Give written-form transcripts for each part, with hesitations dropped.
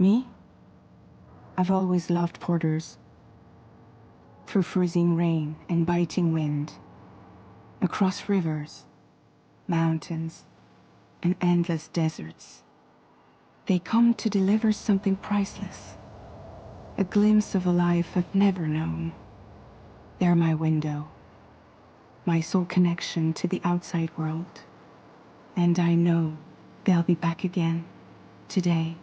Me? I've always loved porters. Through freezing rain and biting wind, across rivers, mountains, and endless deserts, they come to deliver something priceless, a glimpse of a life I've never known. They're my window, my sole connection to the outside world, and I know they'll be back again today.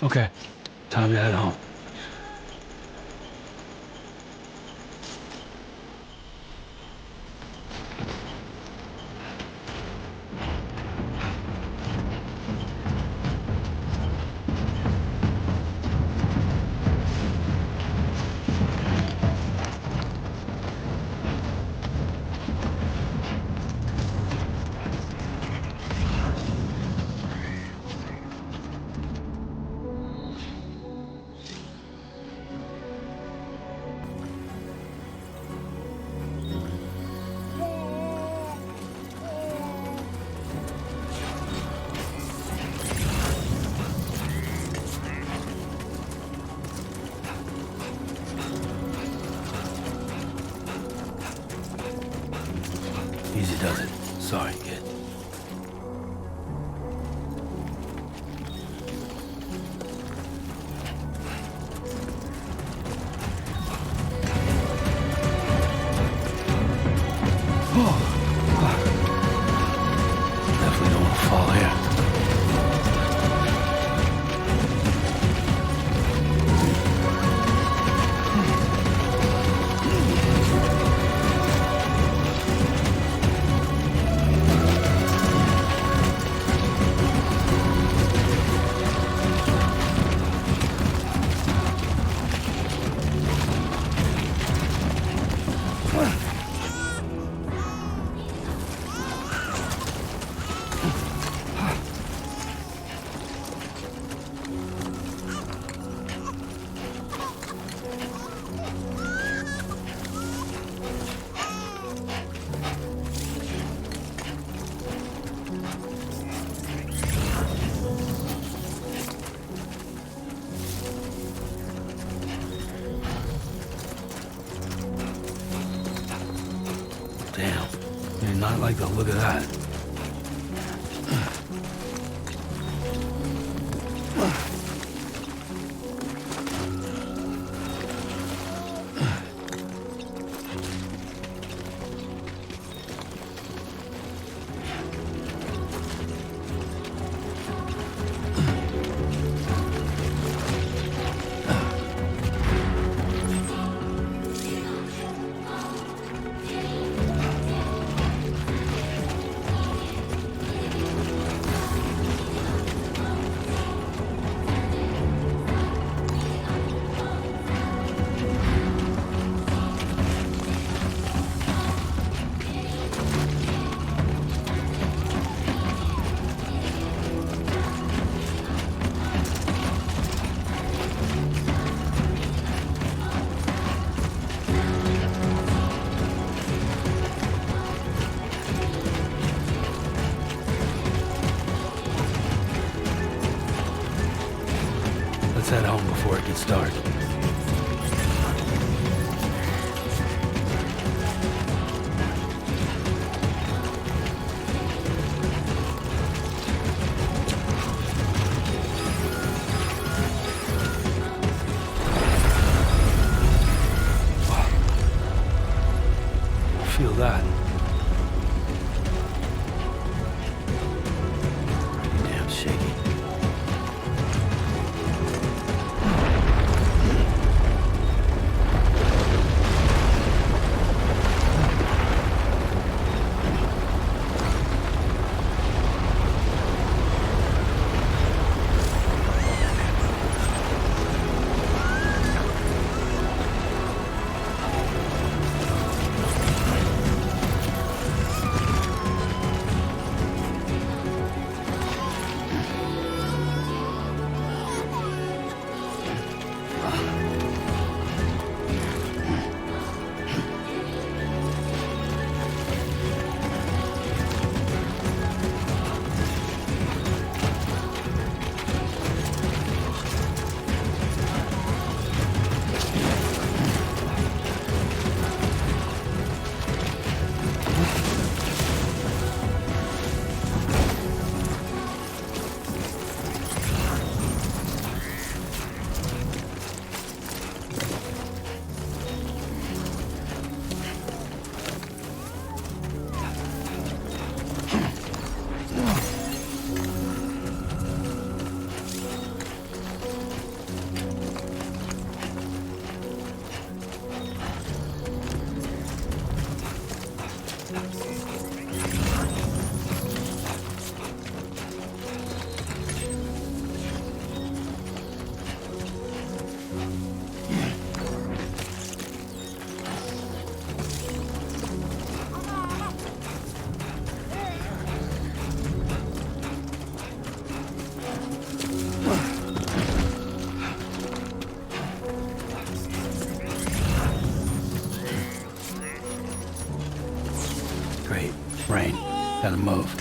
Okay, time to head home. not like the look of that. Let's head home before it gets dark. Feel that. Pretty damn shaky. Great. Rain. Gotta move.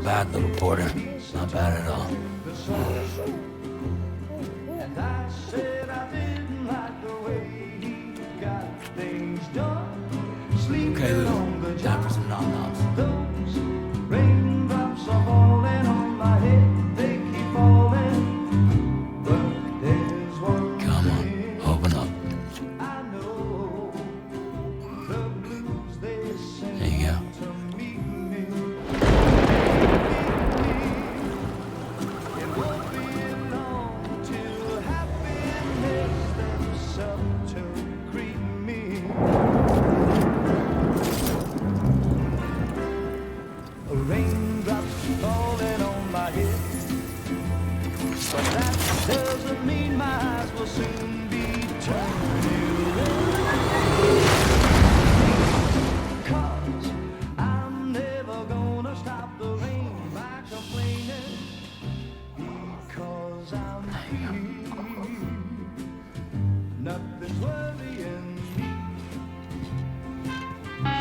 bad, little porter. Not bad at all. And I said I didn't like the way he got things done. Sleeping Okay, on the Lou. job. Time for some nom-noms. Those raindrops are falling on my head. They keep falling. But there's one Come on, thing open up. I know. The blues they sing There you go. to meet me. It won't be long till happiness steps up to greet me. Raindrops falling on my head, but that doesn't mean my eyes will soon be turning red. 'Cause I'm never gonna stop the rain by complaining, because I'm free. Nothing's worrying me.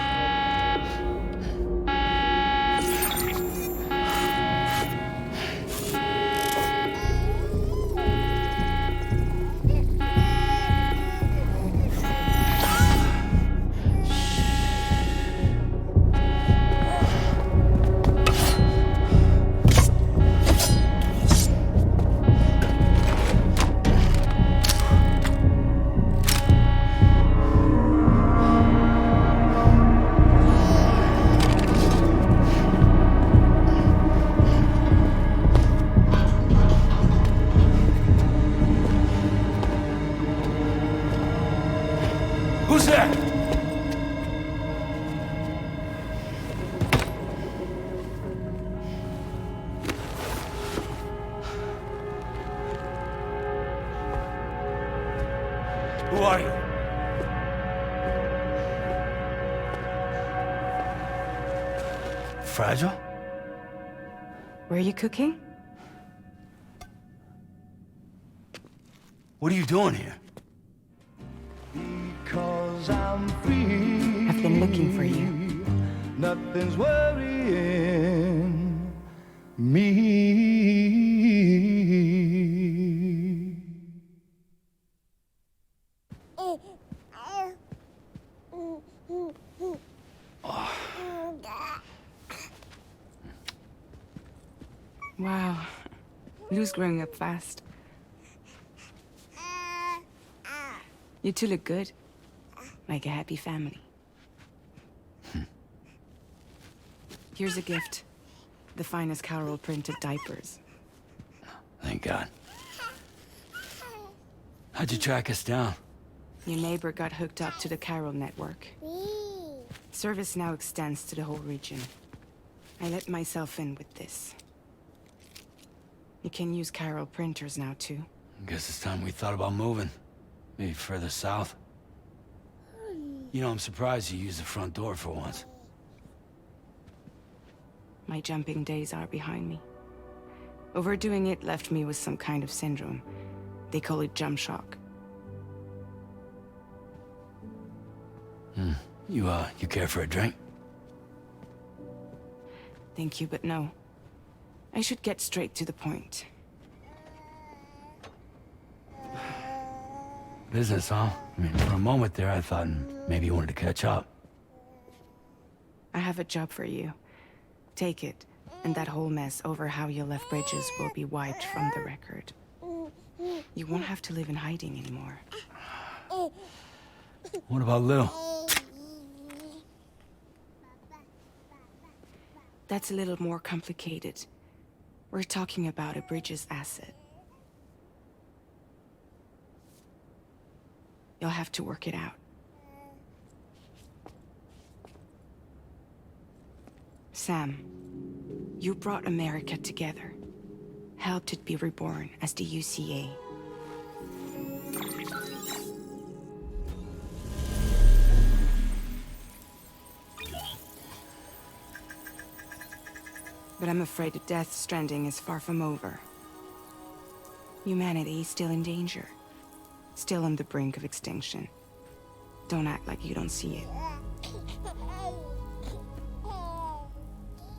Who's there? Who are you? Fragile? Were you cooking? What are you doing here? Because I'm free. I've been looking for you. Nothing's worrying me. Wow. Lou's growing up fast. You two look good. Like a happy family. Here's a gift. The finest Carol printed diapers. Thank God. How'd you track us down? Your neighbor got hooked up to the Carol network. Service now extends to the whole region. I let myself in with this. You can use Carol printers now too. Guess it's time we thought about moving. Maybe further south. You know, I'm surprised you used the front door for once. My jumping days are behind me. Overdoing it left me with some kind of syndrome. They call it jump shock. You care for a drink? Thank you, but no. I should get straight to the point. Business, huh? I mean, for a moment there, I thought maybe you wanted to catch up. I have a job for you. Take it, and that whole mess over how you left Bridges will be wiped from the record. You won't have to live in hiding anymore. What about Lou? That's a little more complicated. We're talking about a Bridges asset. You'll have to work it out. Sam, you brought America together. Helped it be reborn as the UCA. But I'm afraid the Death Stranding is far from over. Humanity is still in danger. Still on the brink of extinction. Don't act like you don't see it.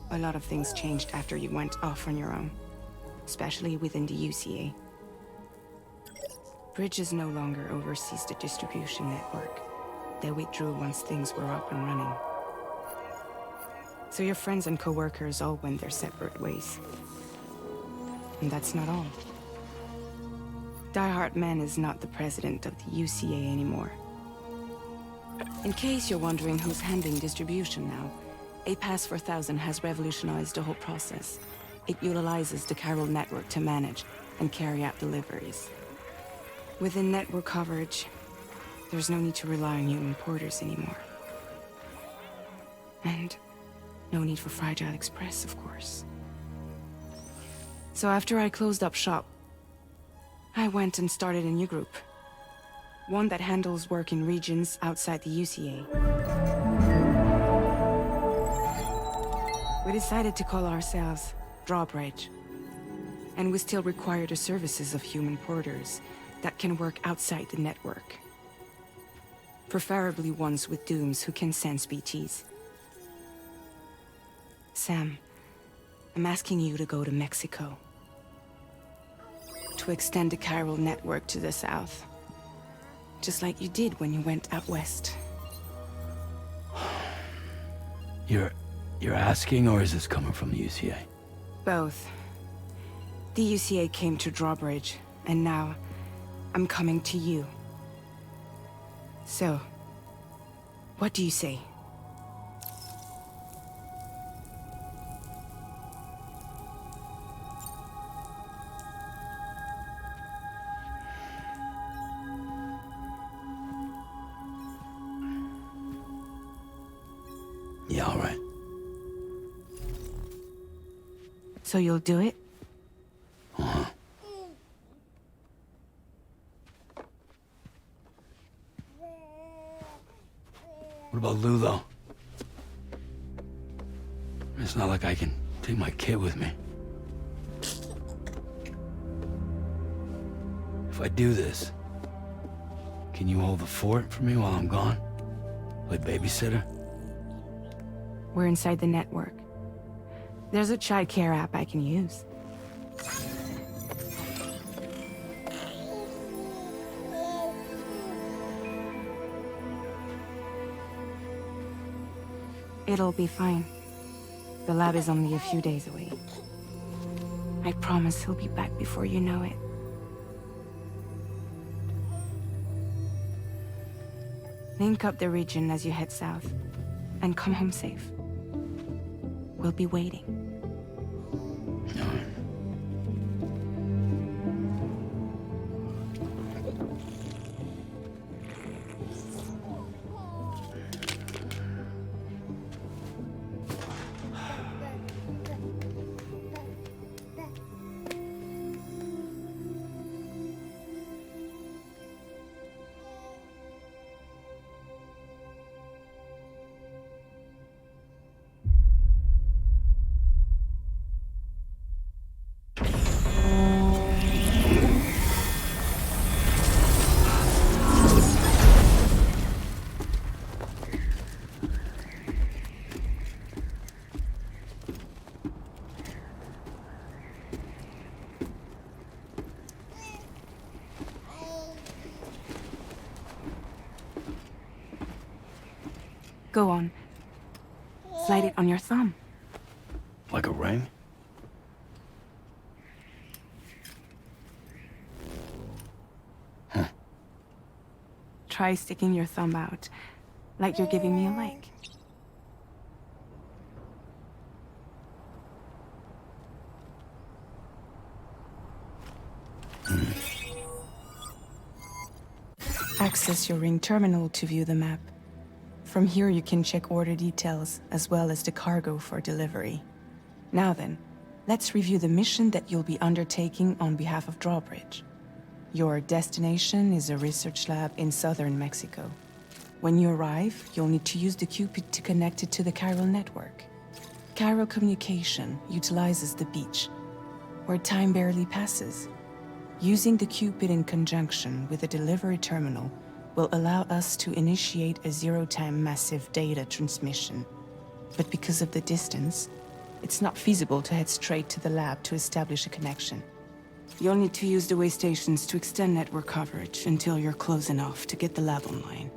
A lot of things changed after you went off on your own, especially within the UCA. Bridges no longer oversees the distribution network. They withdrew once things were up and running. So your friends and co-workers all went their separate ways. And that's not all. Die Hard Man is not the president of the UCA anymore. In case you're wondering who's handling distribution now, A Pass 4000 has revolutionized the whole process. It utilizes the chiral network to manage and carry out deliveries. Within network coverage, there's no need to rely on human porters anymore. And no need for Fragile Express, of course. So after I closed up shop, I went and started a new group. One that handles work in regions outside the UCA. We decided to call ourselves Drawbridge. And we still require the services of human porters that can work outside the network. Preferably ones with dooms who can sense BTs. Sam, I'm asking you to go to Mexico. To extend the chiral network to the south. Just like you did when you went out west. You're asking, or is this coming from the UCA? Both. The UCA came to Drawbridge, and now I'm coming to you. So, what do you say? Yeah, all right. So you'll do it? Uh-huh. What about Lou, though? It's not like I can take my kid with me. If I do this, can you hold the fort for me while I'm gone? Play babysitter? We're inside the network. There's a child care app I can use. It'll be fine. The lab is only a few days away. I promise he'll be back before you know it. Link up the region as you head south, and come home safe. We'll be waiting. All right. Go on. Slide it on your thumb. Like a ring? Huh. Try sticking your thumb out, like you're giving me a like. Access your ring terminal to view the map. From here you can check order details, as well as the cargo for delivery. Now then, let's review the mission that you'll be undertaking on behalf of Drawbridge. Your destination is a research lab in southern Mexico. When you arrive, you'll need to use the Cupid to connect it to the chiral network. Chiral communication utilizes the beach, where time barely passes. Using the Cupid in conjunction with a delivery terminal will allow us to initiate a zero-time massive data transmission. But because of the distance, It's not feasible to head straight to the lab to establish a connection. You'll need to use the way stations to extend network coverage until you're close enough to get the lab online.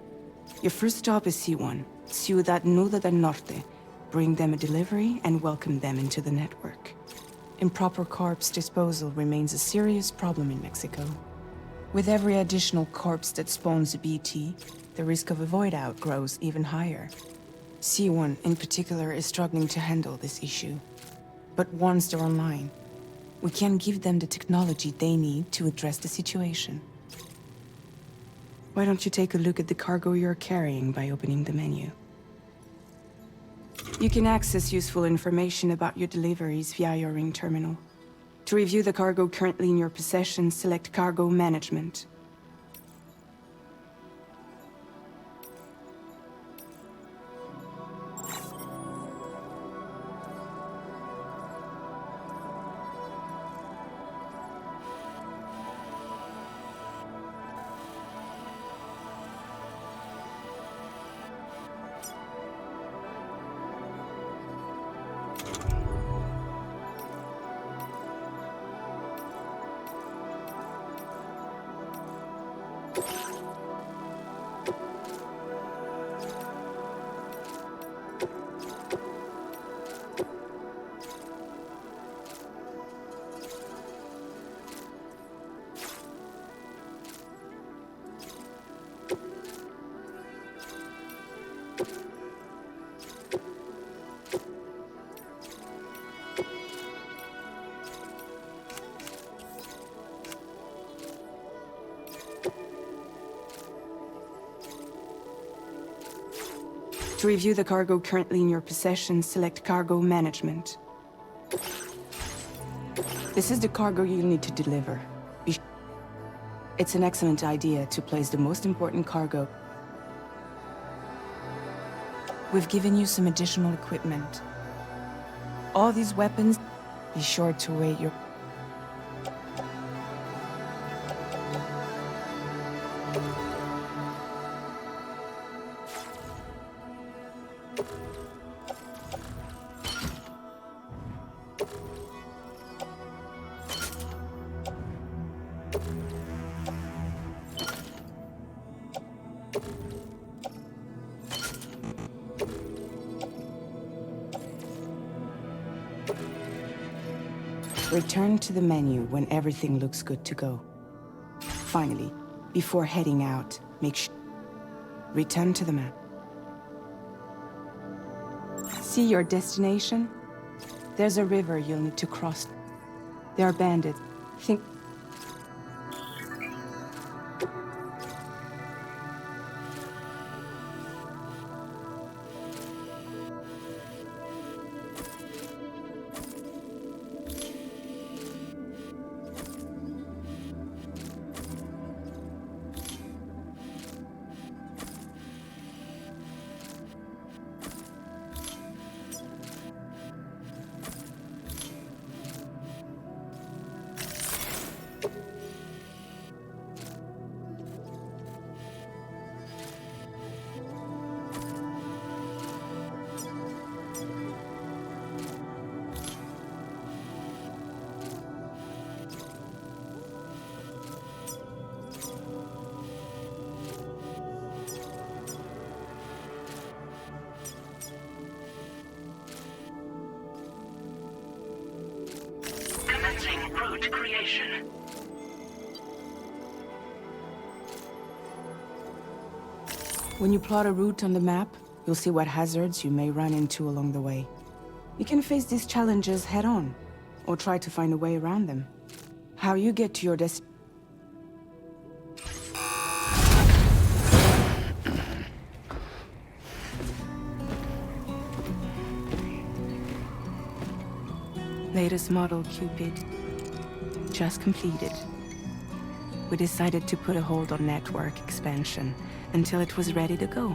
Your first stop is C1, Ciudad Nudo del Norte. Bring them a delivery and welcome them into the network. Improper corpse disposal remains a serious problem in Mexico. With every additional corpse that spawns a BT, the risk of a void out grows even higher. C1 in particular is struggling to handle this issue. But once they're online, we can give them the technology they need to address the situation. Why don't you take a look at the cargo you're carrying by opening the menu? You can access useful information about your deliveries via your ring terminal. To review the cargo currently in your possession, select Cargo Management. To review the cargo currently in your possession, select Cargo Management. This is the cargo you'll need to deliver. It's an excellent idea to place the most important cargo. We've given you some additional equipment. All these weapons, be sure to weigh your... Return to the menu when everything looks good to go. Finally, before heading out, make sure... Return to the map. See your destination? There's a river you'll need to cross. There are bandits. Think... Route creation. When you plot a route on the map, you'll see what hazards you may run into along the way. You can face these challenges head-on, or try to find a way around them. How you get to your destination... Latest model Cupid. Just completed. We decided to put a hold on network expansion until it was ready to go.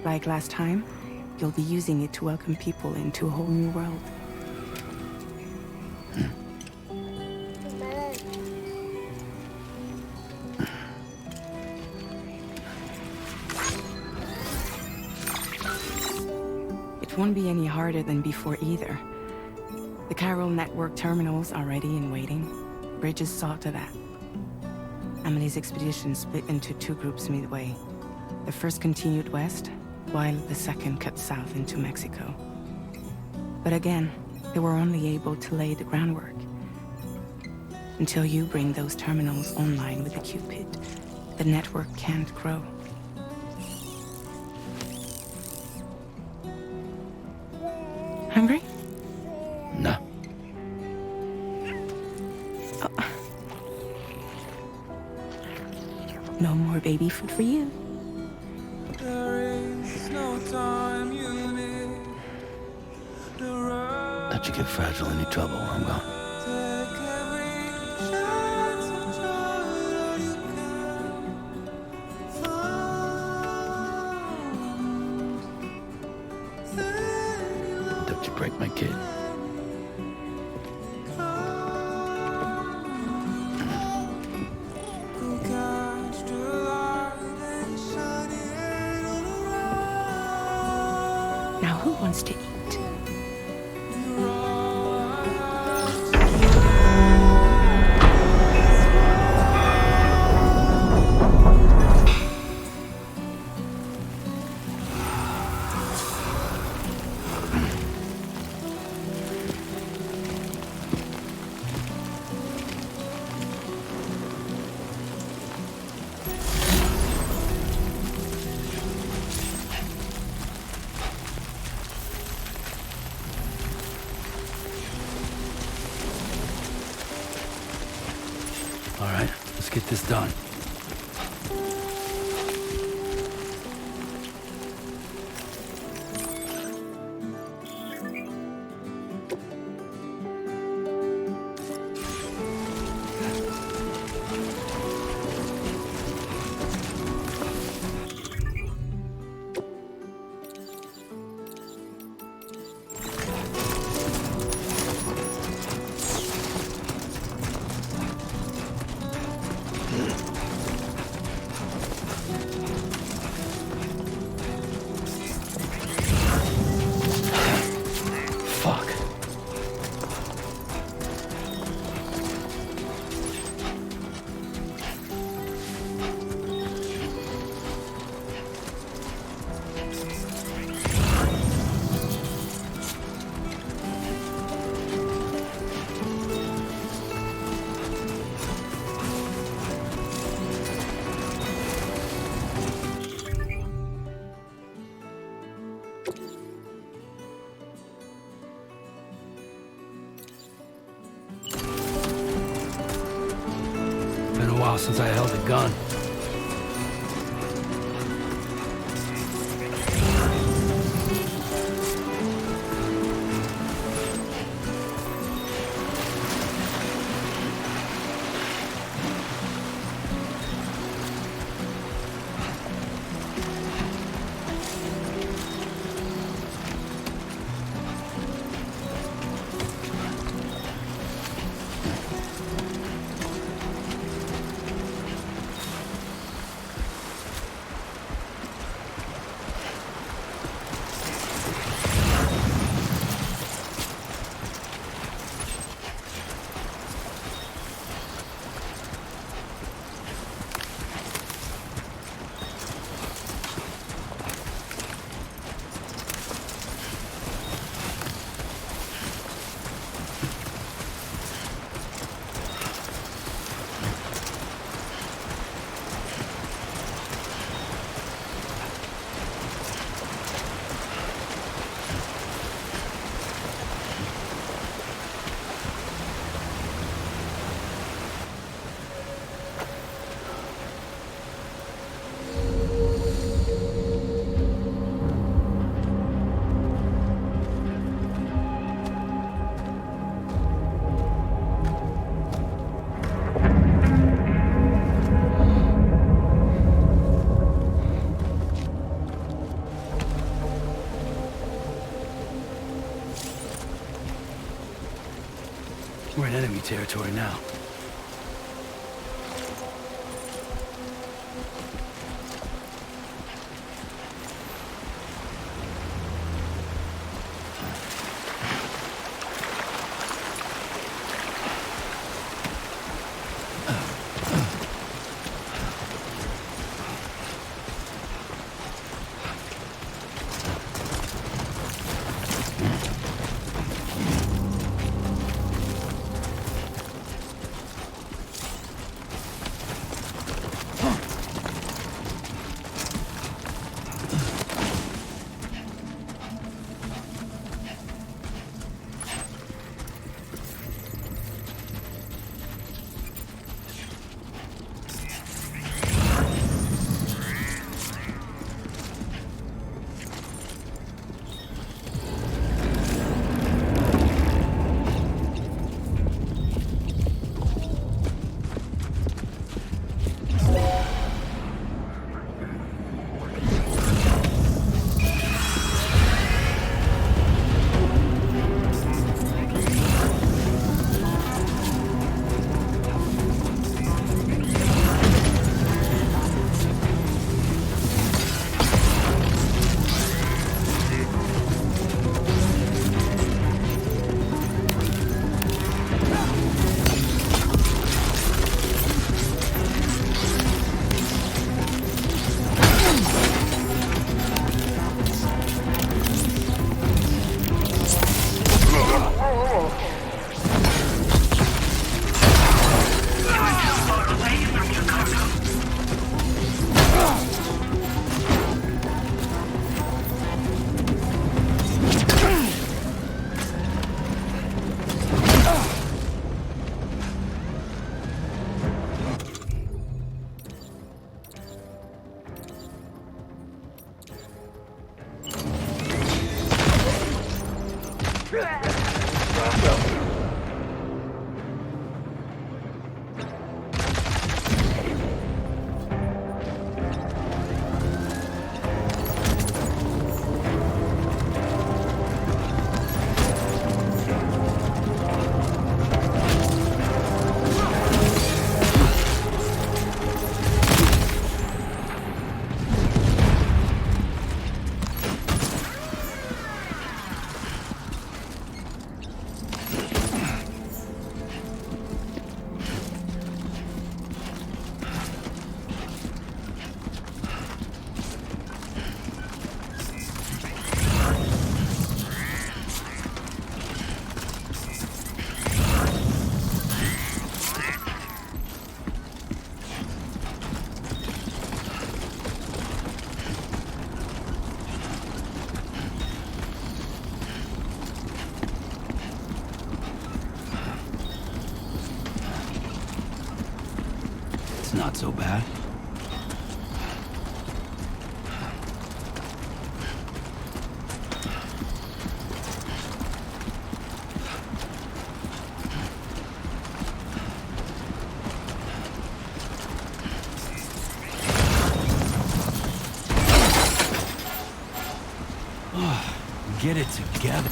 Like last time, you'll be using it to welcome people into a whole new world. It It won't be any harder than before either. The Chiral network terminals are ready and waiting. Bridges saw to that. Emily's expedition split into two groups midway. The first continued west, while the second cut south into Mexico. But again, they were only able to lay the groundwork. Until you bring those terminals online with the Cupid, the network can't grow. Hungry? No. No more baby food for you. Let you get fragile any trouble, I'm gone. Don't you break my kid. Now who wants to eat? All right, let's get this done. Fuck. Been a while since I held a gun. We're in enemy territory now. It's not so bad. Get it together.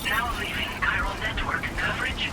Now leaving chiral network coverage.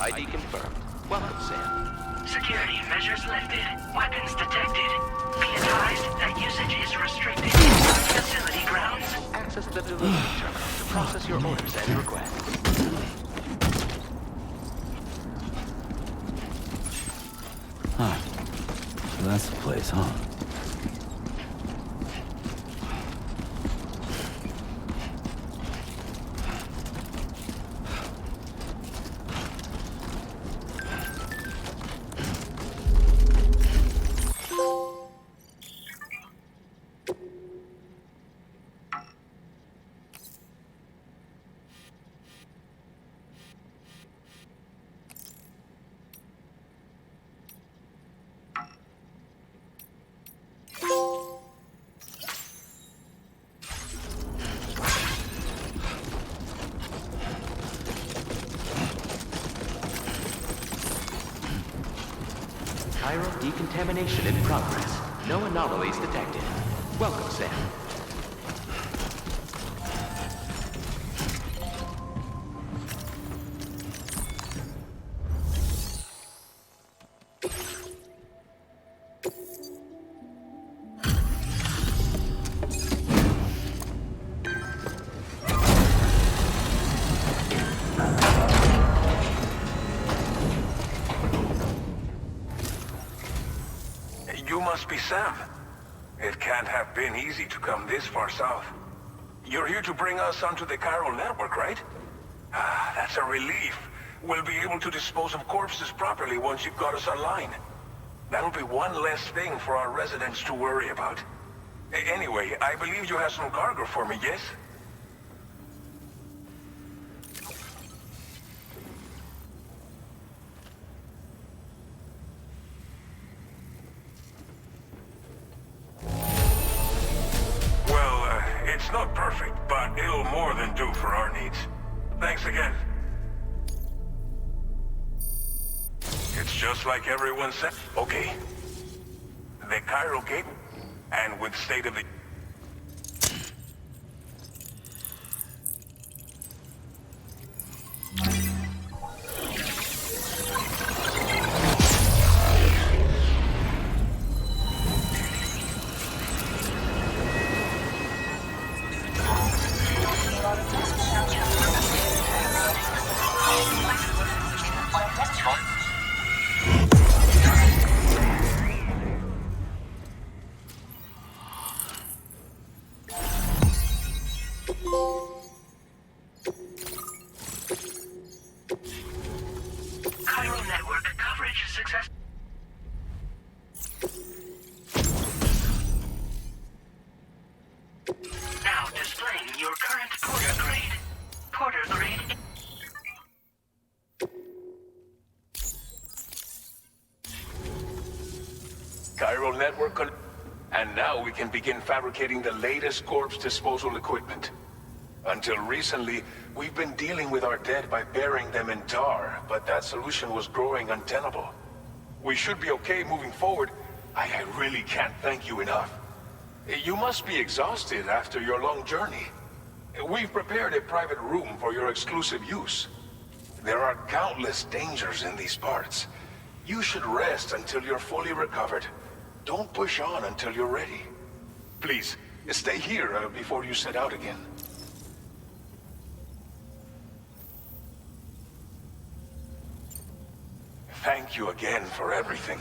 ID confirmed. Welcome, Sam. Security measures lifted. Weapons detected. Be advised that usage is restricted. Facility grounds. Access the delivery terminal to process your orders and requests. Huh. So that's the place, huh? Chiral decontamination in progress. No anomalies detected. Welcome, Sam. You must be Sam. It can't have been easy to come this far south. You're here to bring us onto the chiral network, right? Ah, that's a relief. We'll be able to dispose of corpses properly once you've got us online. That'll be one less thing for our residents to worry about. Anyway, I believe you have some cargo for me, yes? It's not perfect, but it'll more than do for our needs. Thanks again. It's just like everyone said. Okay. The chiral gate, and with state of the... Chiral network coverage success. Now displaying your current porter grade. Porter grade. Chiral network, and now we can begin fabricating the latest corpse disposal equipment. Until recently, we've been dealing with our dead by burying them in tar, but that solution was growing untenable. We should be okay moving forward. I really can't thank you enough. You must be exhausted after your long journey. We've prepared a private room for your exclusive use. There are countless dangers in these parts. You should rest until you're fully recovered. Don't push on until you're ready. Please, stay here before you set out again. Thank you again for everything.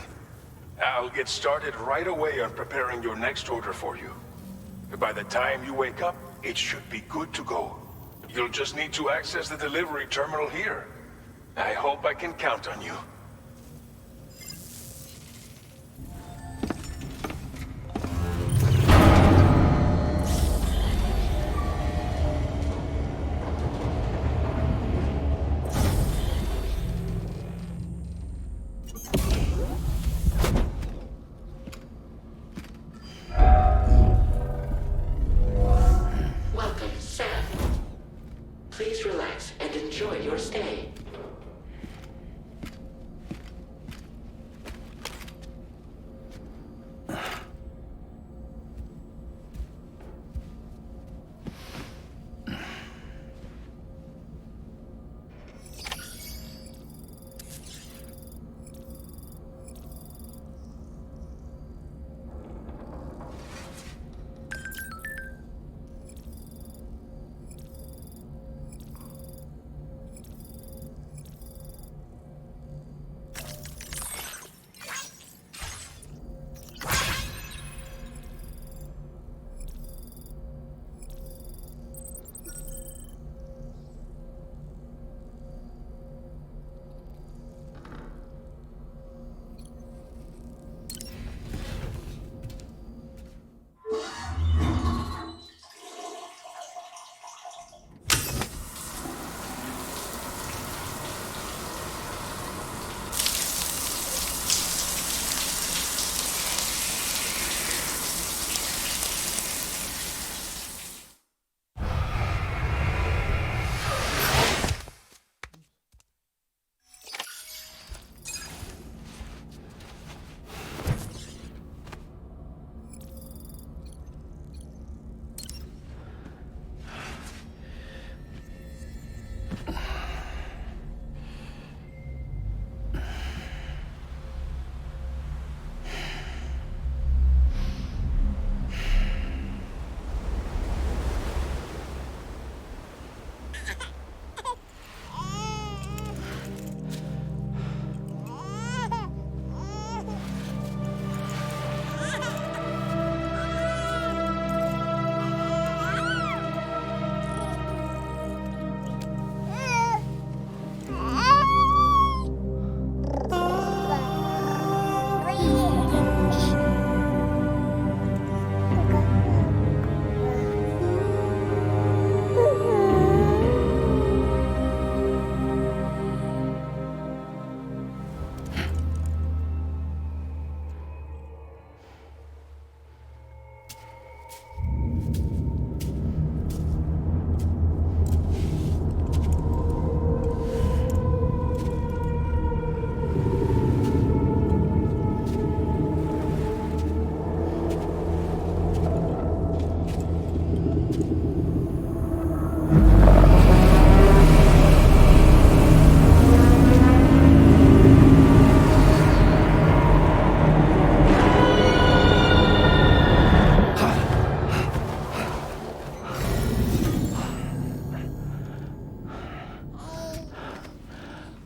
I'll get started right away on preparing your next order for you. By the time you wake up, it should be good to go. You'll just need to access the delivery terminal here. I hope I can count on you. Welcome, Sam. Please relax and enjoy your stay.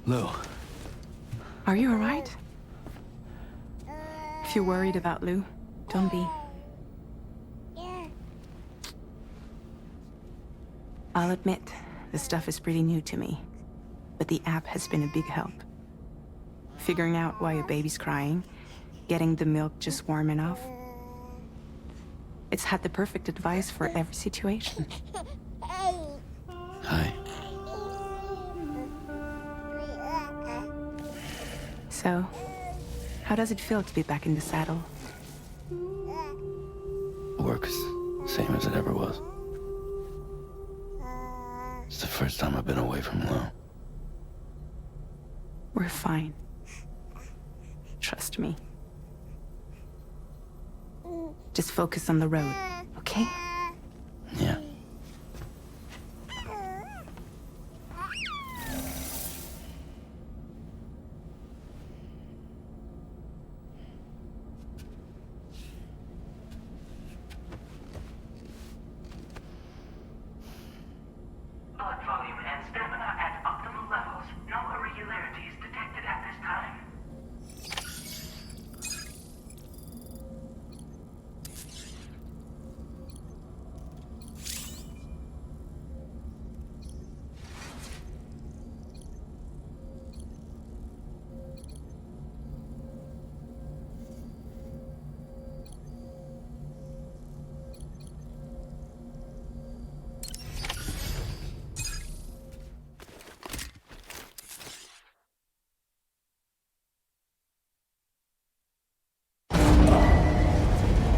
Lou, Are you alright? If you're worried about Lou, don't be. I'll admit, this stuff is pretty new to me, but the app has been a big help. Figuring out why a baby's crying, getting the milk just warm enough. It's had the perfect advice for every situation. hi. So, how does it feel to be back in the saddle? Work is same as it ever was. It's the first time I've been away from Lou. We're fine. Trust me. Just focus on the road, okay? Yeah. Blood volume and stamina at optimal levels. No irregularities detected at this time.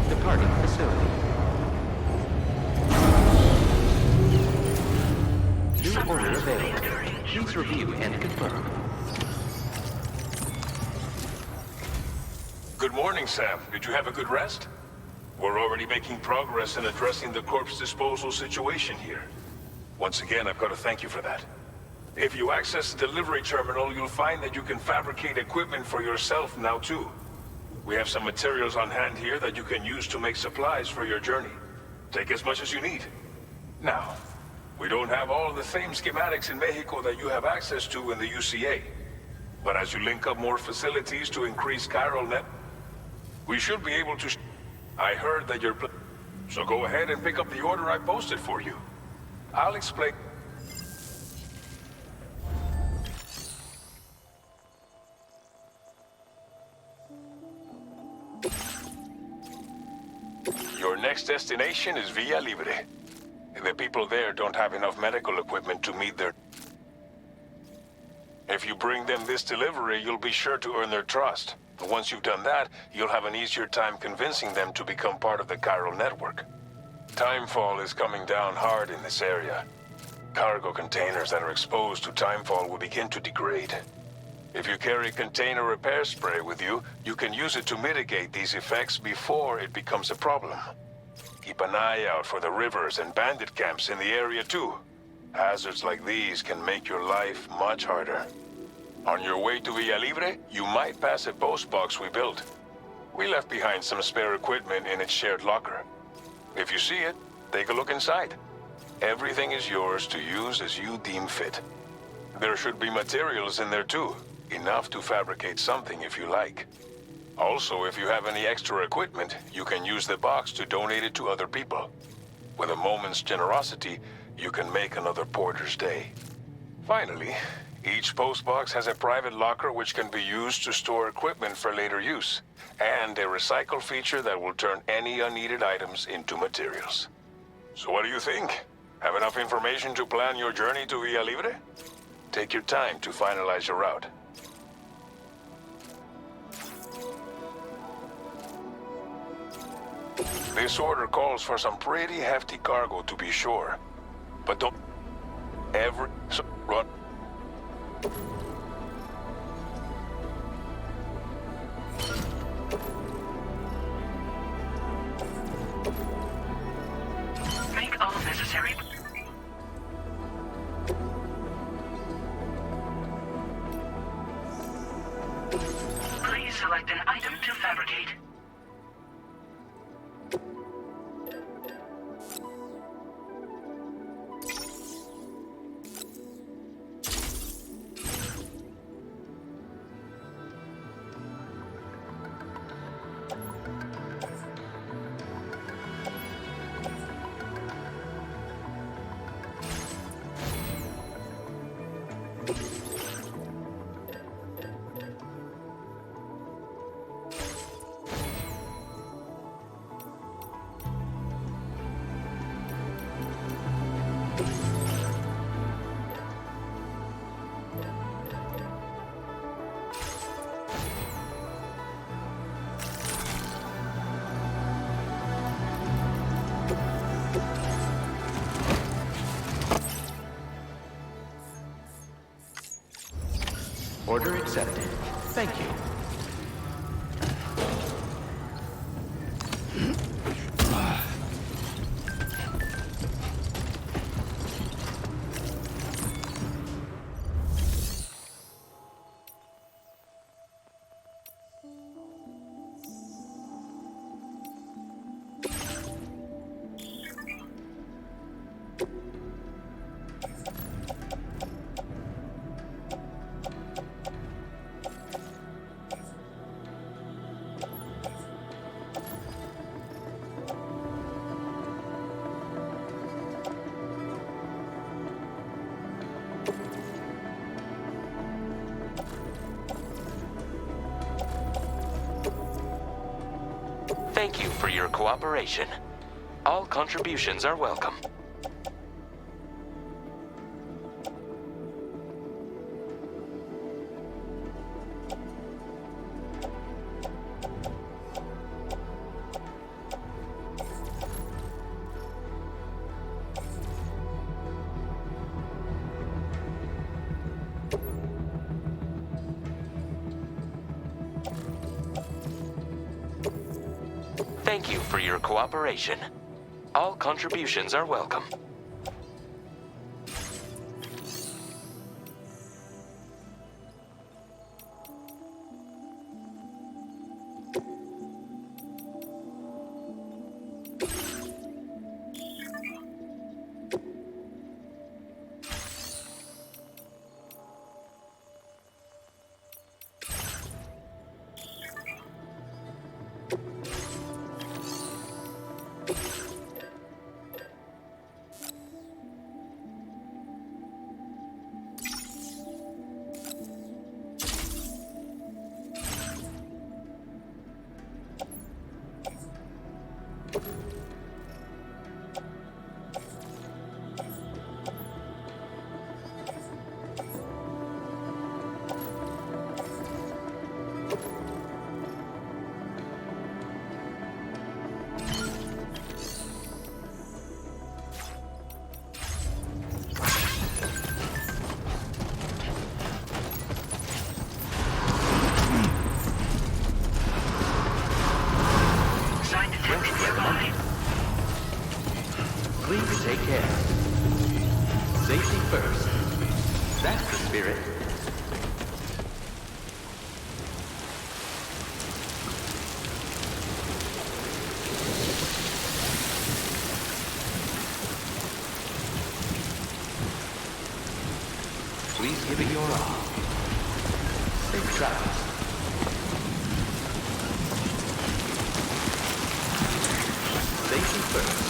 Departing facility. New order available. Please review and confirm. Good morning, Sam. Did you have a good rest? We're already making progress in addressing the corpse disposal situation here. Once again, I've got to thank you for that. If you access the delivery terminal, you'll find that you can fabricate equipment for yourself now too. We have some materials on hand here that you can use to make supplies for your journey. Take as much as you need. Now, we don't have all the same schematics in Mexico that you have access to in the UCA. But as you link up more facilities to increase chiral net, we should be able to... I heard that you're... So go ahead and pick up the order I posted for you. I'll explain... Your next destination is Villa Libre. The people there don't have enough medical equipment to meet their... If you bring them this delivery, you'll be sure to earn their trust. But once you've done that, you'll have an easier time convincing them to become part of the chiral network. Timefall is coming down hard in this area. Cargo containers that are exposed to timefall will begin to degrade. If you carry container repair spray with you, you can use it to mitigate these effects before it becomes a problem. Keep an eye out for the rivers and bandit camps in the area too. Hazards like these can make your life much harder. On your way to Villa Libre, you might pass a post box we built. We left behind some spare equipment in its shared locker. If you see it, take a look inside. Everything is yours to use as you deem fit. There should be materials in there too. Enough to fabricate something if you like. Also, if you have any extra equipment, you can use the box to donate it to other people. With a moment's generosity, you can make another porter's day. Finally, each postbox has a private locker which can be used to store equipment for later use, and a recycle feature that will turn any unneeded items into materials. So what do you think? Have enough information to plan your journey to Villa Libre? Take your time to finalize your route. This order calls for some pretty hefty cargo to be sure. But don't ever run. Make all necessary. Please select an item to fabricate. Order accepted. Thank you. Thank you for your cooperation. All contributions are welcome. Thank you for your cooperation. All contributions are welcome. Please take care. Safety first. That's the spirit. Please give it your all. Safe travels. Safety first.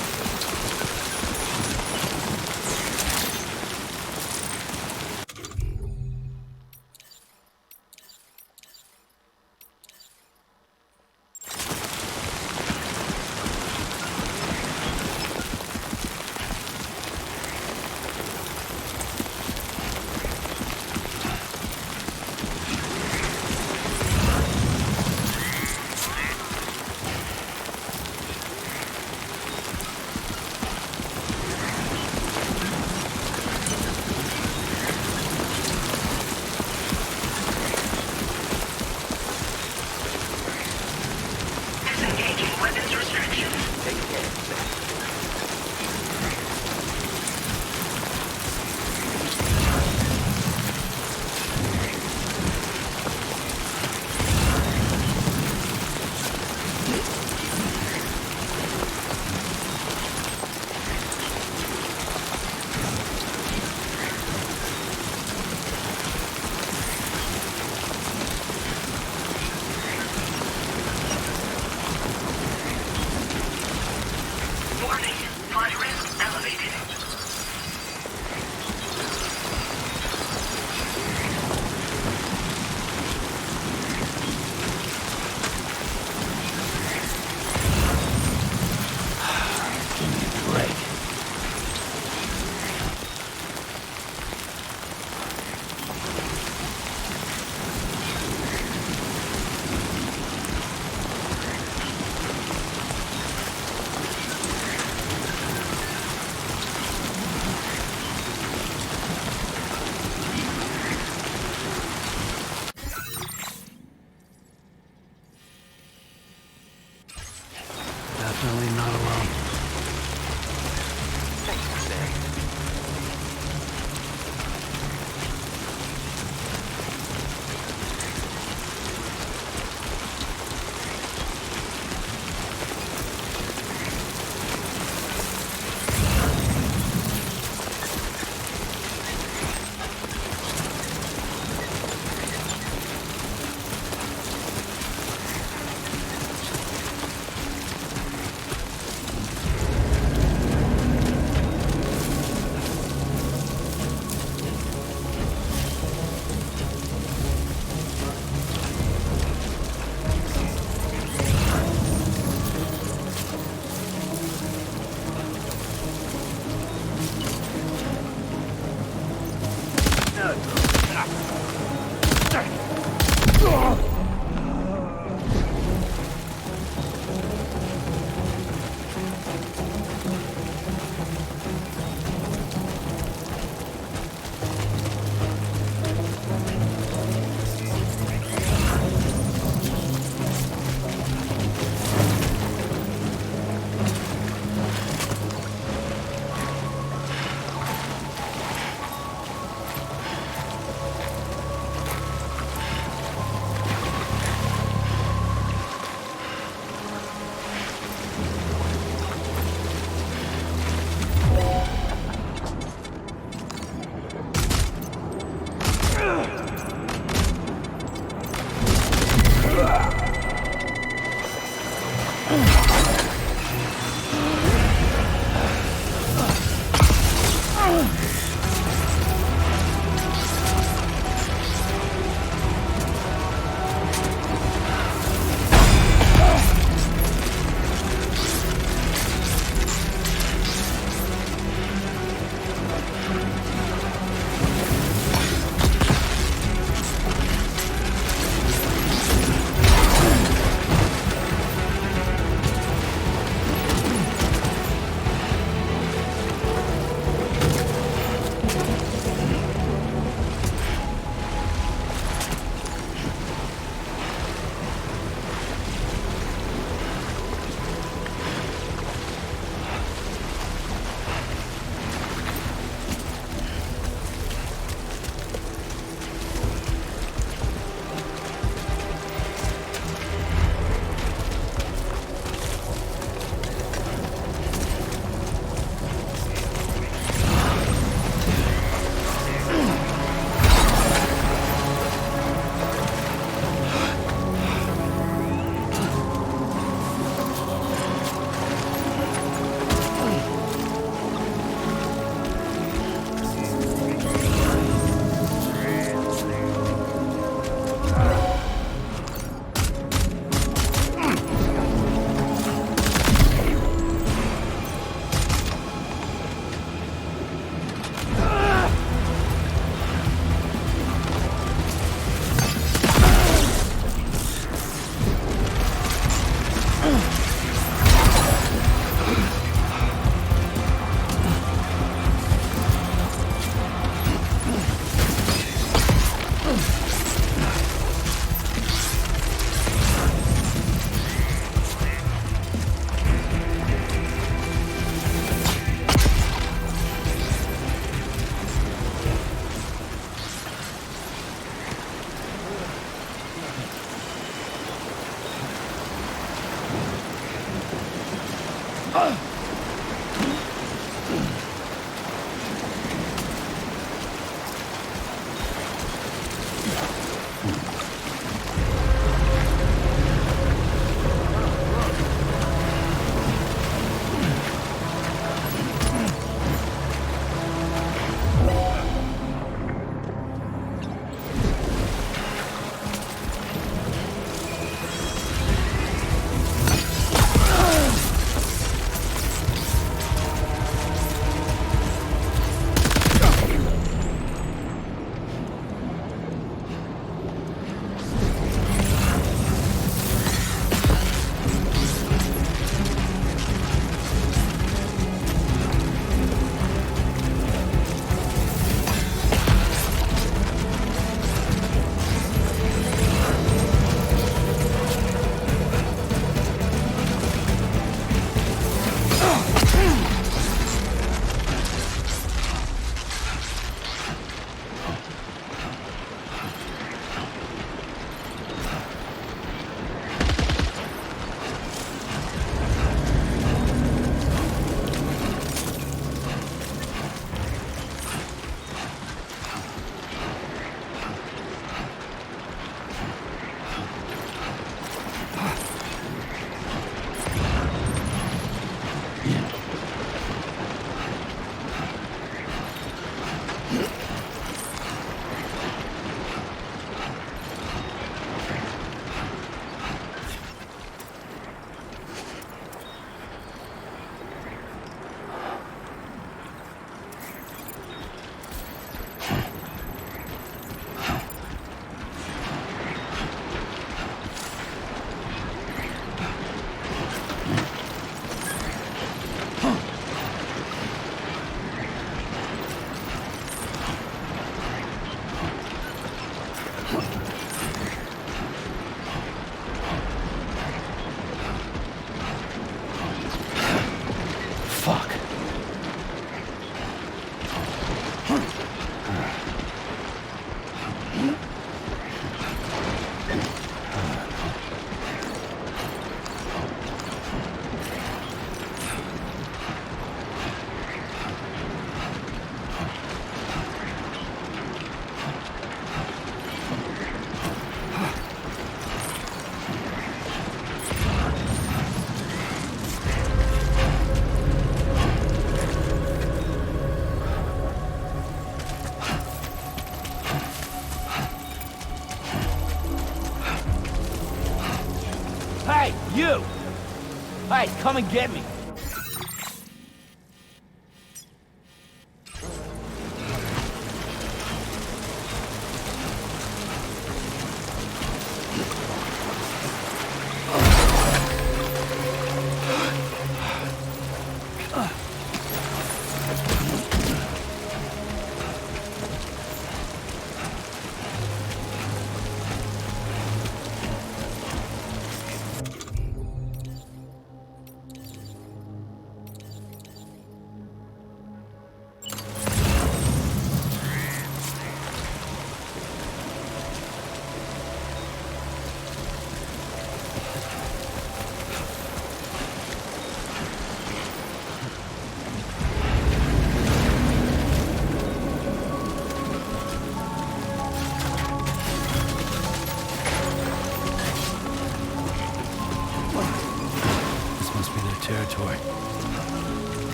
come and get me.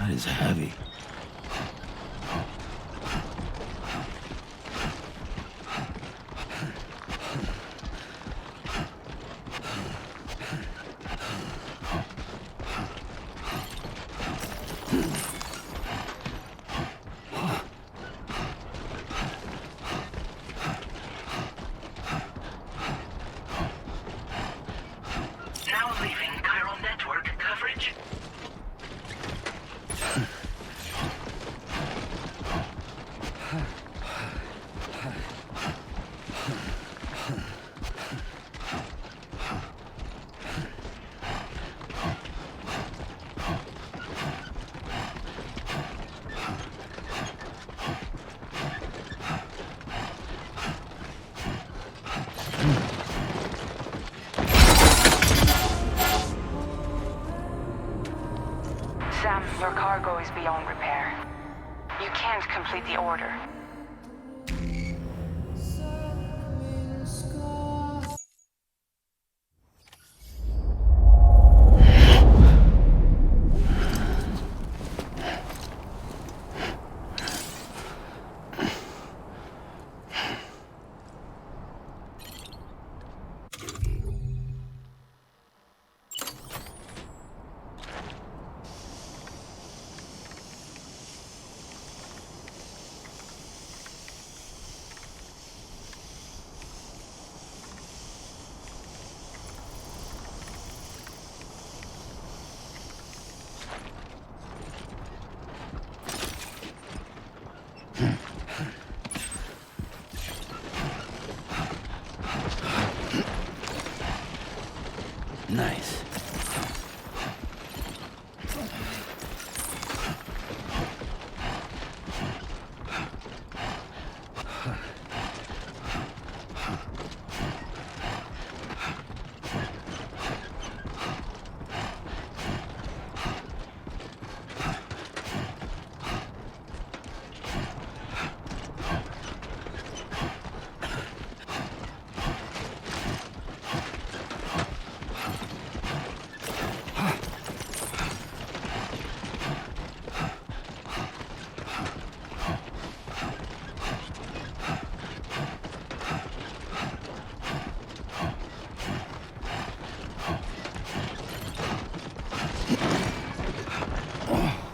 That is heavy. Now leaving chiral network coverage. Sam, your cargo is beyond repair. You can't complete the order. Nice.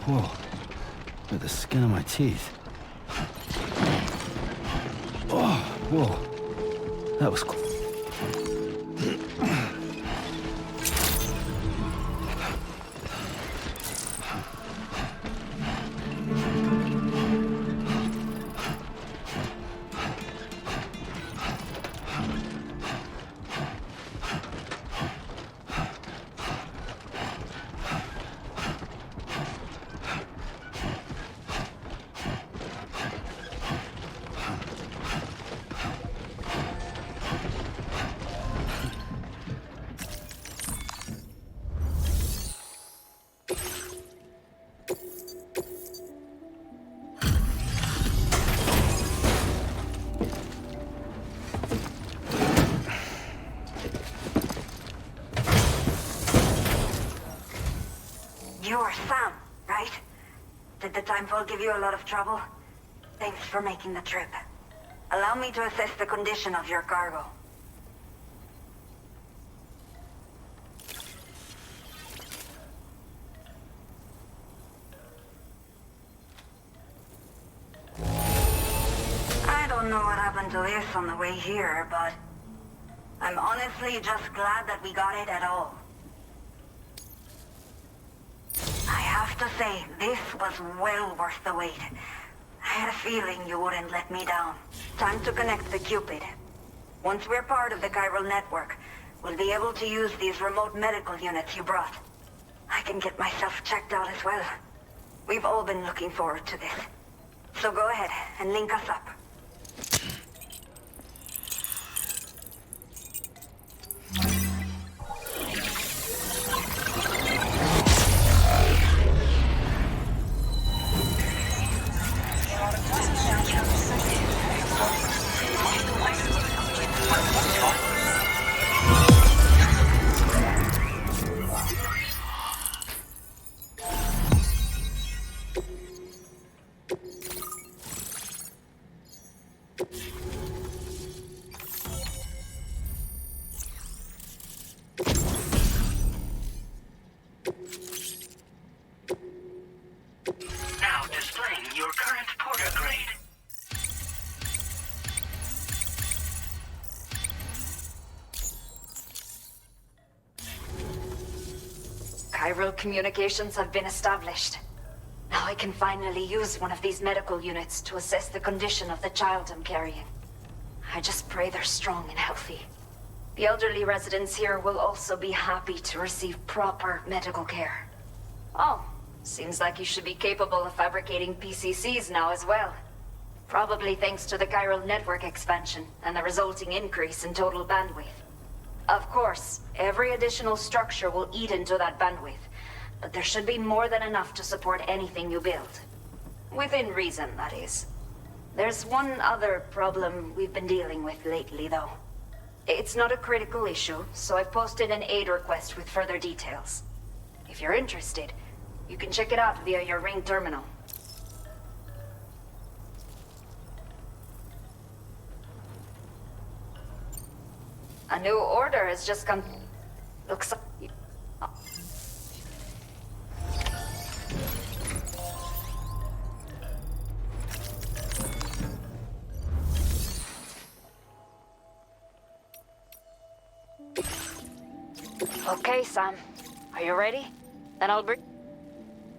Whoa. With the skin of my teeth. Oh, whoa. That was cool. You're Sam, right? Did the timefall give you a lot of trouble? Thanks for making the trip. Allow me to assess the condition of your cargo. I don't know what happened to this on the way here, but I'm honestly just glad that we got it at all. I have to say, this was well worth the wait. I had a feeling you wouldn't let me down. Time to connect the Cupid. Once we're part of the chiral network, we'll be able to use these remote medical units you brought. I can get myself checked out as well. We've all been looking forward to this. So go ahead and link us up. Chiral communications have been established. Now I can finally use one of these medical units to assess the condition of the child I'm carrying. I just pray they're strong and healthy. The elderly residents here will also be happy to receive proper medical care. Oh, seems like you should be capable of fabricating PCCs now as well. Probably thanks to the chiral network expansion and the resulting increase in total bandwidth. Of course, every additional structure will eat into that bandwidth, but there should be more than enough to support anything you build. Within reason, that is. There's one other problem we've been dealing with lately, though. It's not a critical issue, so I've posted an aid request with further details. If you're interested, you can check it out via your Ring terminal. A new order has just come. Looks like... Okay, Sam. Are you ready? Then I'll bring...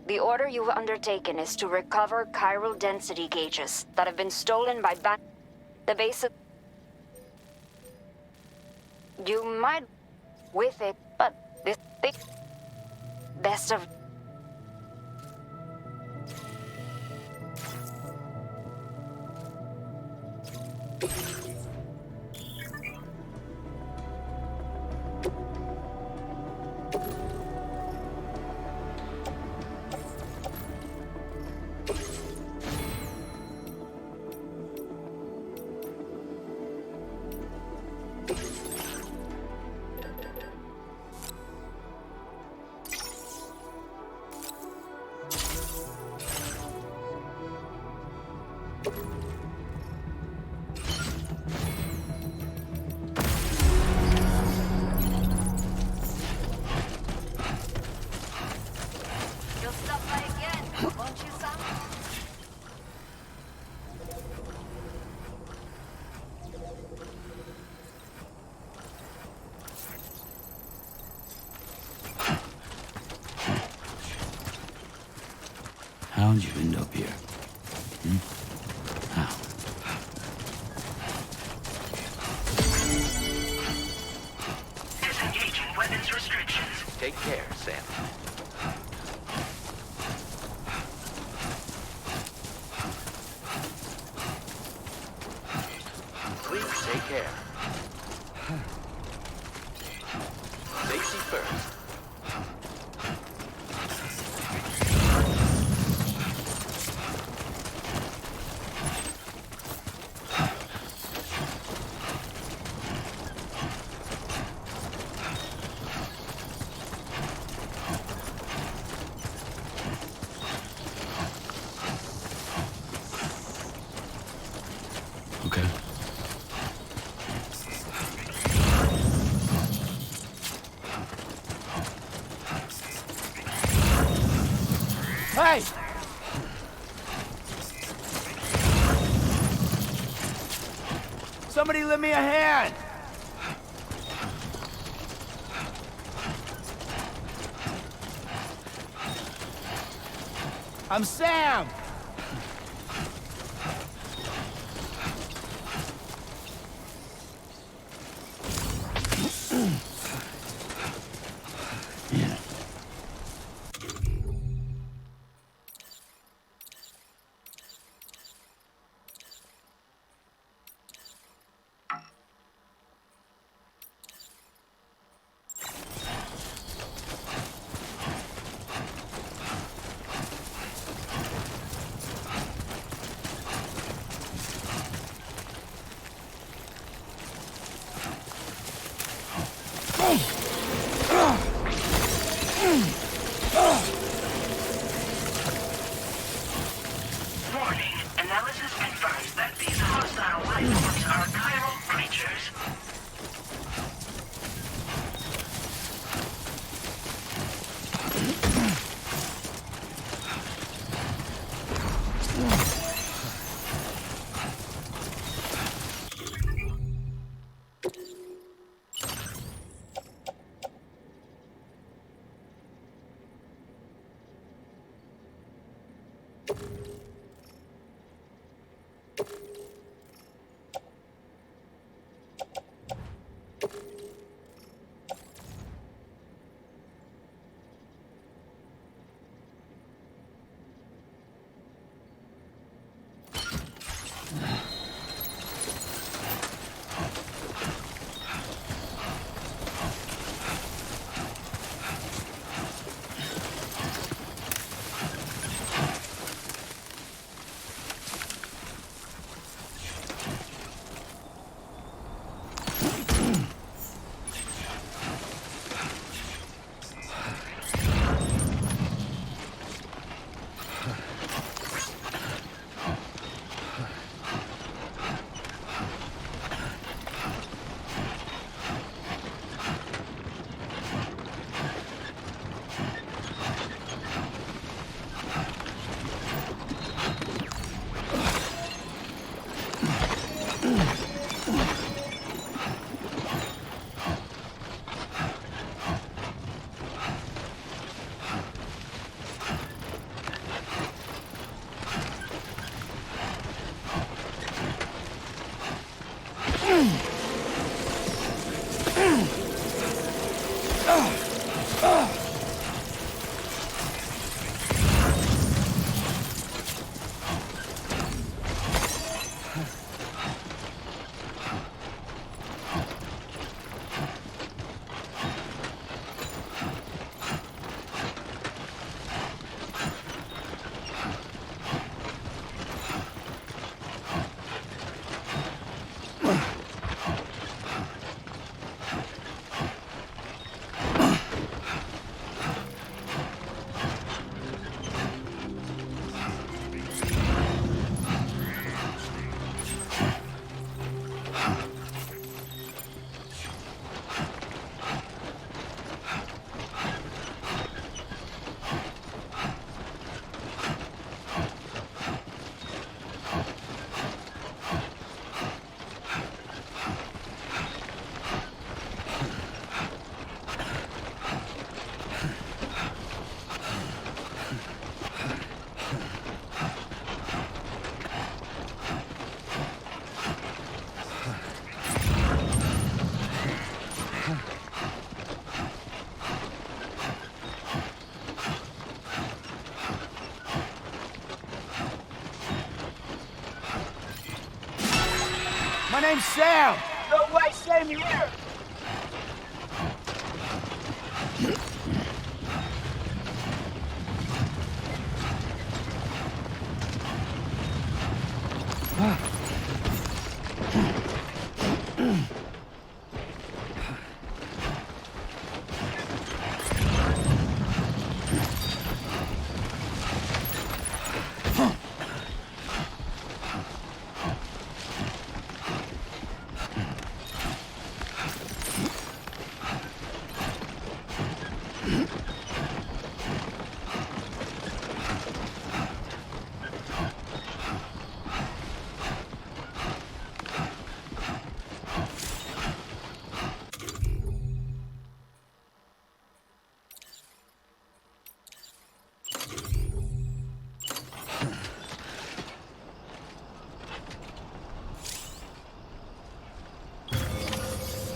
The order you've undertaken is to recover chiral density gauges that have been stolen by the base of... You might with it, but this thing... Best of... How'd you end up here? How? Disengaging weapons restrictions. Take care, Sam. Please take care. Safety first. Okay. Hey! Somebody lend me a hand! I'm Sam! Yeah. Warning. Analysis confirms that these hostile life forms are chiral creatures. My name's Sam. No way, same here.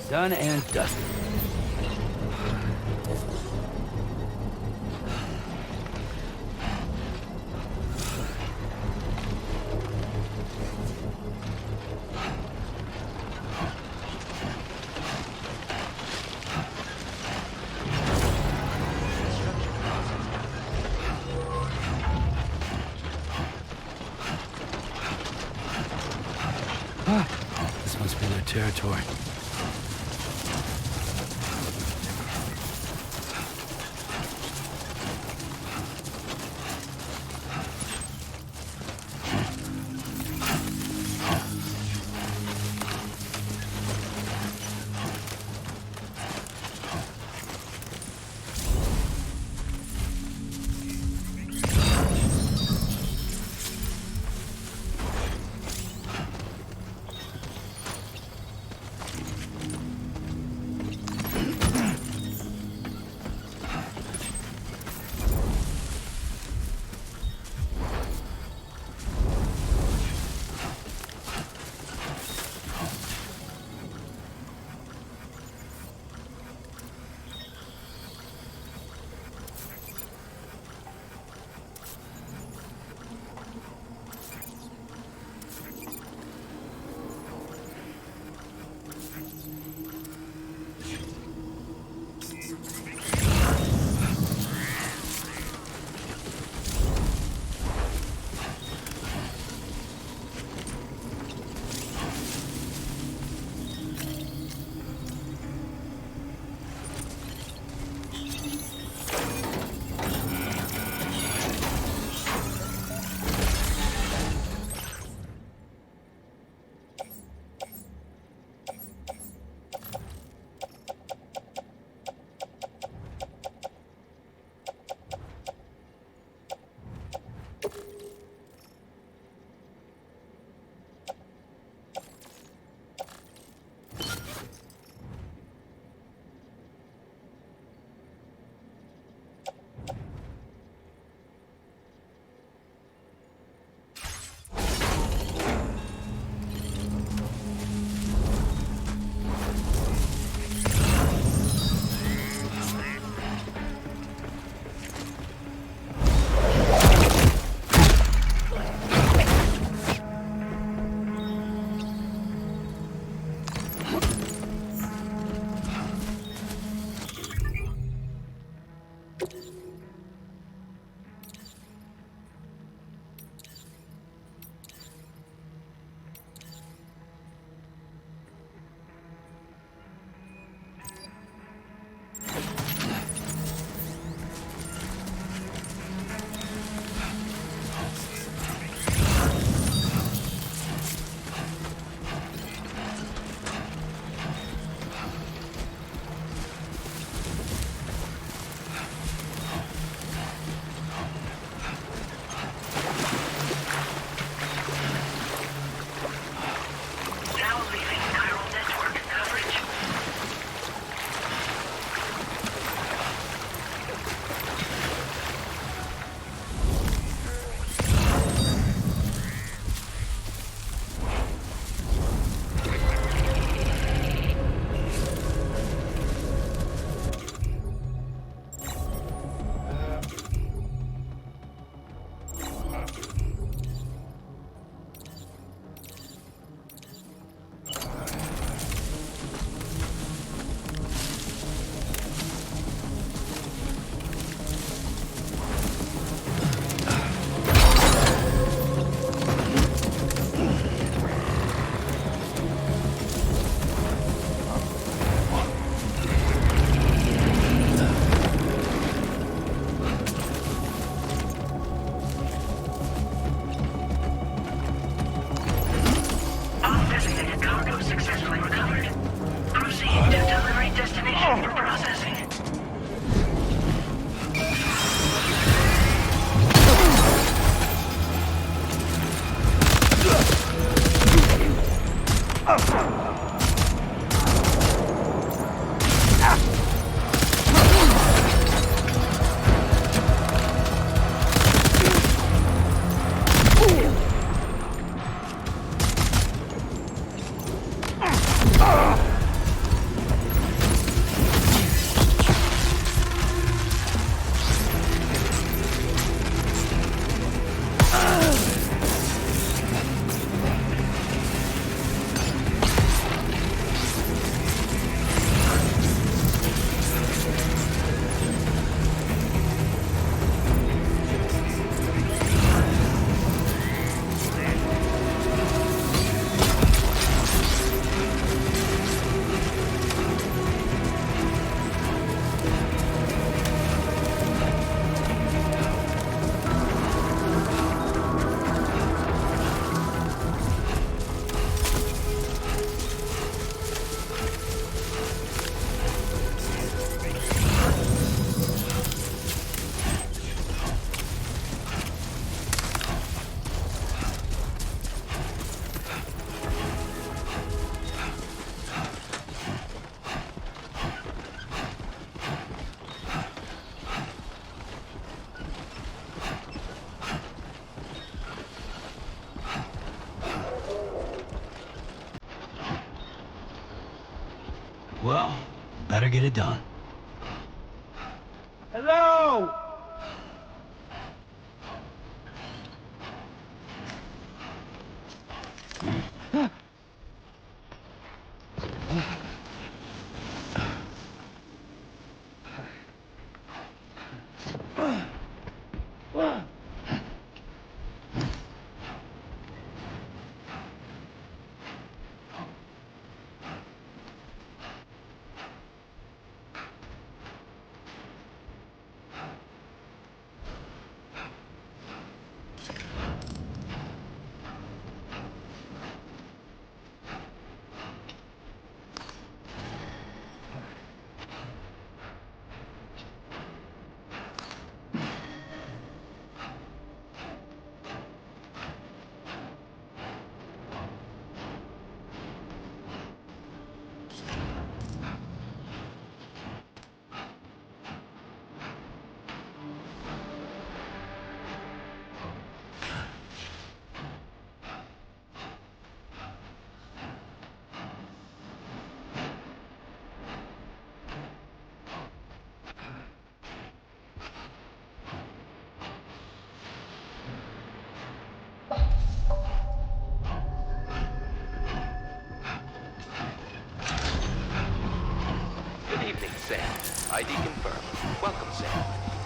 Done and dusted. This must be their territory. Now leaving chiral network coverage. Undesignated cargo successfully recovered. Proceed to delivery destination for processing. Well, better get it done. Hello! Good evening, Sam. ID confirmed. Welcome, Sam.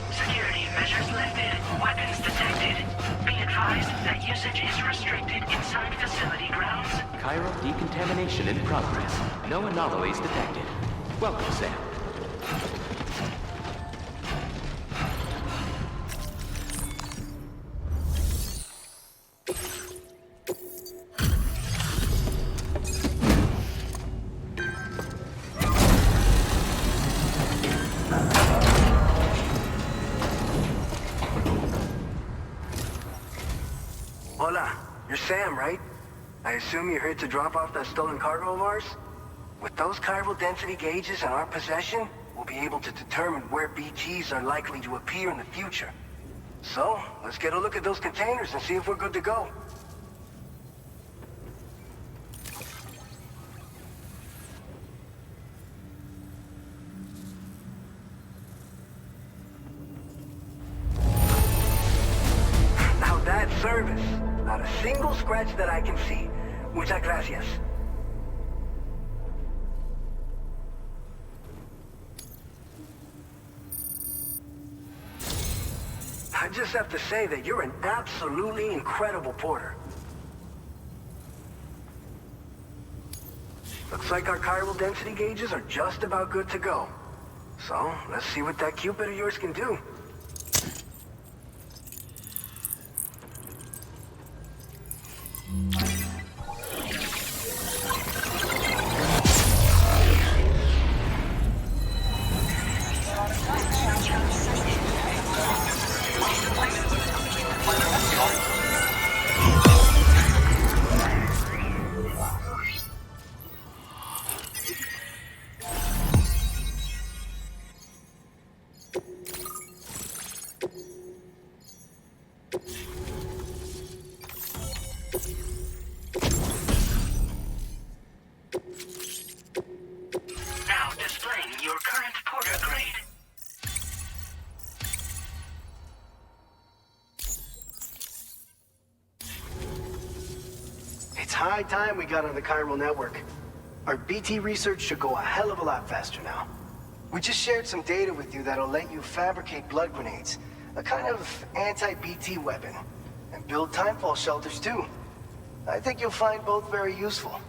advised that usage is restricted inside facility grounds. Chiral decontamination in progress. No anomalies detected. Welcome, Sam. Hola, you're Sam, right? I assume you're here to drop off that stolen cargo of ours? With those chiral density gauges in our possession, we'll be able to determine where BGs are likely to appear in the future. So, let's get a look at those containers and see if we're good to go. Now that's service. Not a single scratch that I can see. Muchas gracias. I just have to say that you're an absolutely incredible porter. Looks like our chiral density gauges are just about good to go. So, let's see what that Cupid of yours can do. Now displaying your current porter grade. It's high time we got on the chiral network. Our BT research should go a hell of a lot faster now. We just shared some data with you that'll let you fabricate blood grenades, a kind of anti-BT weapon, and build timefall shelters too. I think you'll find both very useful.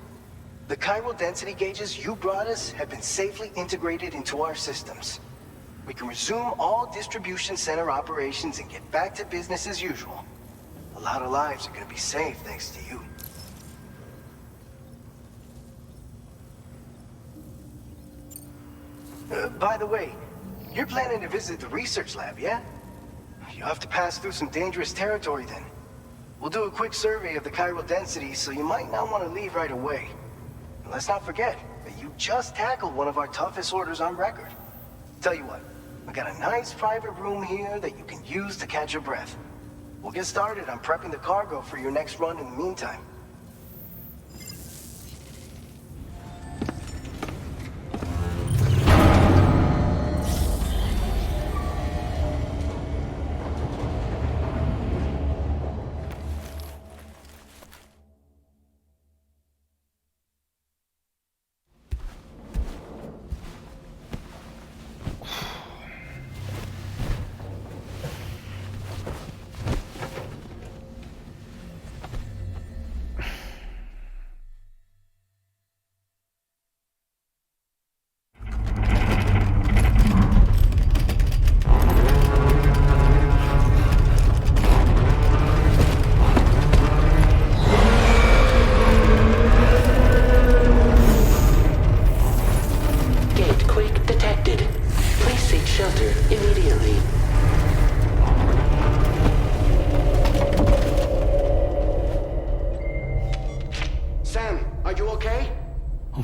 The chiral density gauges you brought us have been safely integrated into our systems. We can resume all distribution center operations and get back to business as usual. A lot of lives are gonna be saved thanks to you. By the way, you're planning to visit the research lab, yeah? You'll have to pass through some dangerous territory then. We'll do a quick survey of the chiral density, so you might not want to leave right away. And let's not forget that you just tackled one of our toughest orders on record. Tell you what, we got a nice private room here that you can use to catch your breath. We'll get started on prepping the cargo for your next run in the meantime.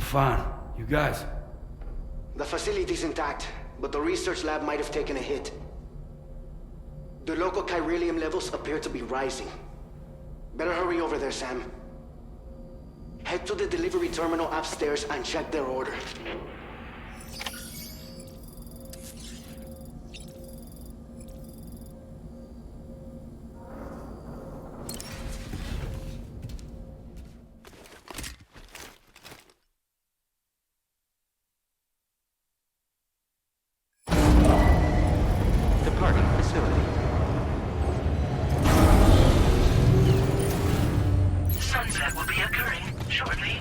Fine. You guys? The facility's intact, but the research lab might have taken a hit. The local chiralium levels appear to be rising. Better hurry over there, Sam. Head to the delivery terminal upstairs and check their order. be occurring shortly.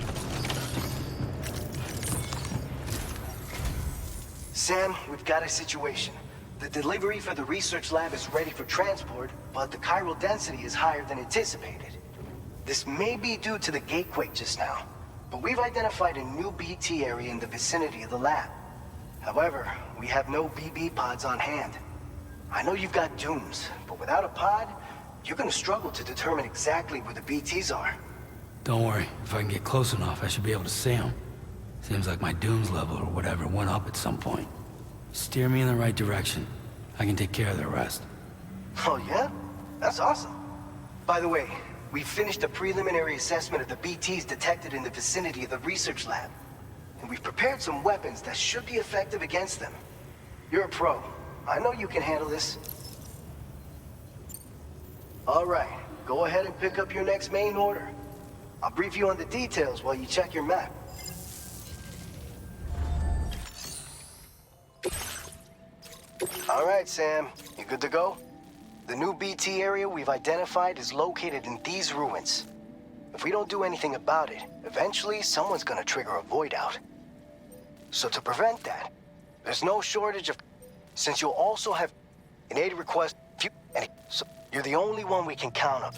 Sam, we've got a situation. The delivery for the research lab is ready for transport, but the chiral density is higher than anticipated. This may be due to the gatequake just now, but we've identified a new BT area in the vicinity of the lab. However, we have no BB pods on hand. I know you've got dooms, but without a pod, you're gonna struggle to determine exactly where the BTs are. Don't worry, if I can get close enough, I should be able to see them. Seems like my dooms level or whatever went up at some point. Steer me in the right direction. I can take care of the rest. Oh yeah? That's awesome. By the way, we finished a preliminary assessment of the BTs detected in the vicinity of the research lab. And we've prepared some weapons that should be effective against them. You're a pro. I know you can handle this. All right, go ahead and pick up your next main order. I'll brief you on the details while you check your map. All right, Sam, you good to go? The new BT area we've identified is located in these ruins. If we don't do anything about it, eventually someone's gonna trigger a void out. So to prevent that, there's no shortage of... Since you'll also have an aid request, so you're the only one we can count on.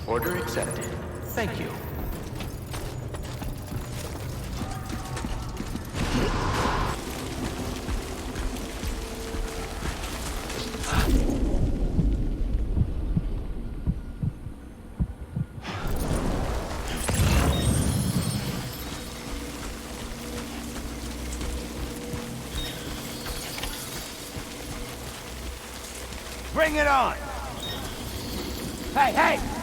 Order accepted. Thank you. Bring it on! Hey, hey!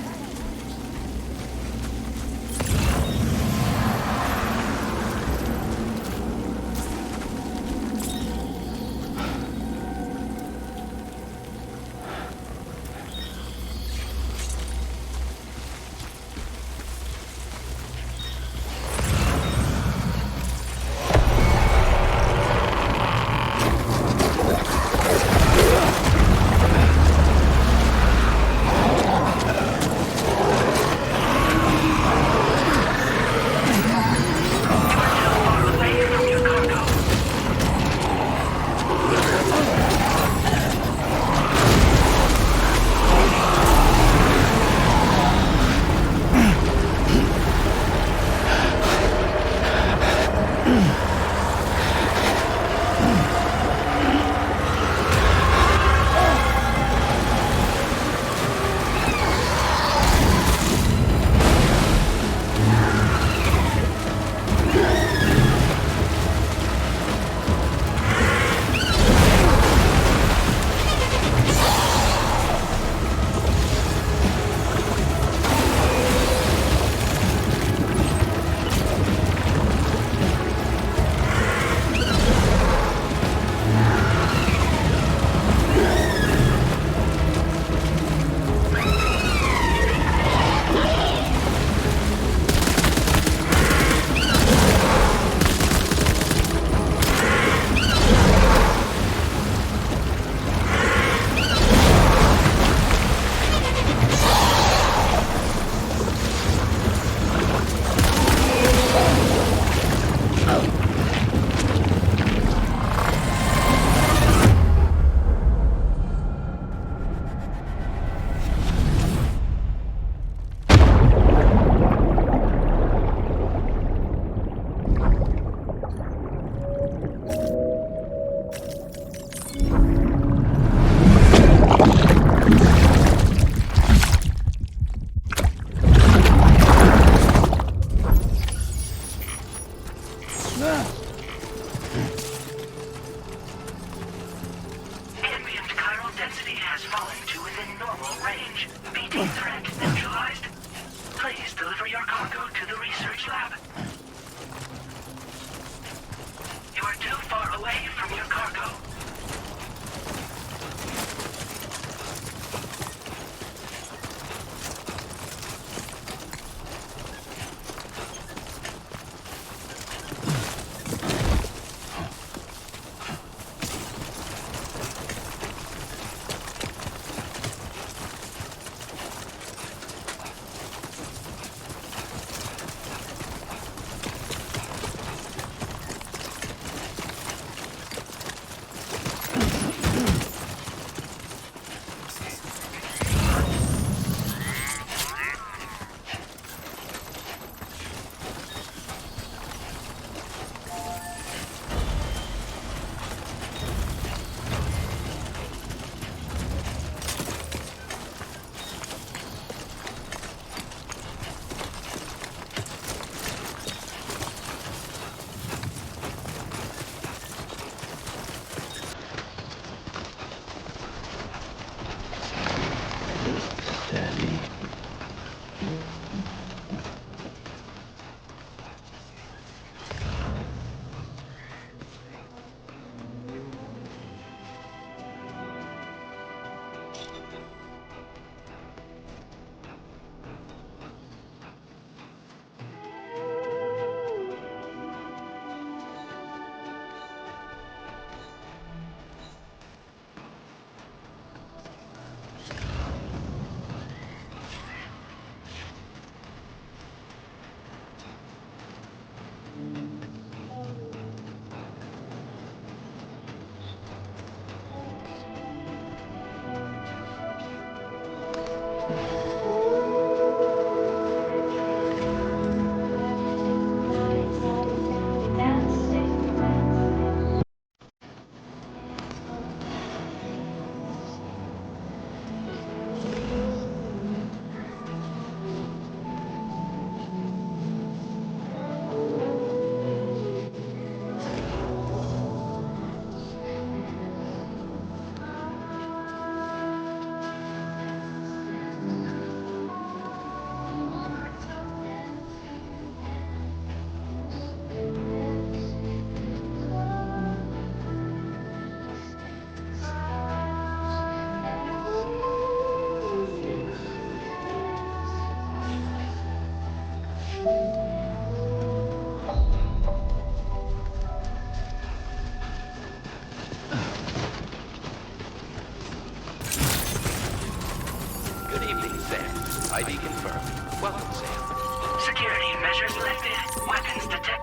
facility has fallen to within normal range. BT threat neutralized. Please deliver your cargo to the research lab. You are too far away from your cargo. Good evening, Sam. ID confirmed. Welcome, Sam. Security measures lifted. Weapons detected.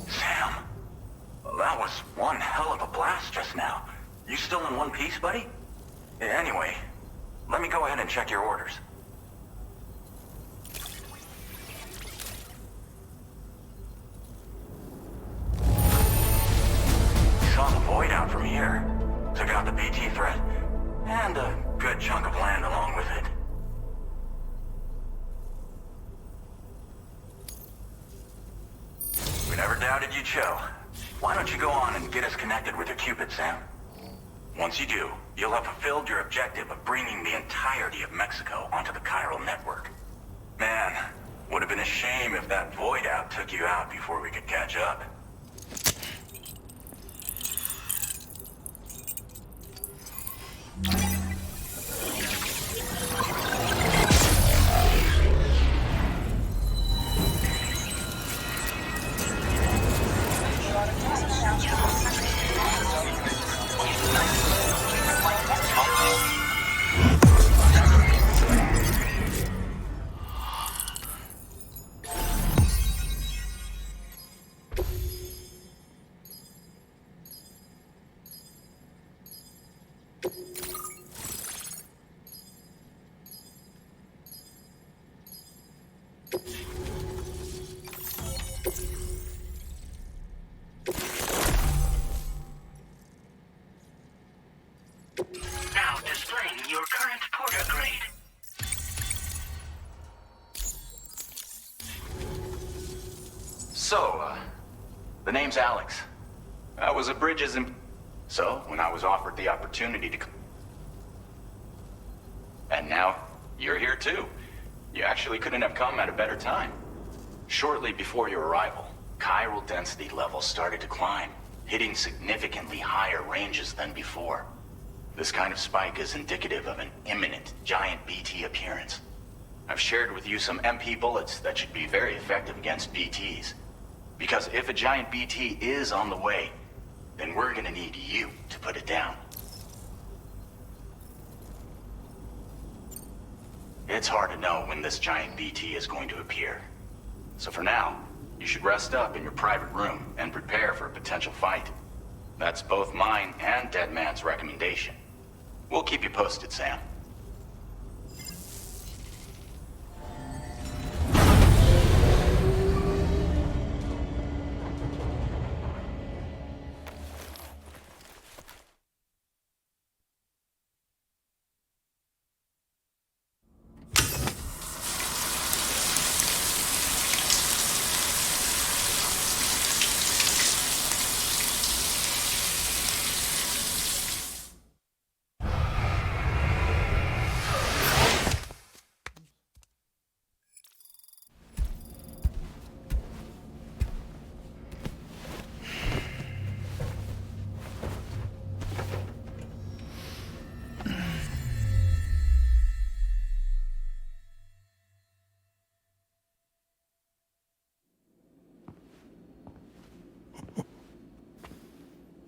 Sam, that was one hell of a blast just now. You still in one piece, buddy? Anyway, let me go ahead and check your orders. Saw the void out from here. Took out the BT threat. And a good chunk of land along with it. We never doubted you'd show. Why don't you go on and get us connected with your Cupid, Sam? Once you do, you'll have fulfilled your objective of bringing the entirety of Mexico onto the chiral network. Man, would have been a shame if that void out took you out before we could catch up. Now displaying Report agreed. So, the name's Alex. I was a Bridges and... So, when I was offered the opportunity to... And now, you're here too. You actually couldn't have come at a better time. Shortly before your arrival, chiral density levels started to climb, hitting significantly higher ranges than before. This kind of spike is indicative of an imminent giant BT appearance. I've shared with you some MP bullets that should be very effective against BTs. Because if a giant BT is on the way, then we're gonna need you to put it down. It's hard to know when this giant BT is going to appear. So for now, you should rest up in your private room and prepare for a potential fight. That's both mine and Deadman's recommendation. We'll keep you posted, Sam.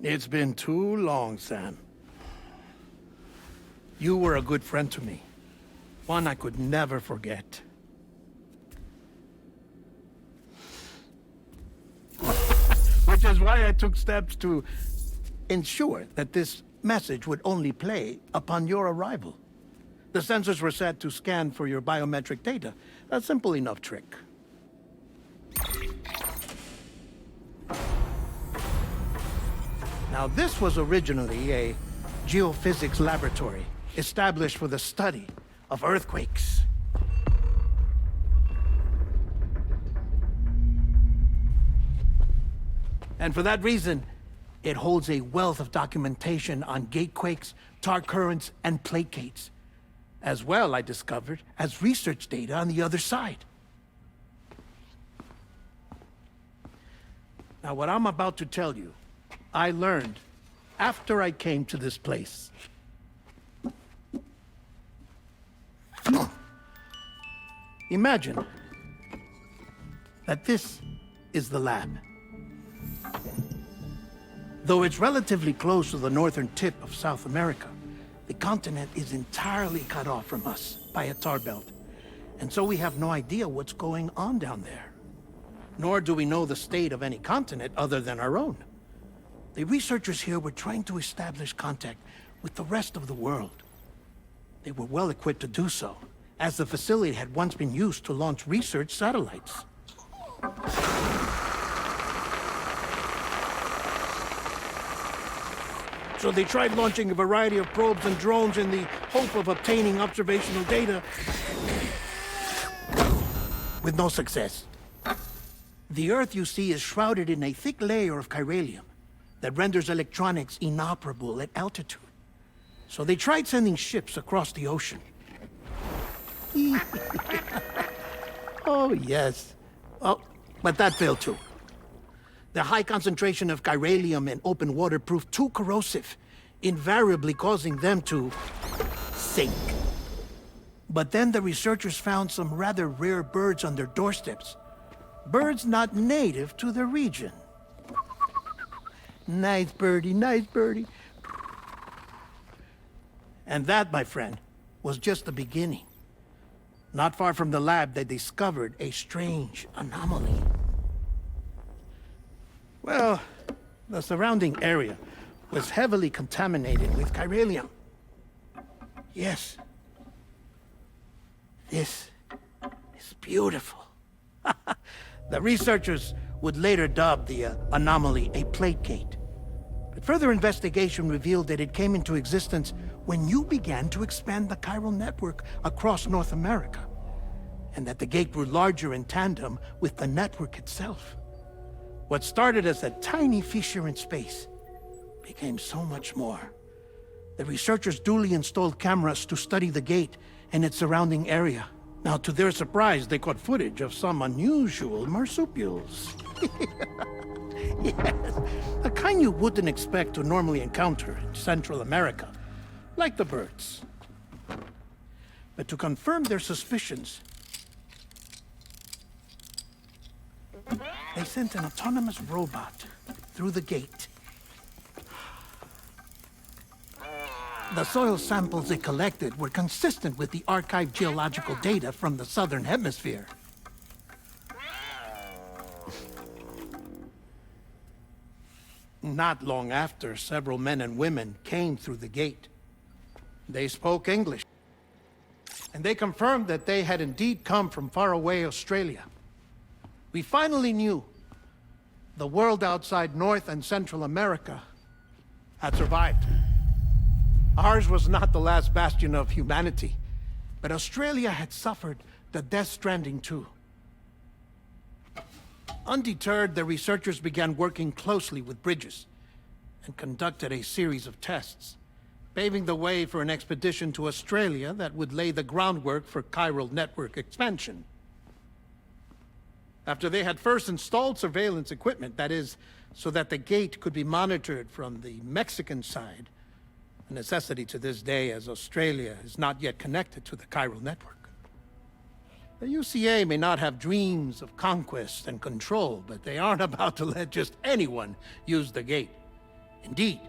It's been too long, Sam. You were a good friend to me. One I could never forget. Which is why I took steps to ensure that this message would only play upon your arrival. The sensors were set to scan for your biometric data. A simple enough trick. Now, this was originally a geophysics laboratory established for the study of earthquakes. And for that reason, it holds a wealth of documentation on gatequakes, tar currents, and placates. As well, I discovered, as research data on the other side. Now, what I'm about to tell you, I learned after I came to this place. Imagine that this is the lab. Though it's relatively close to the northern tip of South America, the continent is entirely cut off from us by a tar belt. And so we have no idea what's going on down there. Nor do we know the state of any continent other than our own. The researchers here were trying to establish contact with the rest of the world. They were well equipped to do so, as the facility had once been used to launch research satellites. So they tried launching a variety of probes and drones in the hope of obtaining observational data, with no success. The Earth, you see, is shrouded in a thick layer of chiralium that renders electronics inoperable at altitude. So they tried sending ships across the ocean. Oh, yes. Oh, but that failed too. The high concentration of chiralium in open water proved too corrosive, invariably causing them to sink. But then the researchers found some rather rare birds on their doorsteps. Birds not native to the region. Nice birdie, nice birdie. And that, my friend, was just the beginning. Not far from the lab, they discovered a strange anomaly. Well, the surrounding area was heavily contaminated with chiralium. Yes. This is beautiful. The researchers would later dub the anomaly a placate. But further investigation revealed that it came into existence when you began to expand the chiral network across North America, and that the gate grew larger in tandem with the network itself. What started as a tiny fissure in space became so much more. The researchers duly installed cameras to study the gate and its surrounding area. Now, to their surprise, they caught footage of some unusual marsupials. Yes, a kind you wouldn't expect to normally encounter in Central America, like the birds. But to confirm their suspicions, they sent an autonomous robot through the gate. The soil samples it collected were consistent with the archived geological data from the southern hemisphere. Not long after, several men and women came through the gate. They spoke English, and they confirmed that they had indeed come from faraway Australia. We finally knew the world outside North and Central America had survived. Ours was not the last bastion of humanity, but Australia had suffered the Death Stranding too. Undeterred, the researchers began working closely with Bridges and conducted a series of tests, paving the way for an expedition to Australia that would lay the groundwork for chiral network expansion. After they had first installed surveillance equipment, that is, so that the gate could be monitored from the Mexican side, a necessity to this day as Australia is not yet connected to the chiral network. The UCA may not have dreams of conquest and control, but they aren't about to let just anyone use the gate. Indeed,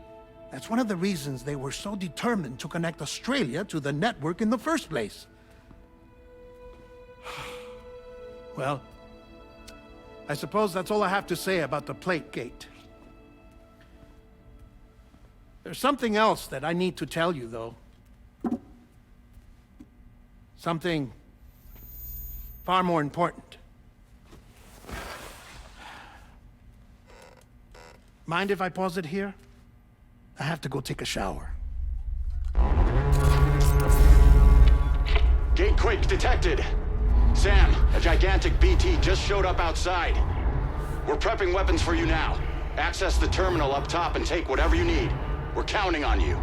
that's one of the reasons they were so determined to connect Australia to the network in the first place. Well, I suppose that's all I have to say about the plate gate. There's something else that I need to tell you, though. Something far more important. Mind if I pause it here? I have to go take a shower. Gate quake detected. Sam, a gigantic BT just showed up outside. We're prepping weapons for you now. Access the terminal up top and take whatever you need. We're counting on you.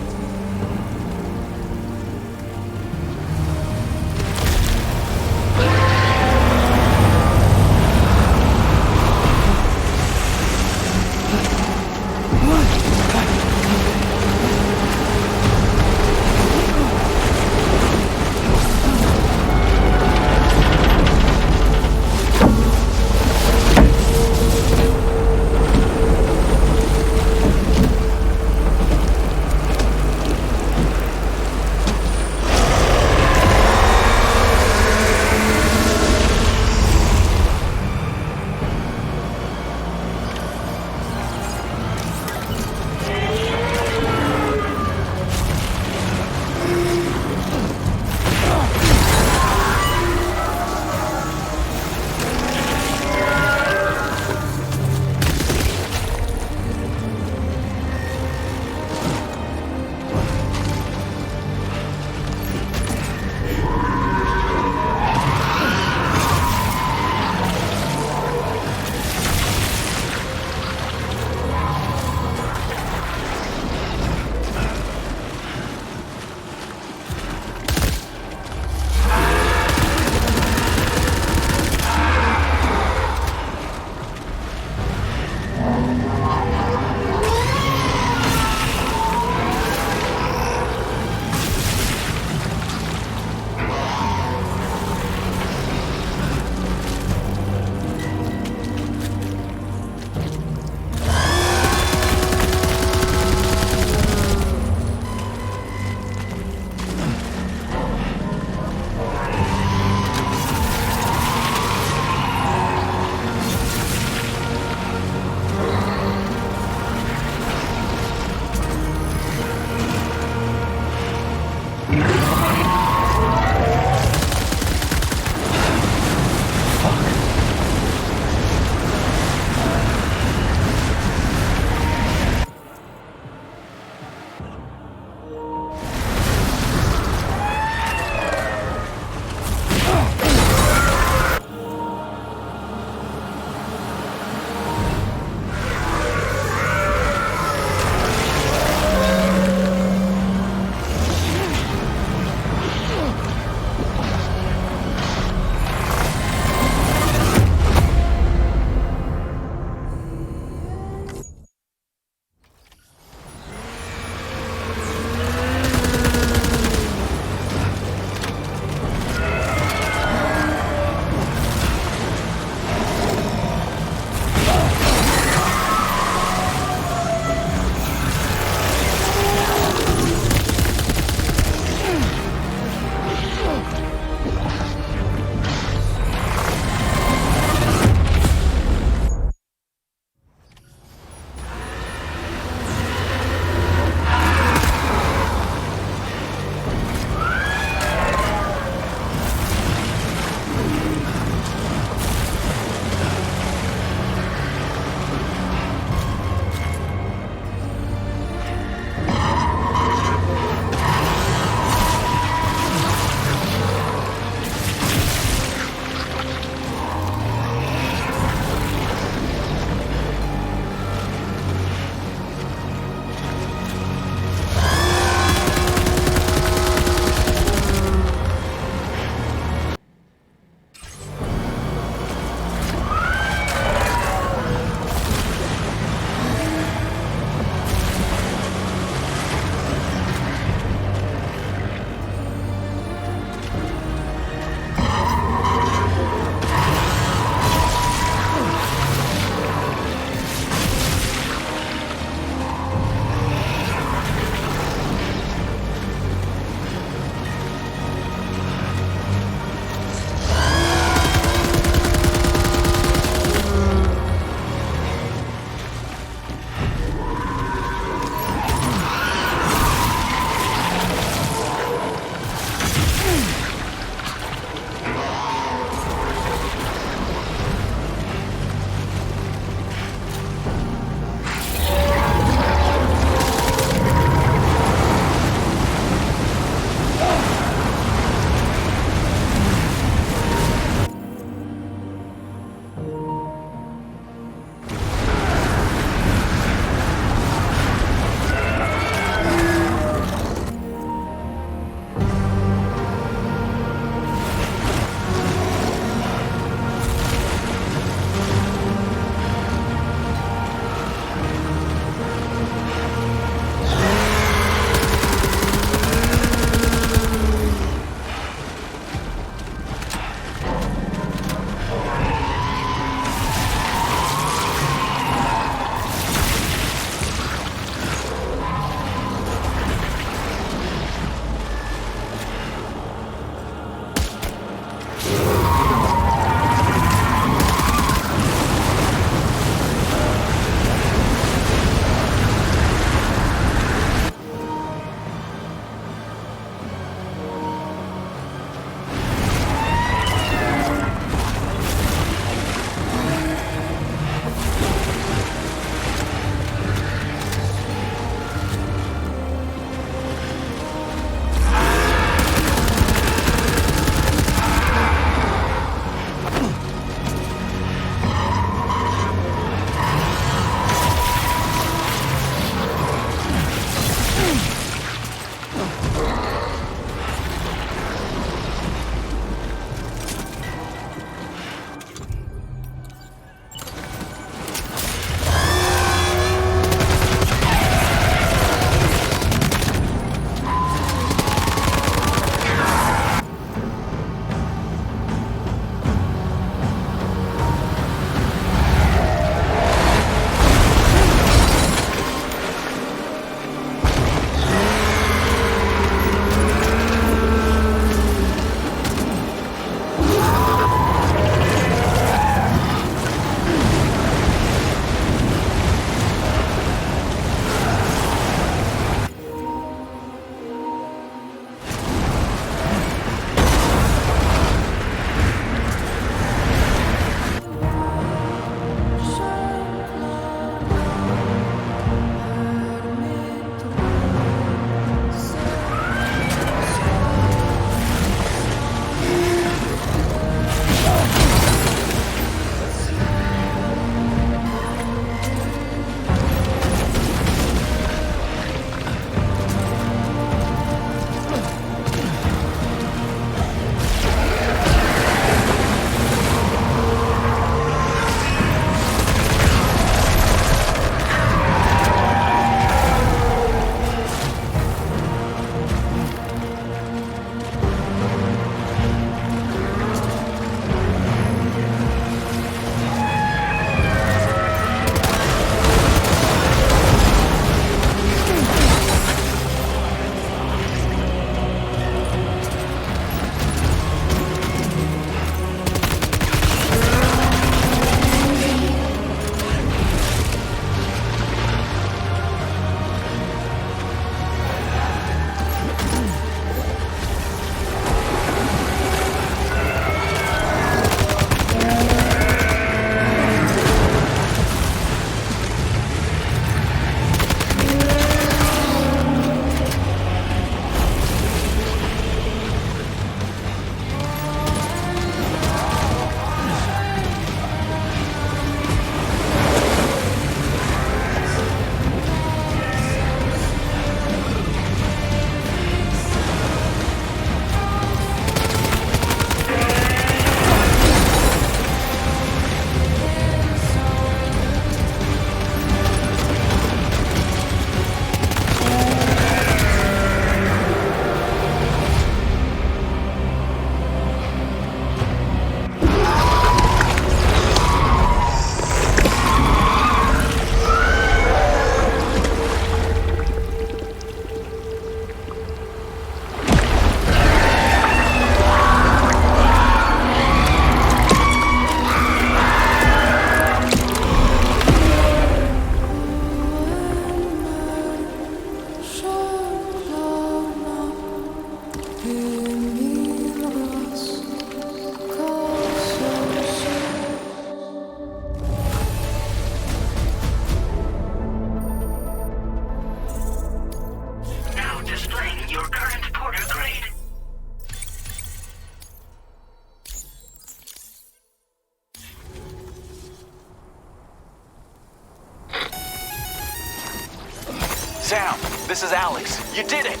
Sam, this is Alex. You did it!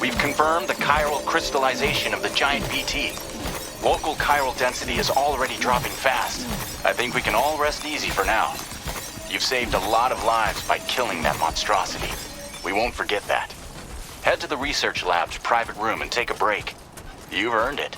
We've confirmed the chiral crystallization of the giant BT. Local chiral density is already dropping fast. I think we can all rest easy for now. You've saved a lot of lives by killing that monstrosity. We won't forget that. Head to the research lab's private room and take a break. You've earned it.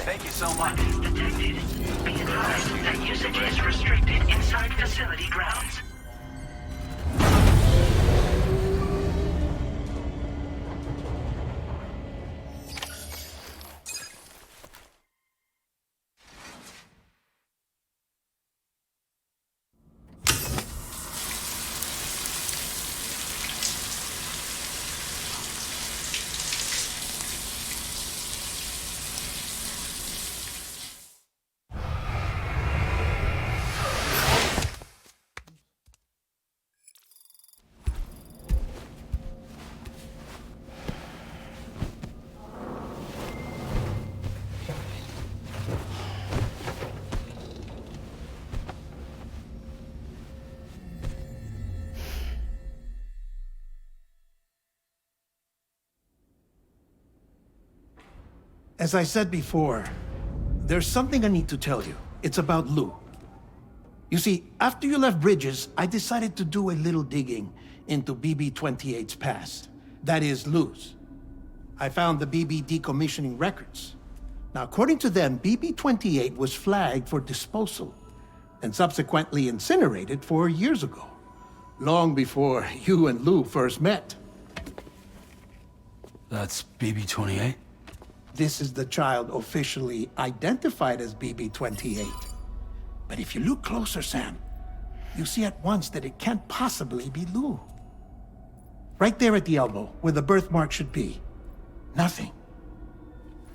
Thank you so much. Detected. Be advised that usage is restricted inside facility grounds. As I said before, there's something I need to tell you. It's about Lou. You see, after you left Bridges, I decided to do a little digging into BB-28's past. That is, Lou's. I found the BB decommissioning records. Now, according to them, BB-28 was flagged for disposal and subsequently incinerated 4 years ago, long before you and Lou first met. That's BB-28? This is the child officially identified as BB-28. But if you look closer, Sam, you see at once that it can't possibly be Lou. Right there at the elbow, where the birthmark should be. Nothing.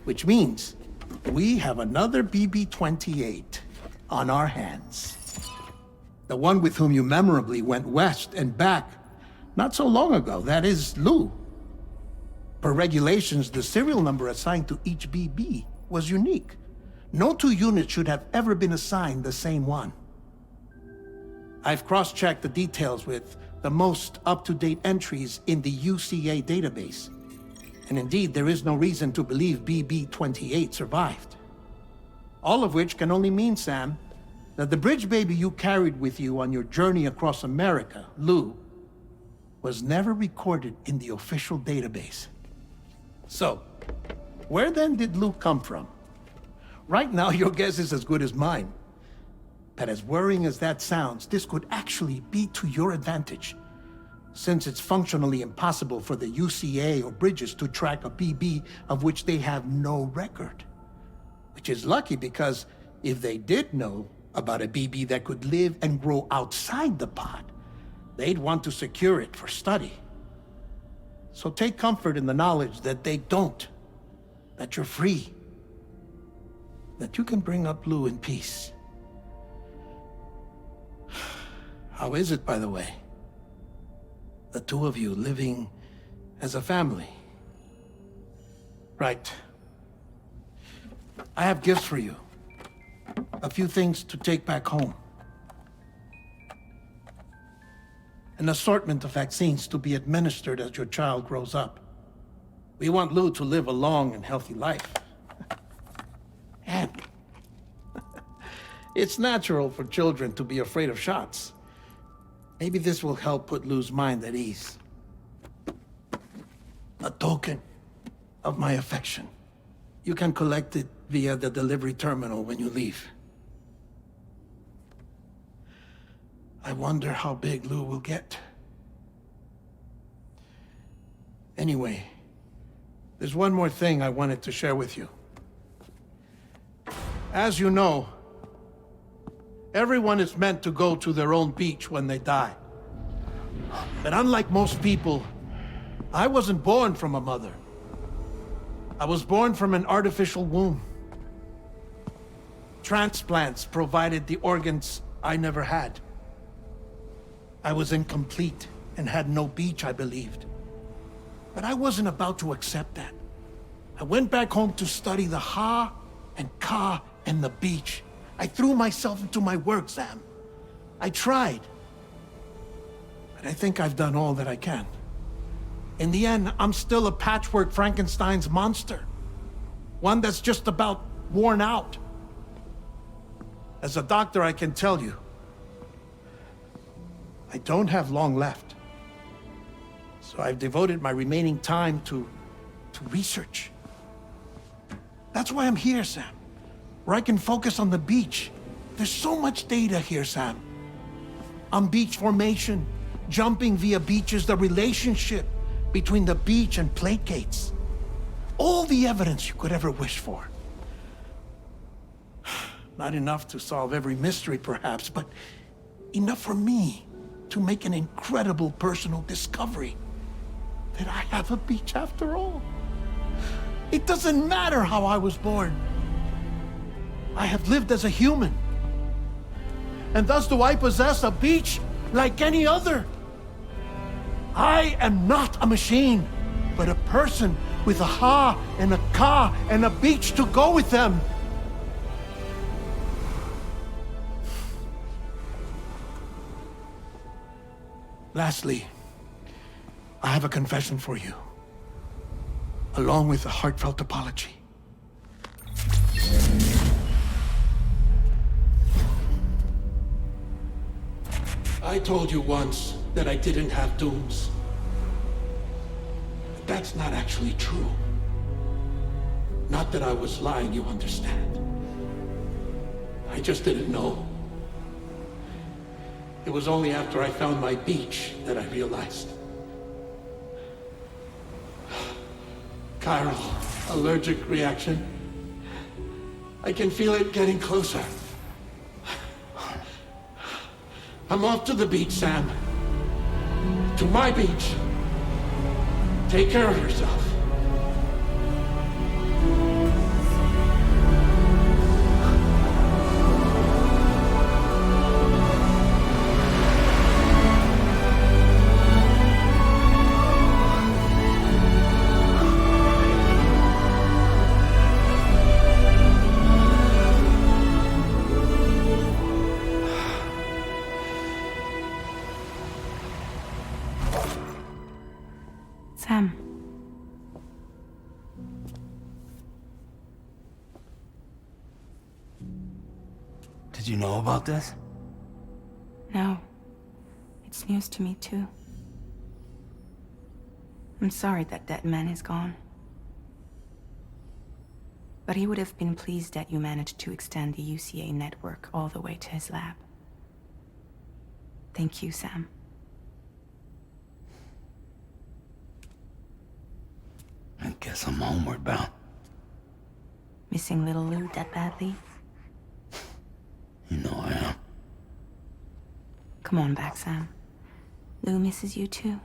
Which means we have another BB-28 on our hands. The one with whom you memorably went west and back not so long ago, that is Lou. Per regulations, the serial number assigned to each BB was unique. No two units should have ever been assigned the same one. I've cross-checked the details with the most up-to-date entries in the UCA database. And indeed, there is no reason to believe BB-28 survived. All of which can only mean, Sam, that the bridge baby you carried with you on your journey across America, Lou, was never recorded in the official database. So, where then did Lou come from? Right now, your guess is as good as mine. But as worrying as that sounds, this could actually be to your advantage, since it's functionally impossible for the UCA or Bridges to track a BB of which they have no record. Which is lucky, because if they did know about a BB that could live and grow outside the pod, they'd want to secure it for study. So take comfort in the knowledge that they don't, that you're free, that you can bring up Lou in peace. How is it, by the way? The two of you living as a family? Right. I have gifts for you. A few things to take back home. An assortment of vaccines to be administered as your child grows up. We want Lou to live a long and healthy life. And it's natural for children to be afraid of shots. Maybe this will help put Lou's mind at ease. A token of my affection. You can collect it via the delivery terminal when you leave. I wonder how big Lou will get. Anyway, there's one more thing I wanted to share with you. As you know, everyone is meant to go to their own beach when they die. But unlike most people, I wasn't born from a mother. I was born from an artificial womb. Transplants provided the organs I never had. I was incomplete and had no beach, I believed. But I wasn't about to accept that. I went back home to study the Ha and Ka and the beach. I threw myself into my work, Sam. I tried. But I think I've done all that I can. In the end, I'm still a patchwork Frankenstein's monster. One that's just about worn out. As a doctor, I can tell you, I don't have long left. So I've devoted my remaining time to research. That's why I'm here, Sam. Where I can focus on the beach. There's so much data here, Sam. On beach formation, jumping via beaches, the relationship between the beach and plate gates. All the evidence you could ever wish for. Not enough to solve every mystery, perhaps, but enough for me to make an incredible personal discovery. That I have a beach after all. It doesn't matter how I was born. I have lived as a human. And thus do I possess a beach like any other. I am not a machine, but a person with a Ha and a Ka and a beach to go with them. Lastly, I have a confession for you, along with a heartfelt apology. I told you once that I didn't have dooms. But that's not actually true. Not that I was lying, you understand. I just didn't know. It was only after I found my beach that I realized. Chiral allergic reaction. I can feel it getting closer. I'm off to the beach, Sam. To my beach. Take care of yourself. Sam. know about this? No. It's news to me, too. I'm sorry that that man is gone. But he would have been pleased that you managed to extend the UCA network all the way to his lab. Thank you, Sam. I guess I'm homeward bound. Missing little Lou that badly? You know I am. Come on back, Sam. Lou misses you too.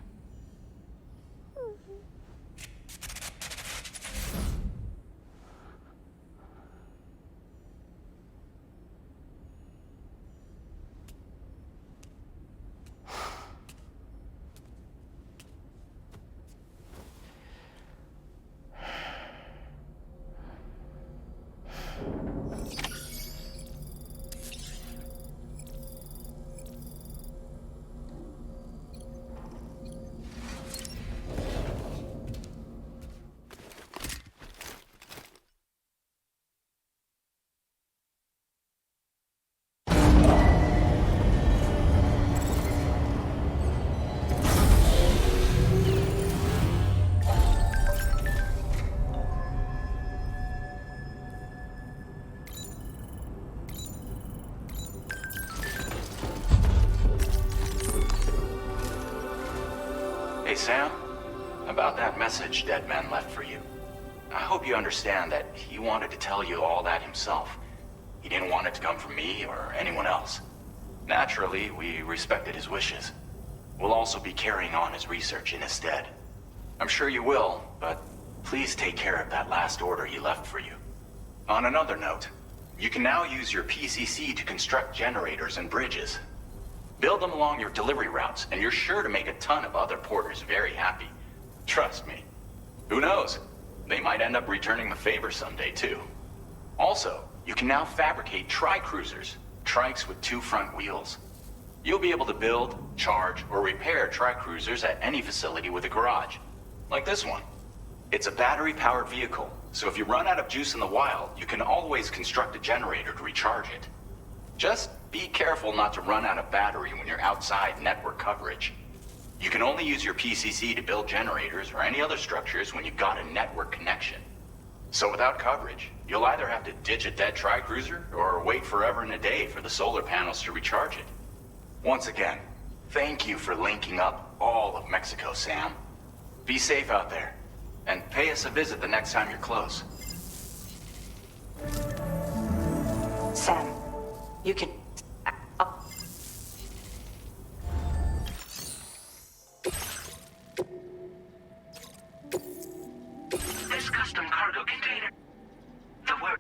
Hey, Sam. About that message Deadman left for you. I hope you understand that he wanted to tell you all that himself. He didn't want it to come from me or anyone else. Naturally, we respected his wishes. We'll also be carrying on his research in his stead. I'm sure you will, but please take care of that last order he left for you. On another note, you can now use your PCC to construct generators and bridges. Build them along your delivery routes, and you're sure to make a ton of other porters very happy. Trust me. Who knows? They might end up returning the favor someday, too. Also, you can now fabricate tri-cruisers, trikes with 2 front wheels. You'll be able to build, charge, or repair tri-cruisers at any facility with a garage. Like this one. It's a battery-powered vehicle, so if you run out of juice in the wild, you can always construct a generator to recharge it. Just be careful not to run out of battery when you're outside network coverage. You can only use your PCC to build generators or any other structures when you've got a network connection. So without coverage, you'll either have to ditch a dead tri-cruiser or wait forever and a day for the solar panels to recharge it. Once again, thank you for linking up all of Mexico, Sam. Be safe out there, and pay us a visit the next time you're close. Sam, you can... This custom cargo container. The word.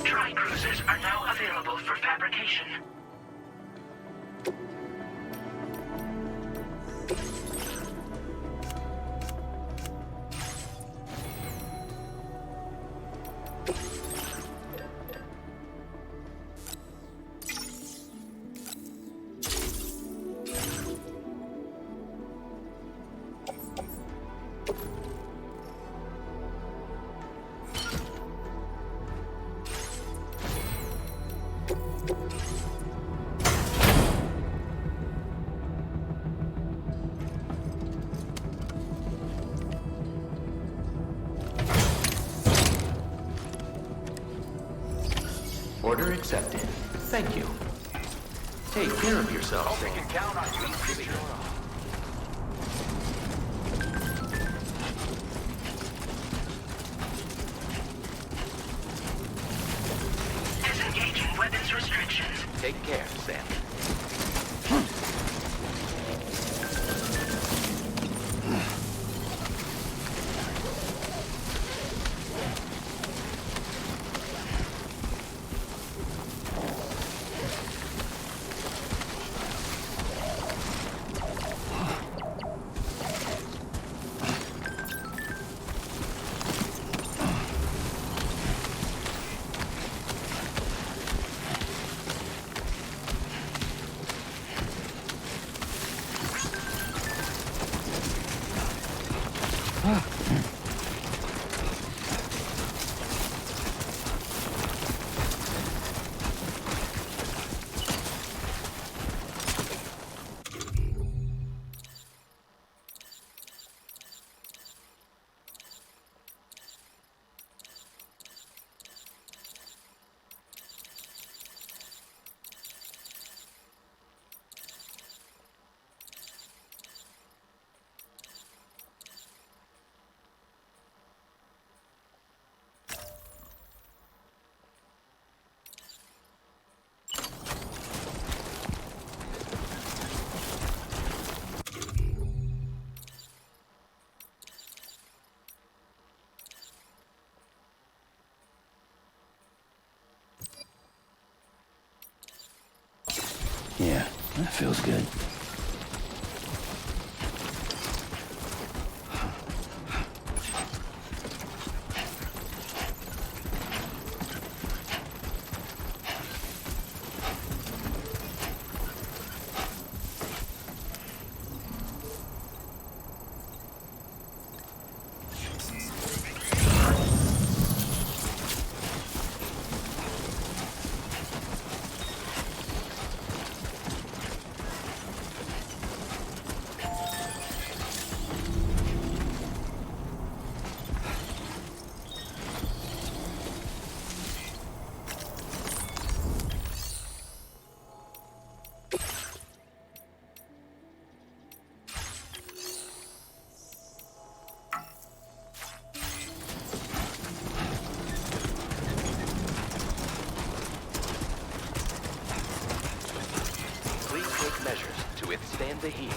Tri-cruisers are now available for fabrication. Order accepted. Thank you. Take care of yourself. Hope we can count on you in the future. Disengaging weapons restrictions. Take care, Sam. Yeah, that feels good. Measures to withstand the heat.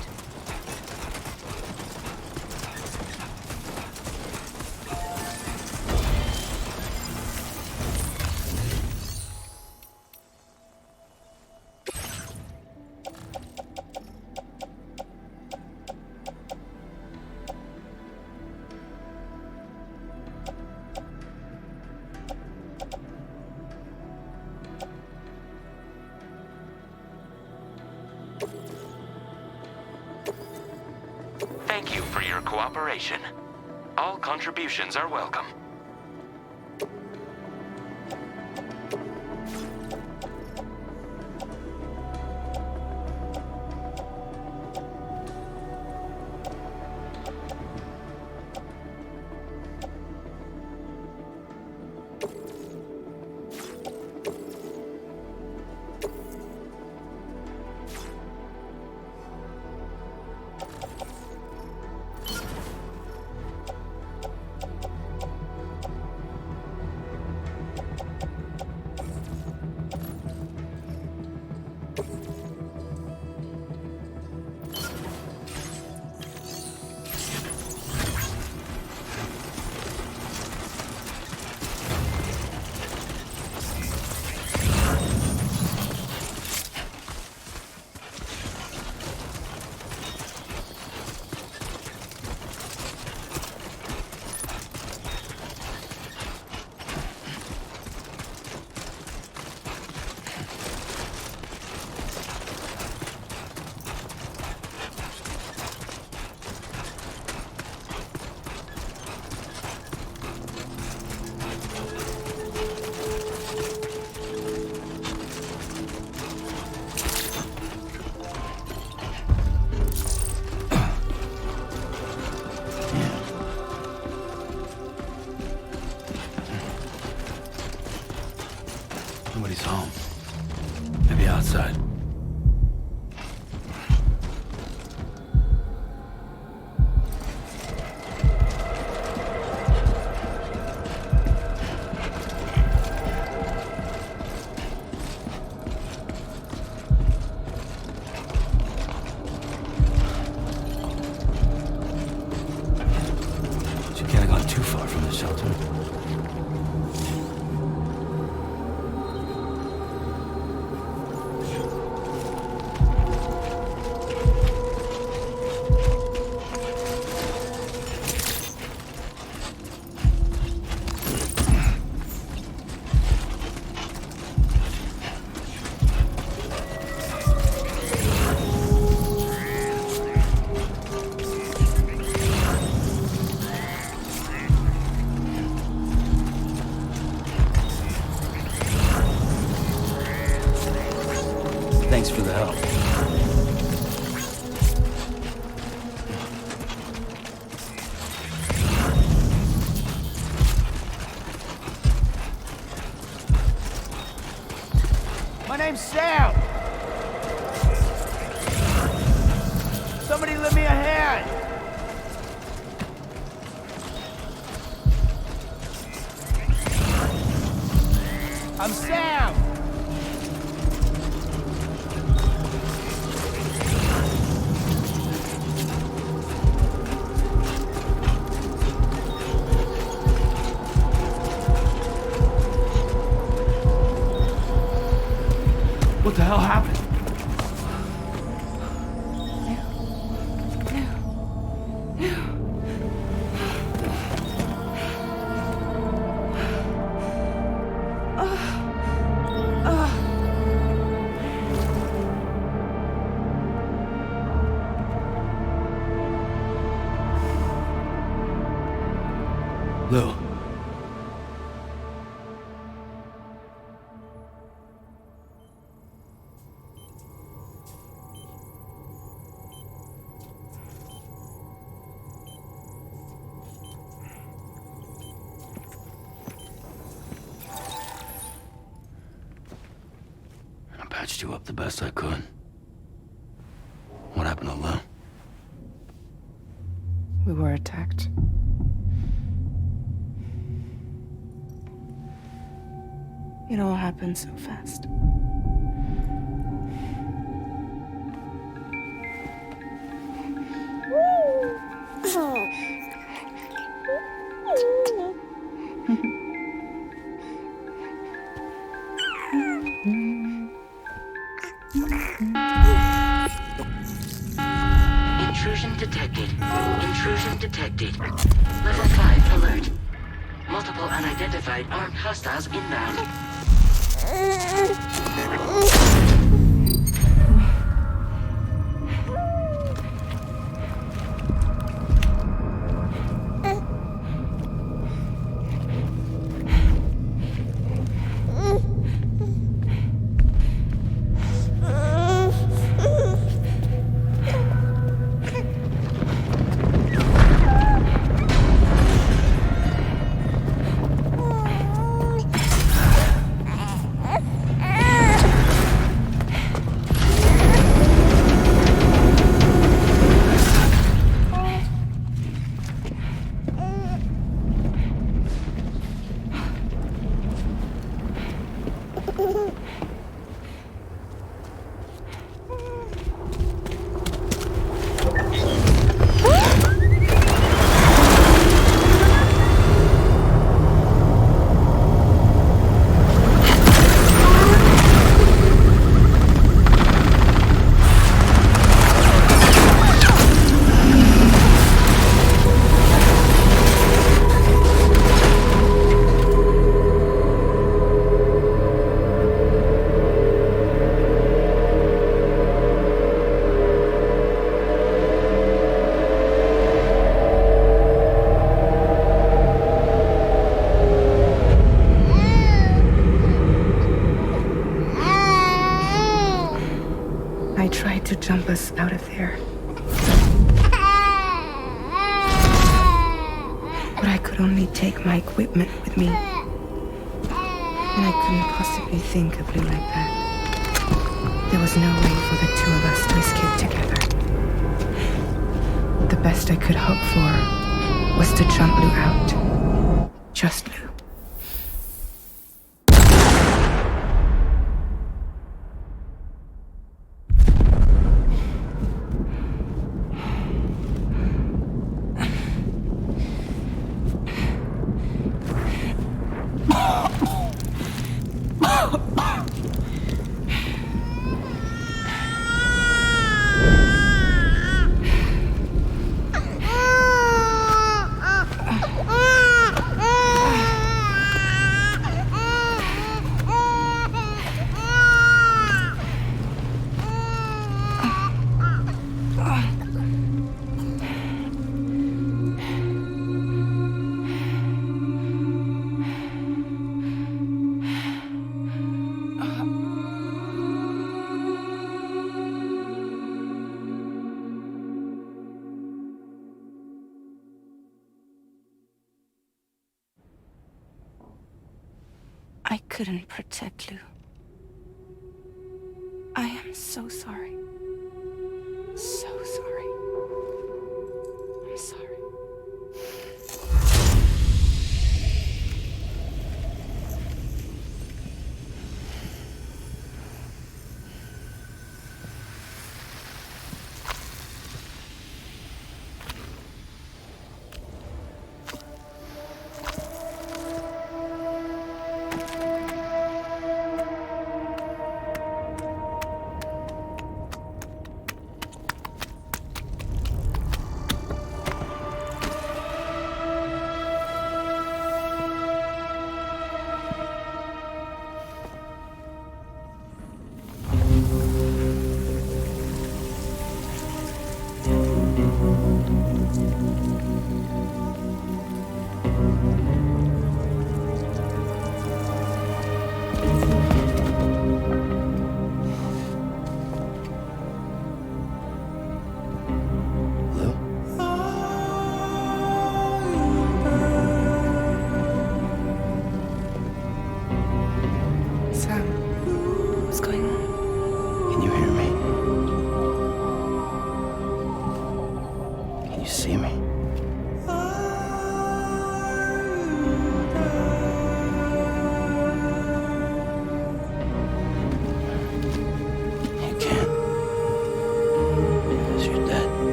Thank you for your cooperation. All contributions are welcome. for the help. My name's Sam. Somebody lend me a hand. I'm Sam. What the hell happened? Lou. I patched you up the best I could. What happened to Lou? We were attacked. It all happened so fast. Intrusion detected. Intrusion detected. Level 5 alert. Multiple unidentified armed hostiles inbound. I tried to jump us out of there. But I could only take my equipment with me. And I couldn't possibly think of Lou like that. There was no way for the two of us to escape together. The best I could hope for was to jump Lou out. Just Lou. couldn't protect Lou. I am so sorry. So sorry. I'm sorry.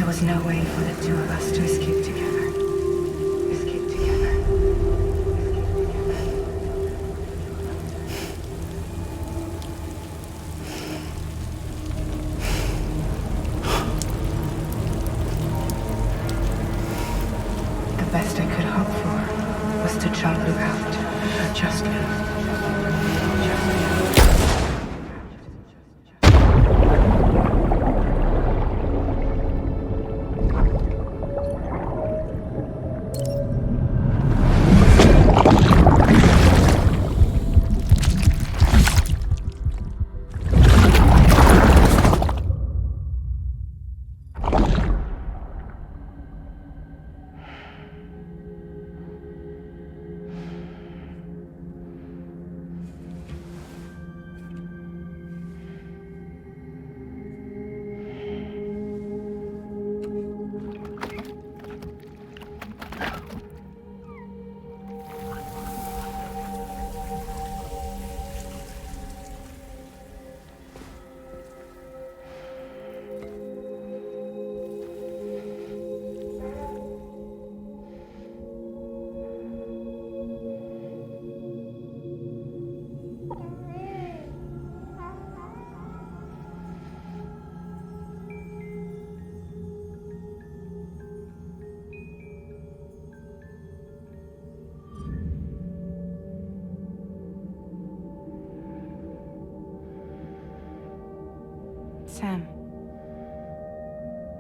was no way for the two of us to escape together. Escape together. The best I could hope for was to jump Lou out. Just Lou.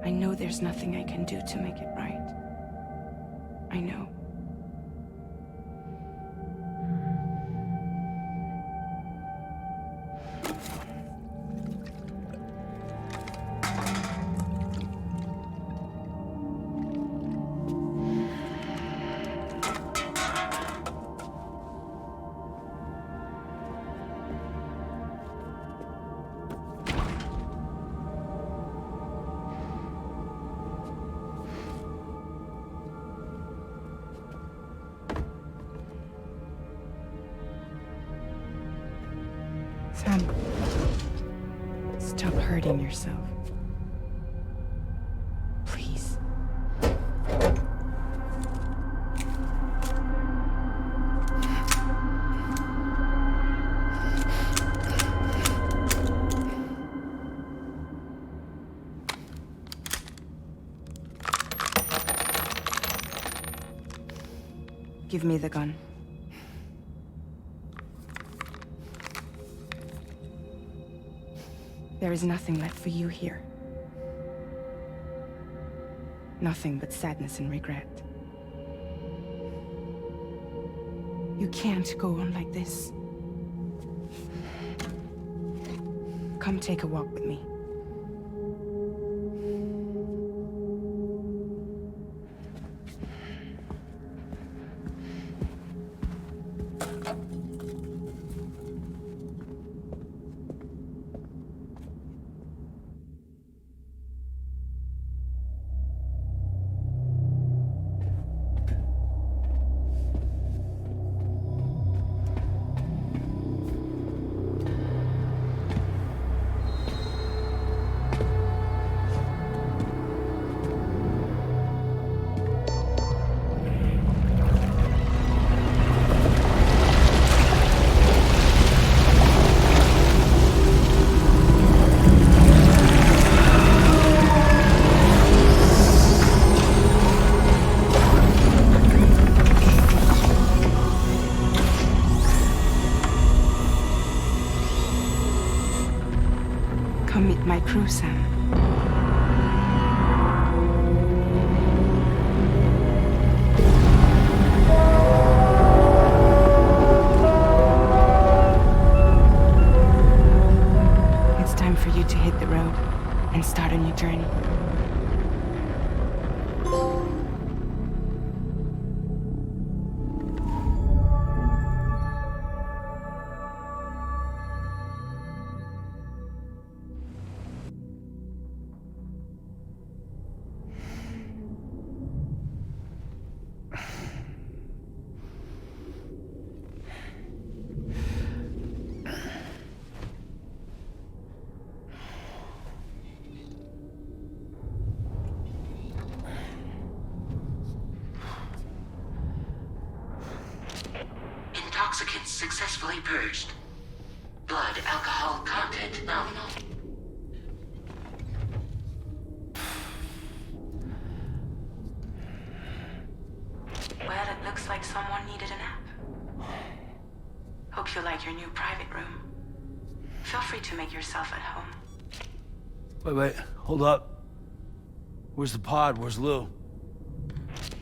I know there's nothing I can do to make it right. I know. Sam, stop hurting yourself. Please. Give me the gun. There is nothing left for you here. Nothing but sadness and regret. You can't go on like this. Come take a walk with me. Come meet my crew, Sam. It's time for you to hit the road and start a new journey. Intoxicants successfully purged. Blood alcohol content nominal. Well, it looks like someone needed a nap. Hope you like your new private room. Feel free to make yourself at home. Wait, hold up. Where's the pod? Where's Lou?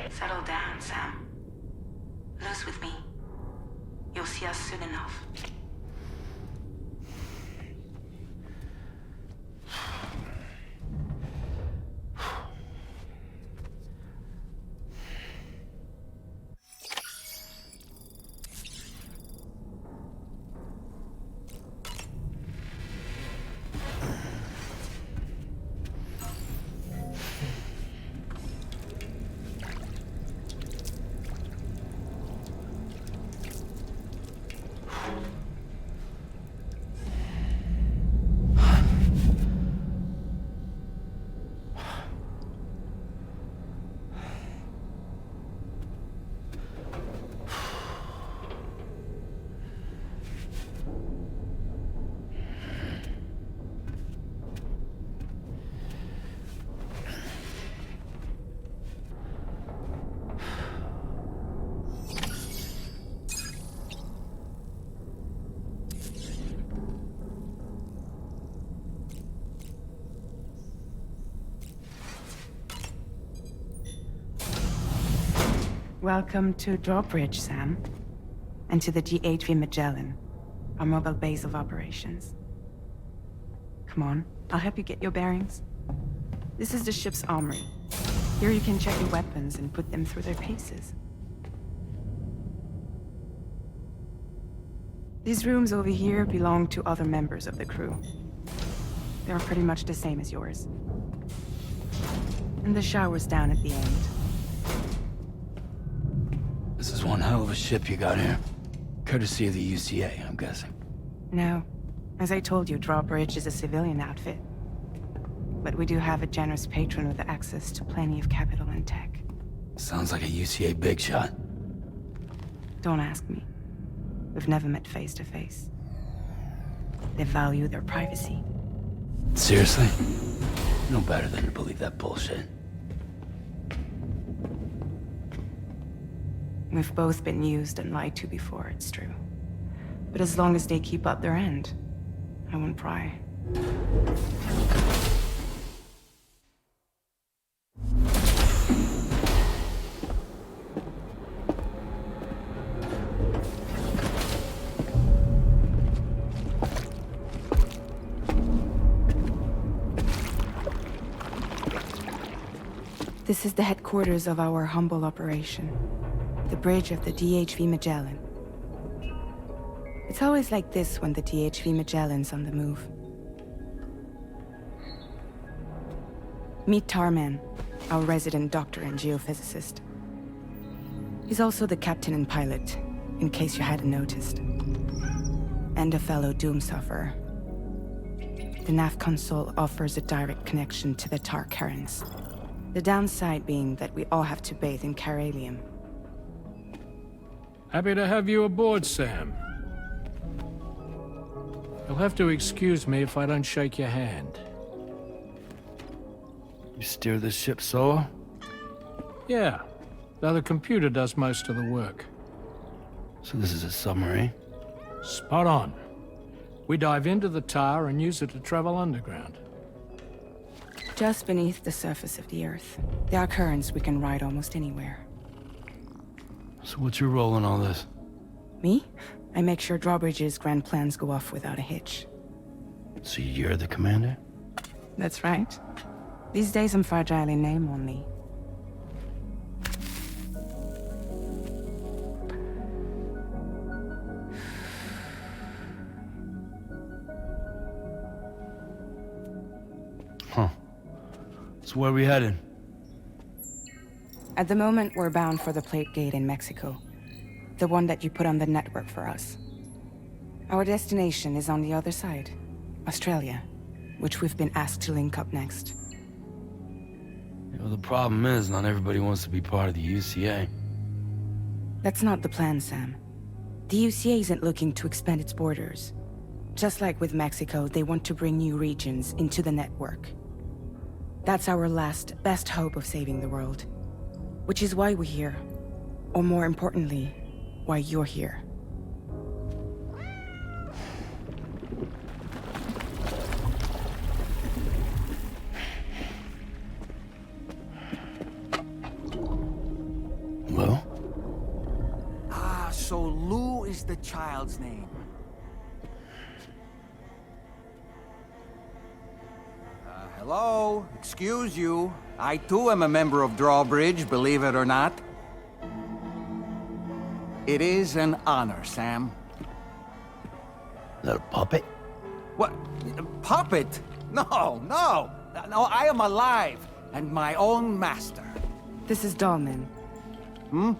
Settle down, Sam. Lou's with me. You'll see us soon enough. Welcome to Drawbridge, Sam. And to the DHV Mellan, our mobile base of operations. Come on, I'll help you get your bearings. This is the ship's armory. Here you can check your weapons and put them through their paces. These rooms over here belong to other members of the crew. They're pretty much the same as yours. And the shower's down at the end. This is one hell of a ship you got here. Courtesy of the UCA, I'm guessing. No. As I told you, Drawbridge is a civilian outfit. But we do have a generous patron with access to plenty of capital and tech. Sounds like a UCA big shot. Don't ask me. We've never met face to face. They value their privacy. Seriously? No better than to believe that bullshit. We've both been used and lied to before, it's true. But as long as they keep up their end, I won't pry. This is the headquarters of our humble operation. The bridge of the DHV Mellan. It's always like this when the DHV Mellan's on the move. Meet Tarman, our resident doctor and geophysicist. He's also the captain and pilot, in case you hadn't noticed. And a fellow doom sufferer. The nav console offers a direct connection to the Tar currents. The downside being that we all have to bathe in caralium. Happy to have you aboard, Sam. You'll have to excuse me if I don't shake your hand. You steer this ship solo? Yeah, though the computer does most of the work. So this is a submarine? Spot on. We dive into the Tar and use it to travel underground. Just beneath the surface of the Earth, there are currents we can ride almost anywhere. So what's your role in all this? Me? I make sure Drawbridge's grand plans go off without a hitch. So you're the commander? That's right. These days I'm fragile in name only. Huh. So where are we headed? At the moment, we're bound for the Plate Gate in Mexico. The one that you put on the network for us. Our destination is on the other side, Australia, which we've been asked to link up next. You know, the problem is, not everybody wants to be part of the UCA. That's not the plan, Sam. The UCA isn't looking to expand its borders. Just like with Mexico, they want to bring new regions into the network. That's our last, best hope of saving the world. Which is why we're here. Or more importantly, why you're here. Well? Ah, so Lou is the child's name. Hello? Excuse you. I too am a member of Drawbridge, believe it or not. It is an honor, Sam. Is that a puppet? What? Puppet? No, no! No, I am alive, and my own master. This is Dahlman.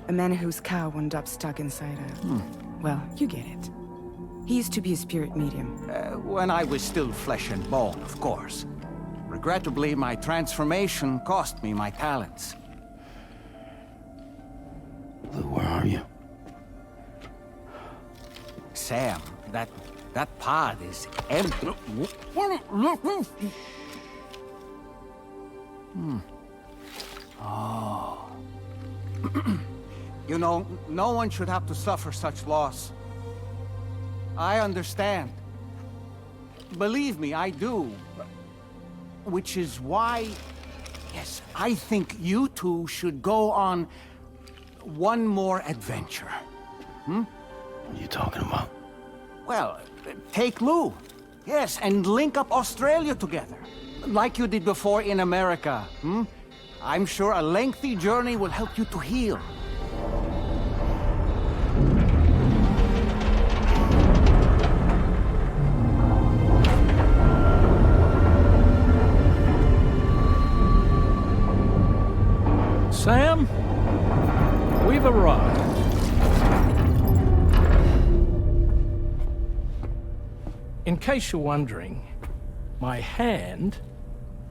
A man whose cow wound up stuck inside a... Well, you get it. He used to be a spirit medium. When I was still flesh and bone, of course. Regrettably, my transformation cost me my talents. Lou, where are you? Sam, that pod is empty. Oh. You know, no one should have to suffer such loss. I understand. Believe me, I do. Which is why, yes, I think you two should go on one more adventure. What are you talking about? Well, take Lou. Yes, and link up Australia together. Like you did before in America. I'm sure a lengthy journey will help you to heal. Sam, we've arrived. In case you're wondering, my hand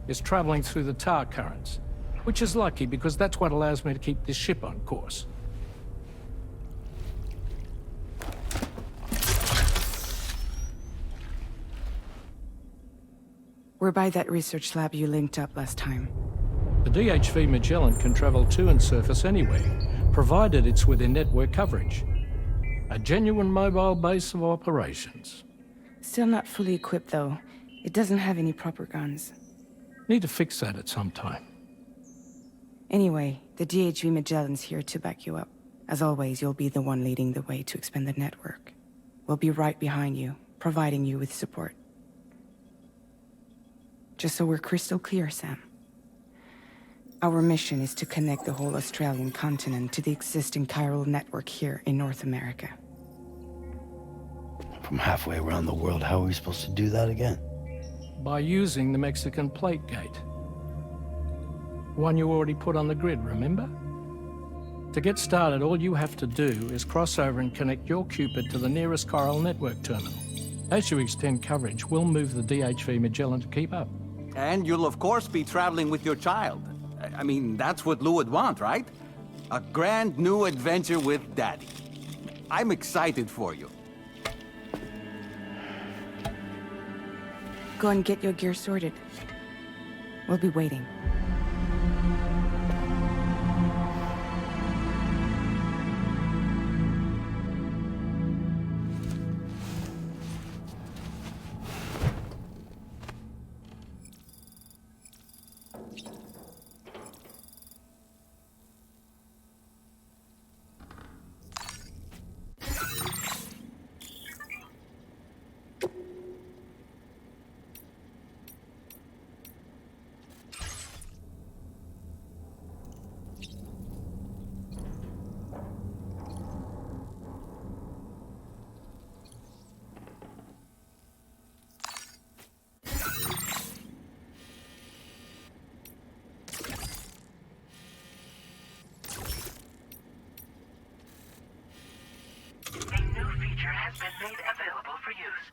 is traveling through the tar currents, which is lucky because that's what allows me to keep this ship on course. We're by that research lab you linked up last time. The DHV Mellan can travel to and surface anywhere, provided it's within network coverage. A genuine mobile base of operations. Still not fully equipped, though. It doesn't have any proper guns. Need to fix that at some time. Anyway, the DHV Mellan's here to back you up. As always, you'll be the one leading the way to expand the network. We'll be right behind you, providing you with support. Just so we're crystal clear, Sam. Our mission is to connect the whole Australian continent to the existing chiral network here in North America. From halfway around the world, how are we supposed to do that again? By using the Mexican plate gate. One you already put on the grid, remember? To get started, all you have to do is cross over and connect your Cupid to the nearest chiral network terminal. As you extend coverage, we'll move the DHV Mellan to keep up. And you'll of course be traveling with your child. I mean, that's what Lou would want, right? A grand new adventure with Daddy. I'm excited for you. Go and get your gear sorted. We'll be waiting. A new feature has been made available for use.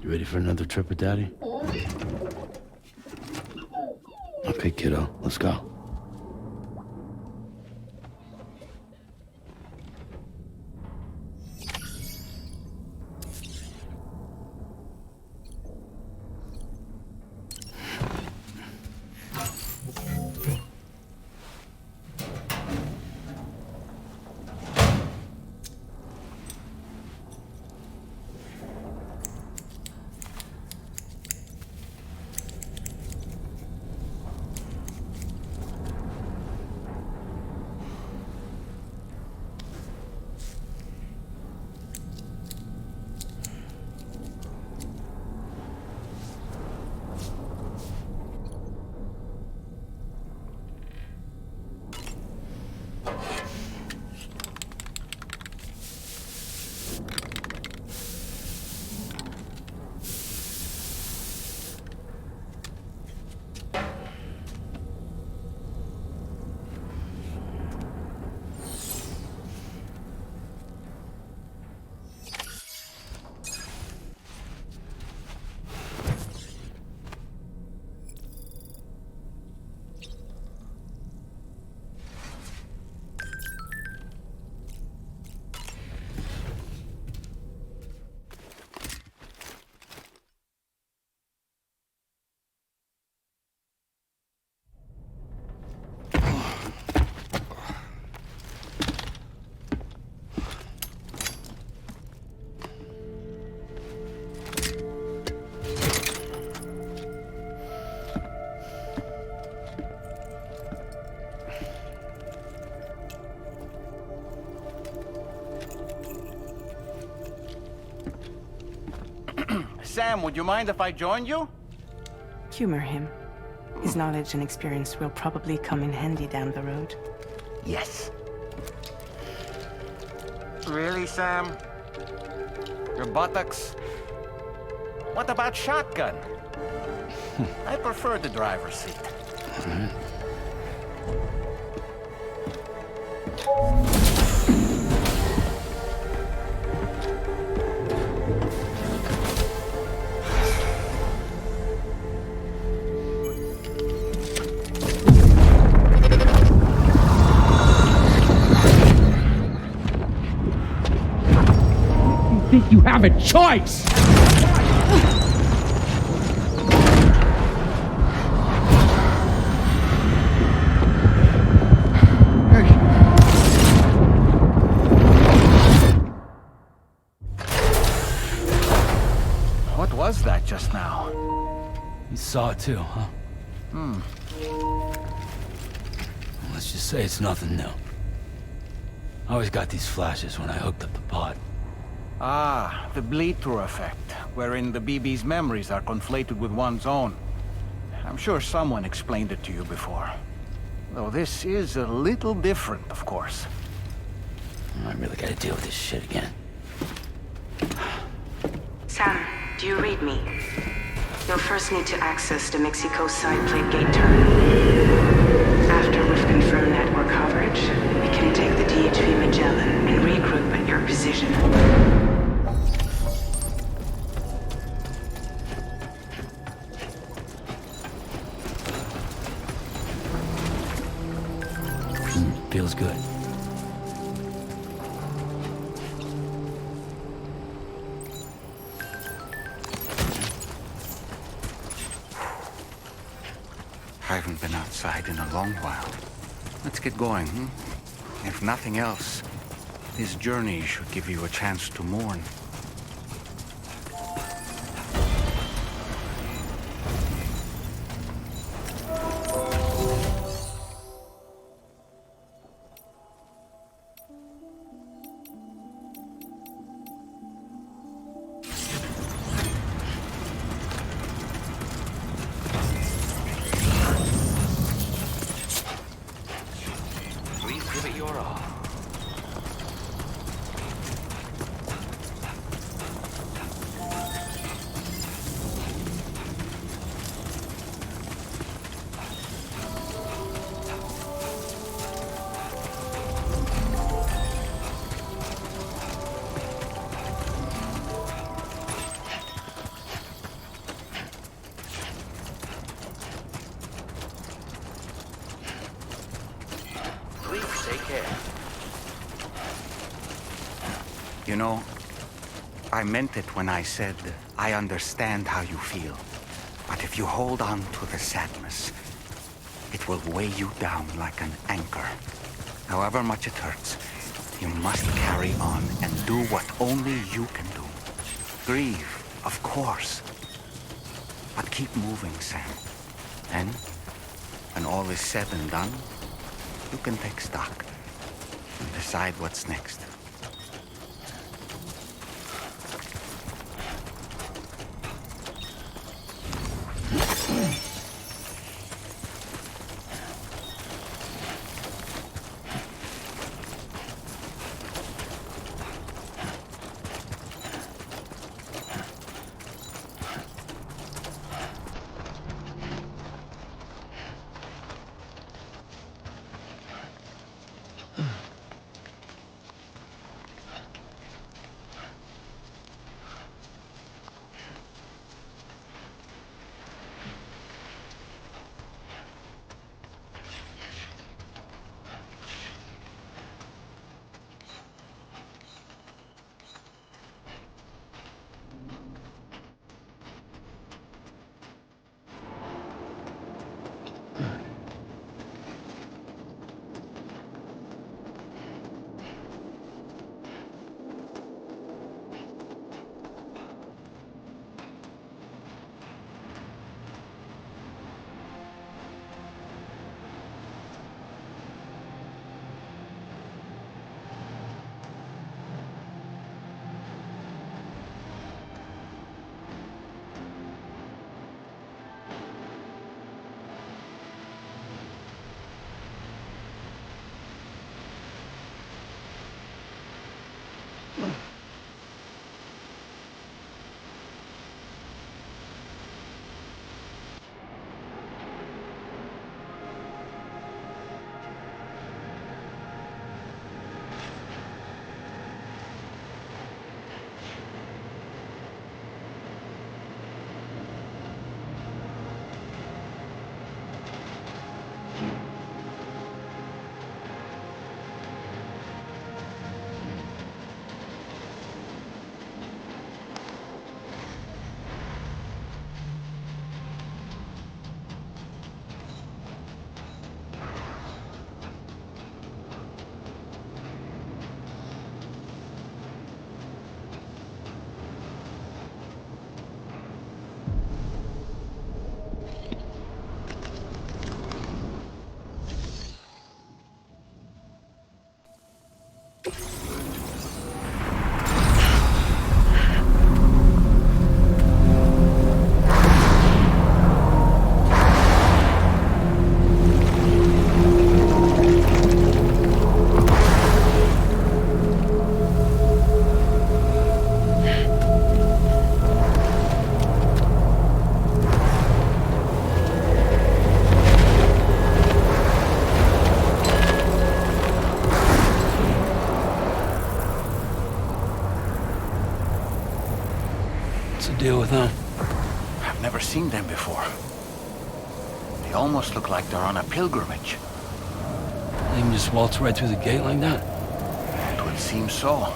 You ready for another trip with Daddy? Okay, kiddo, let's go. Sam, would you mind if I joined you? Humor him. His knowledge and experience will probably come in handy down the road. Yes. Really, Sam? Your buttocks? What about shotgun? I prefer the driver's seat. Think you have a choice! What was that just now? You saw it too, huh? Let's just say it's nothing new. I always got these flashes when I hooked up the pod. Ah, the bleed-through effect, wherein the BB's memories are conflated with one's own. I'm sure someone explained it to you before. Though this is a little different, of course. I really gotta deal with this shit again. Sam, do you read me? You'll first need to access the Mexico side plate gate terminal. After we've confirmed network coverage, we can take the DHV Mellan and regroup at your position. Feels good. I haven't been outside in a long while. Let's get going, If nothing else, this journey should give you a chance to mourn. care. You know, I meant it when I said I understand how you feel. But if you hold on to the sadness, it will weigh you down like an anchor. However much it hurts, you must carry on and do what only you can do. Grieve, of course. But keep moving, Sam. Then, when all is said and done, you can take stock and decide what's next. Deal with them? I've never seen them before. They almost look like they're on a pilgrimage. They can just waltz right through the gate like that? It would seem so.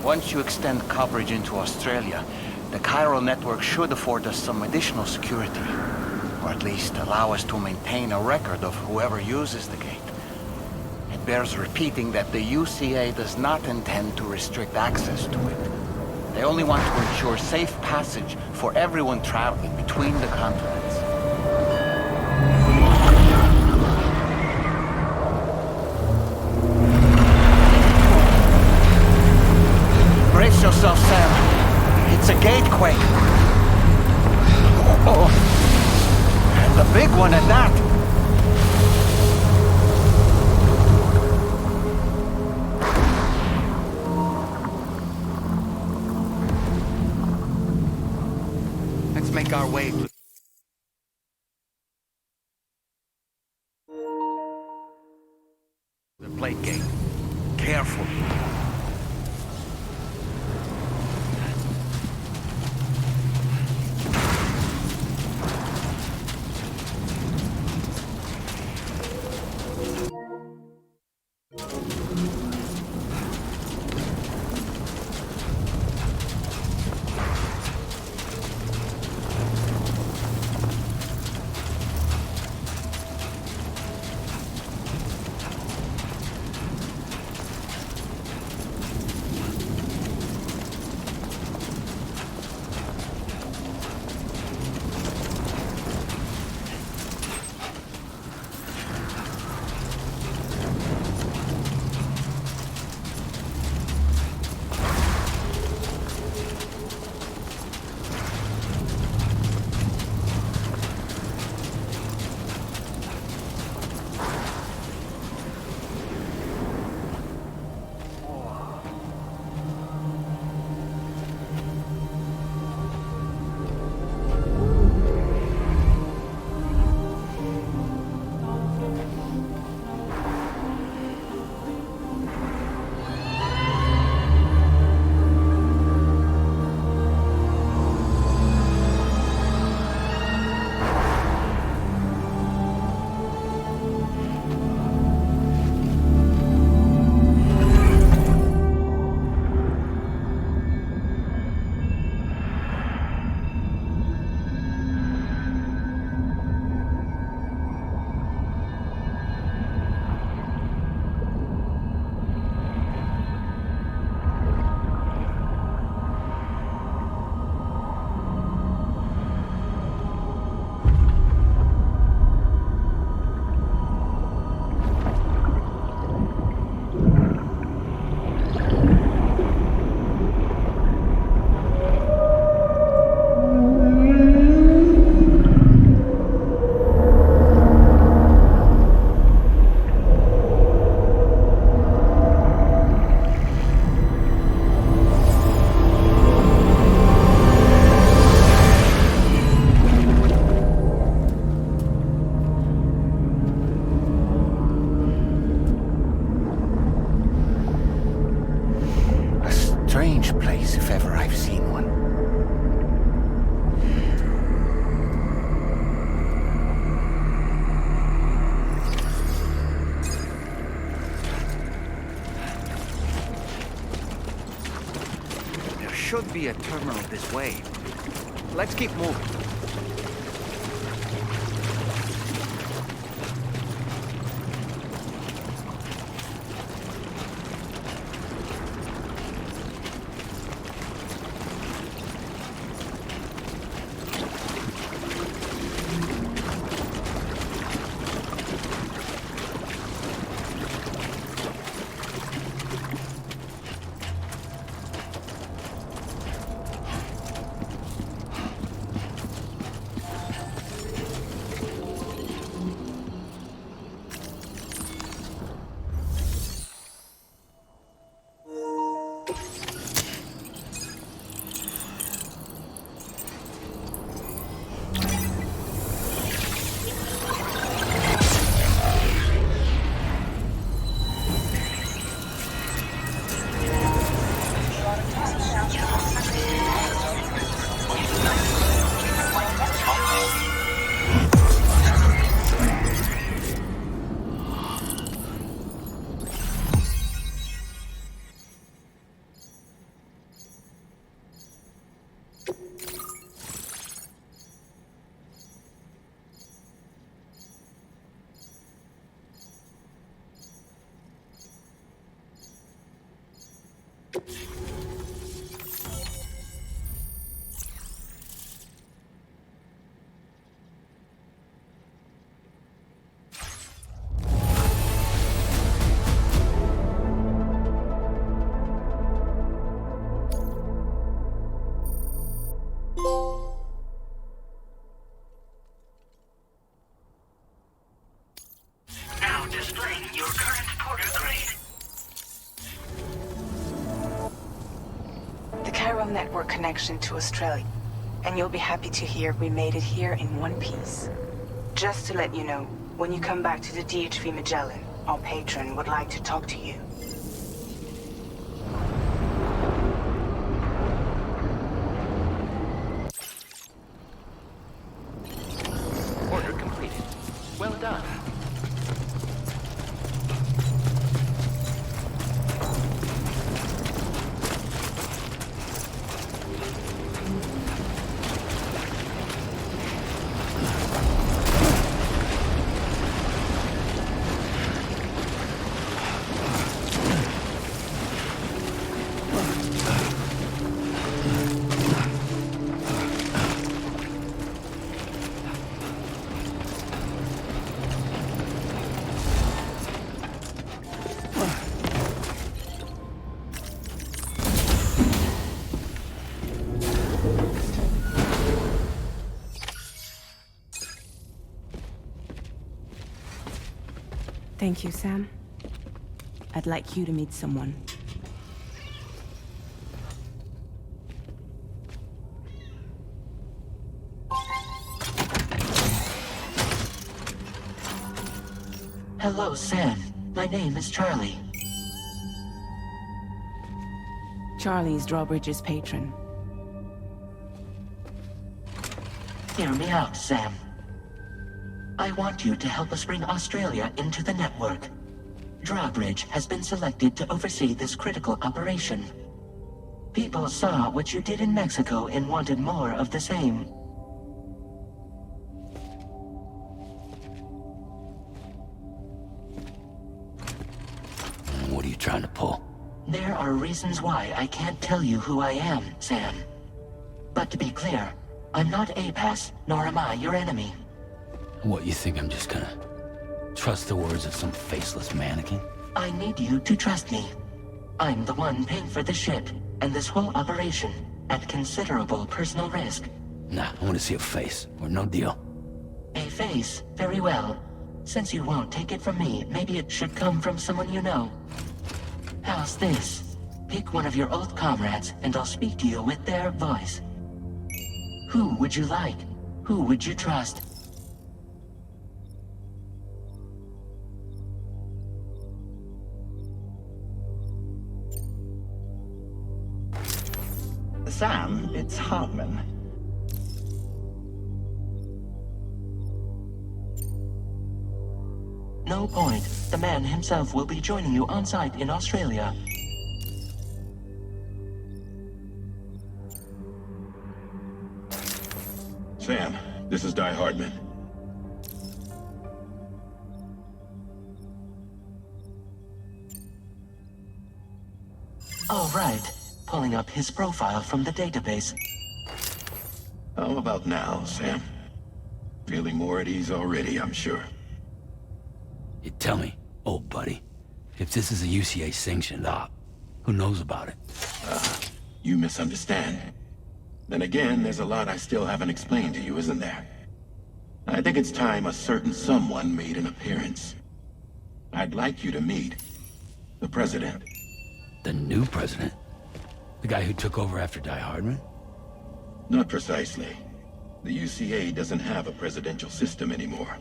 Once you extend coverage into Australia, the chiral network should afford us some additional security. Or at least allow us to maintain a record of whoever uses the gate. It bears repeating that the UCA does not intend to restrict access to it. They only want to ensure safe passage for everyone traveling between the continents. Brace yourself, Sam. It's a gatequake. Oh, and a big one at that. Make our way to the plate gate. Careful. be a terminal this way. Let's keep moving. Now displaying your current porter grade. The chiral network connection to Australia. And you'll be happy to hear we made it here in one piece. Just to let you know, when you come back to the DHV Mellan, our patron would like to talk to you. Order completed. Well done. Thank you, Sam. I'd like you to meet someone. Hello, Sam. My name is Charlie. Charlie's Drawbridge's patron. Hear me out, Sam. I want you to help us bring Australia into the network. Drawbridge has been selected to oversee this critical operation. People saw what you did in Mexico and wanted more of the same. What are you trying to pull? There are reasons why I can't tell you who I am, Sam. But to be clear, I'm not APAS, nor am I your enemy. What, you think I'm just gonna trust the words of some faceless mannequin? I need you to trust me. I'm the one paying for the ship, and this whole operation, at considerable personal risk. Nah, I want to see a face, or no deal. A face? Very well. Since you won't take it from me, maybe it should come from someone you know. How's this? Pick one of your old comrades, and I'll speak to you with their voice. Who would you like? Who would you trust? Sam, it's Hartman. No point. The man himself will be joining you on site in Australia. Sam, this is Di Hardman. All right. Pulling up his profile from the database. How about now, Sam? Feeling more at ease already, I'm sure. You tell me, old buddy, if this is a UCA-sanctioned op, who knows about it? You misunderstand. Then again, there's a lot I still haven't explained to you, isn't there? I think it's time a certain someone made an appearance. I'd like you to meet the President. The new president? The guy who took over after Di Hardman? Not precisely. The UCA doesn't have a presidential system anymore.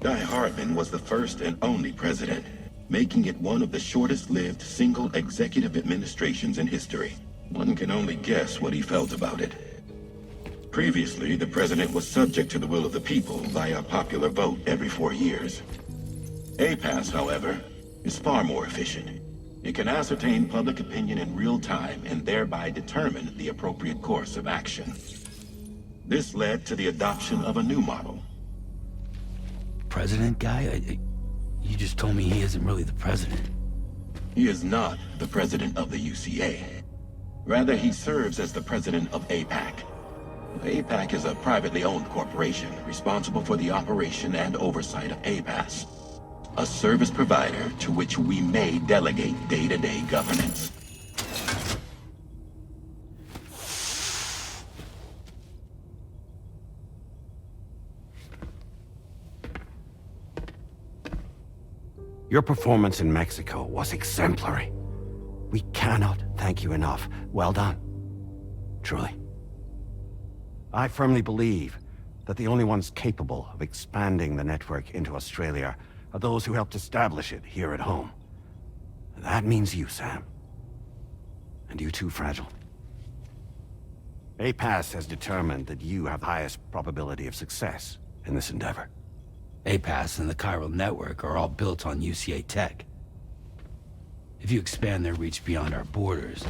Di Hardman was the first and only president, making it one of the shortest-lived single executive administrations in history. One can only guess what he felt about it. Previously, the president was subject to the will of the people via a popular vote every 4 years. APAS, however, is far more efficient. It can ascertain public opinion in real time and thereby determine the appropriate course of action. This led to the adoption of a new model. President guy? You just told me he isn't really the president. He is not the president of the UCA. Rather, he serves as the president of APAC. APAC is a privately owned corporation responsible for the operation and oversight of APAS, a service provider to which we may delegate day-to-day governance. Your performance in Mexico was exemplary. We cannot thank you enough. Well done. Truly. I firmly believe that the only ones capable of expanding the network into Australia are those who helped establish it here at home. That means you, Sam. And you too, Fragile. APAS has determined that you have the highest probability of success in this endeavor. APAS and the chiral network are all built on UCA tech. If you expand their reach beyond our borders,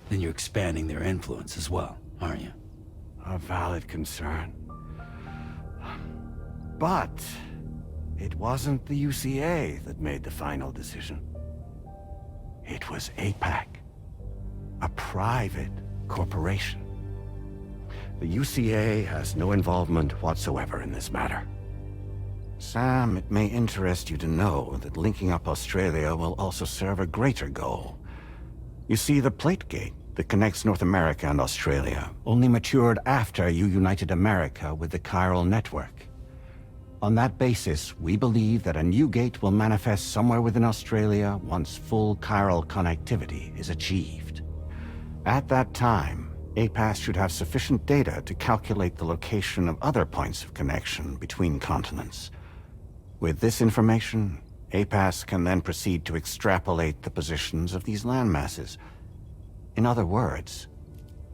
then you're expanding their influence as well, aren't you? A valid concern. But it wasn't the UCA that made the final decision. It was APAC, a private corporation. The UCA has no involvement whatsoever in this matter. Sam, it may interest you to know that linking up Australia will also serve a greater goal. You see, the plate gate that connects North America and Australia only matured after you united America with the chiral network. On that basis, we believe that a new gate will manifest somewhere within Australia once full chiral connectivity is achieved. At that time, APAS should have sufficient data to calculate the location of other points of connection between continents. With this information, APAS can then proceed to extrapolate the positions of these landmasses. In other words,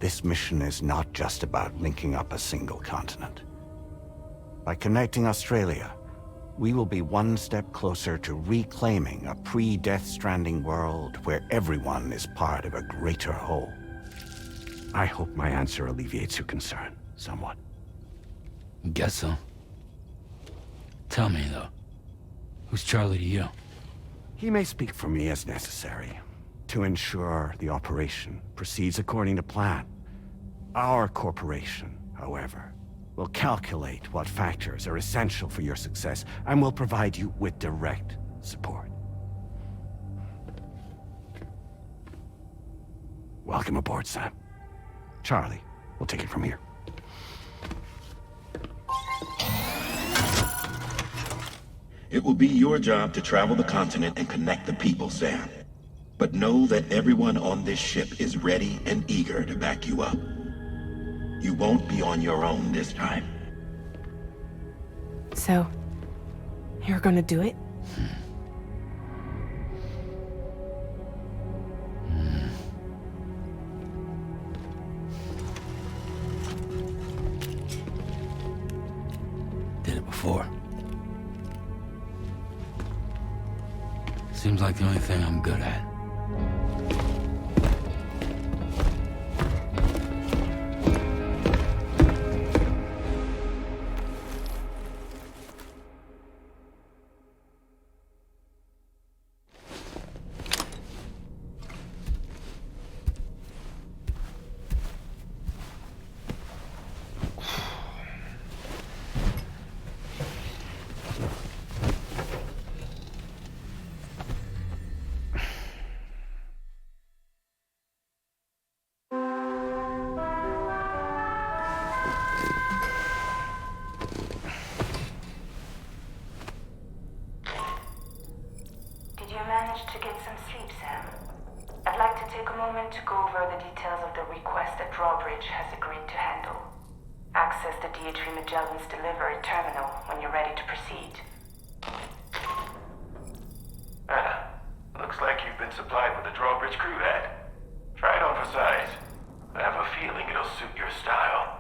this mission is not just about linking up a single continent. By connecting Australia, we will be one step closer to reclaiming a pre-Death Stranding world where everyone is part of a greater whole. I hope my answer alleviates your concern somewhat. Guess so. Tell me, though, who's Charlie to you? He may speak for me as necessary, to ensure the operation proceeds according to plan. Our corporation, however, will calculate what factors are essential for your success and will provide you with direct support. Welcome aboard, Sam. Charlie, we'll take it from here. It will be your job to travel the continent and connect the people, Sam. But know that everyone on this ship is ready and eager to back you up. You won't be on your own this time. So, you're gonna do it? Did it before. Seems like the only thing I'm good at. DHV Mellan's delivery terminal when you're ready to proceed. Looks like you've been supplied with a drawbridge crew hat. Try it on for size. I have a feeling it'll suit your style.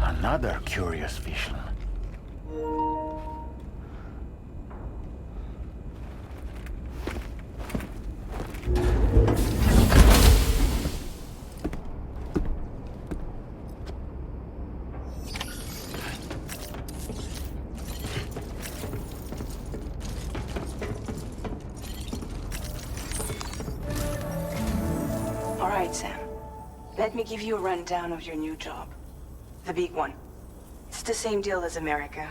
Another curious vision. All right, Sam. Let me give you a rundown of your new job. The big one. It's the same deal as America.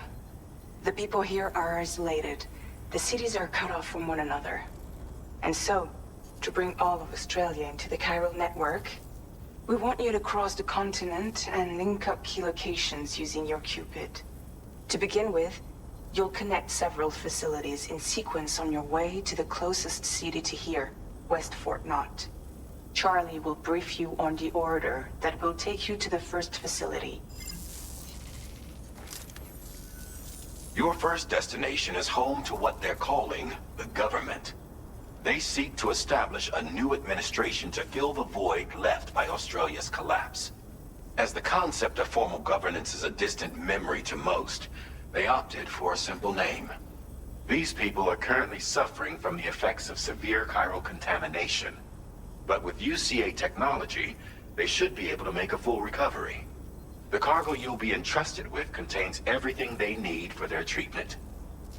The people here are isolated. The cities are cut off from one another. And so, to bring all of Australia into the chiral network, we want you to cross the continent and link up key locations using your Cupid. To begin with, you'll connect several facilities in sequence on your way to the closest city to here, West Fort Knott. Charlie will brief you on the order that will take you to the first facility. Your first destination is home to what they're calling the government. They seek to establish a new administration to fill the void left by Australia's collapse. As the concept of formal governance is a distant memory to most, they opted for a simple name. These people are currently suffering from the effects of severe chiral contamination. But with UCA technology, they should be able to make a full recovery. The cargo you'll be entrusted with contains everything they need for their treatment.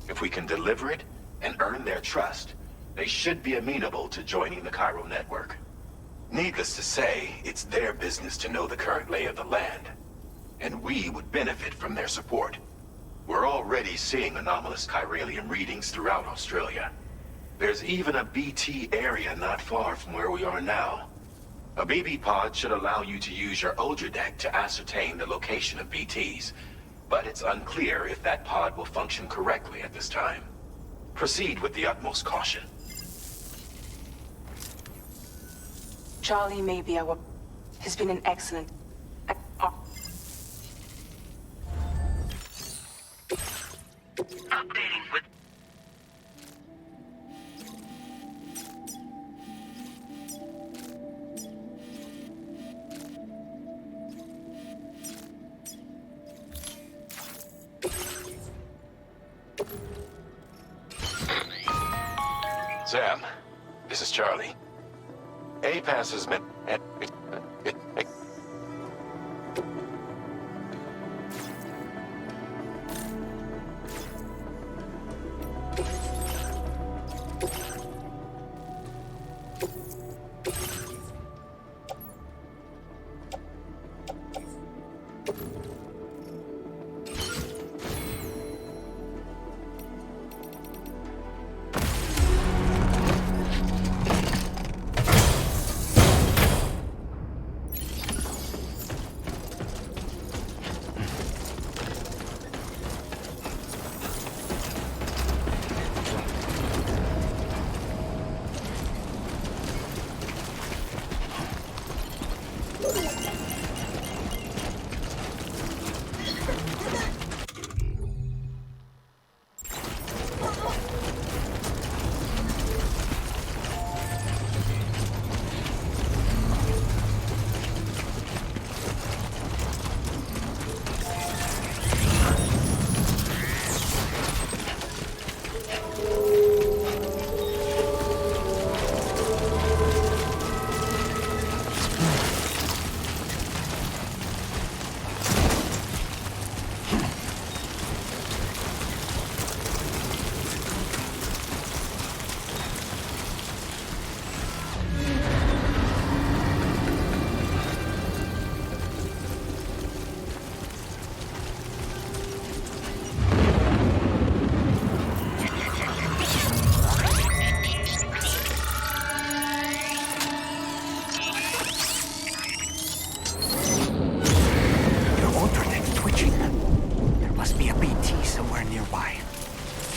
If we can deliver it and earn their trust, they should be amenable to joining the chiral network. Needless to say, it's their business to know the current lay of the land, and we would benefit from their support. We're already seeing anomalous chiralium readings throughout Australia. There's even a BT area not far from where we are now. A BB pod should allow you to use your ultRADAC to ascertain the location of BTs, but it's unclear if that pod will function correctly at this time. Proceed with the utmost caution. Charlie has been an excellent... Updating with... Sam, this is Charlie. APAS has been...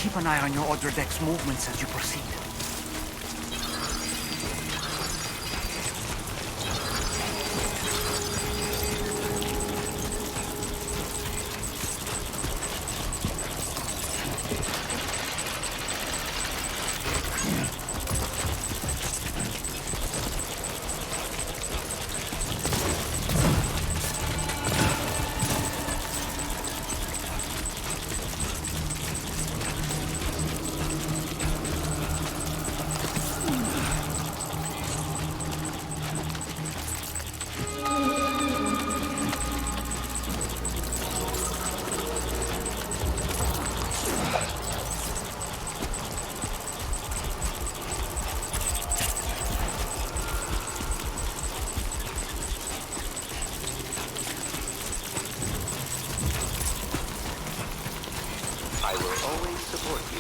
Keep an eye on your other deck's movements as you proceed. I will always support you.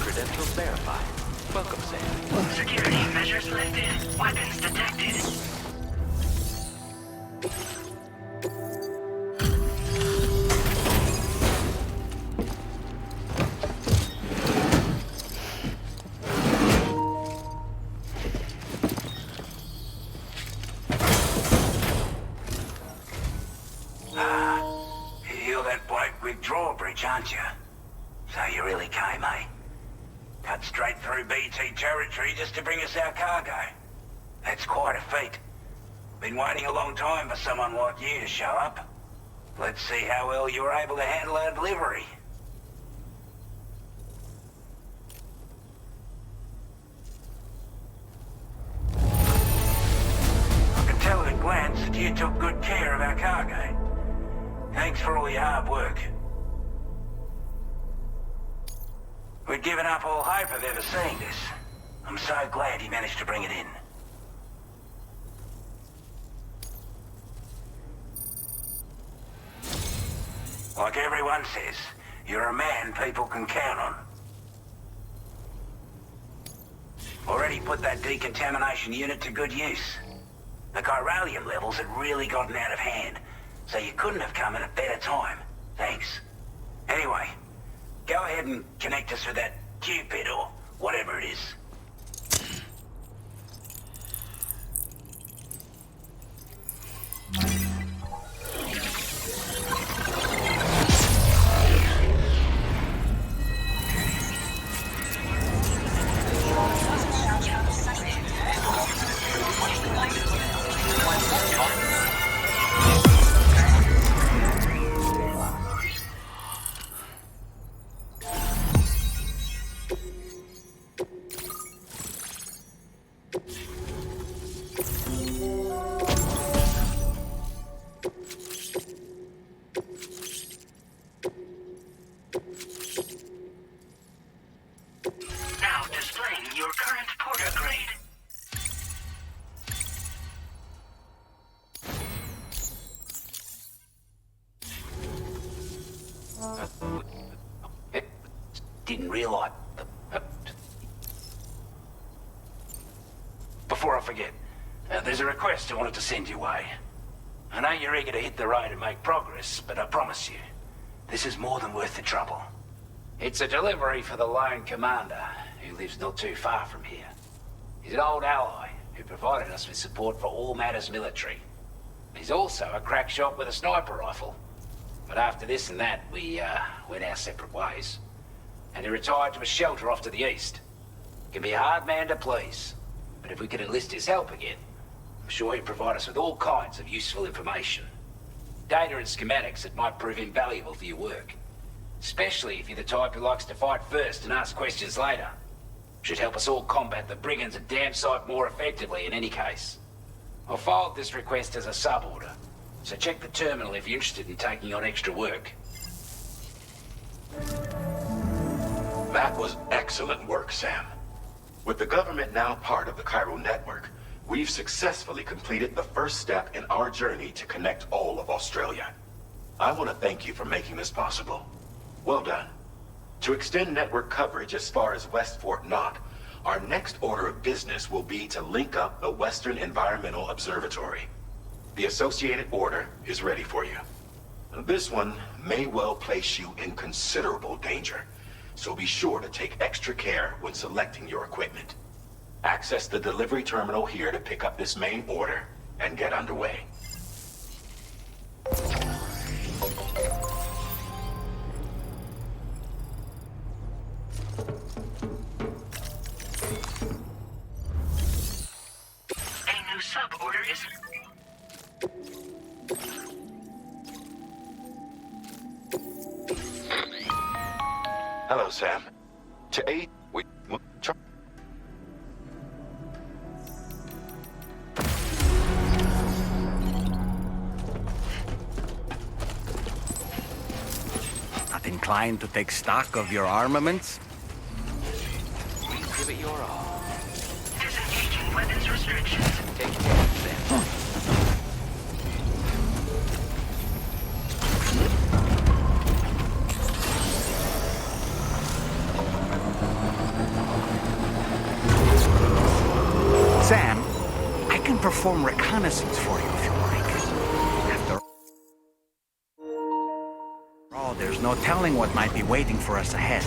Credentials verified. Welcome, Sam. Security measures lifted. Weapons detected. Bridge, aren't you? So you really came, eh? Cut straight through BT territory just to bring us our cargo. That's quite a feat. Been waiting a long time for someone like you to show up. Let's see how well you were able to handle our delivery. I can tell at a glance that you took good care of our cargo. Thanks for all your hard work. We'd given up all hope of ever seeing this. I'm so glad you managed to bring it in. Like everyone says, you're a man people can count on. Already put that decontamination unit to good use. The chiralium levels had really gotten out of hand, so you couldn't have come at a better time. Thanks. Anyway, go ahead and connect us with that Cupid or whatever it is. Now displaying your current porter grade. Didn't realize. Before I forget, there's a request I wanted to send your way. I know you're eager to hit the road and make progress, but I promise you, this is more than worth the trouble. It's a delivery for the lone commander, who lives not too far from here. He's an old ally who provided us with support for all matters military. He's also a crack shot with a sniper rifle. But after this and that, we went our separate ways. And he retired to a shelter off to the east. Can be a hard man to please, but if we could enlist his help again, I'm sure he'd provide us with all kinds of useful information. Data and schematics that might prove invaluable for your work. Especially if you're the type who likes to fight first and ask questions later. Should help us all combat the brigands a damn sight more effectively in any case. I'll filed this request as a sub-order, so check the terminal if you're interested in taking on extra work. That was excellent work, Sam. With the government now part of the Chiral network, we've successfully completed the first step in our journey to connect all of Australia. I want to thank you for making this possible. Well done. To extend network coverage as far as West Fort Knott, our next order of business will be to link up the Western Environmental Observatory. The associated order is ready for you. This one may well place you in considerable danger, so be sure to take extra care when selecting your equipment. Access the delivery terminal here to pick up this main order and get underway. A new sub-order is... Hello, Sam. To aid, we... Not inclined to take stock of your armaments? Give it your all. Disengaging weapons restrictions. Take care of them. Sam, I can perform reconnaissance for you if you like. After all, there's no telling what might be waiting for us ahead.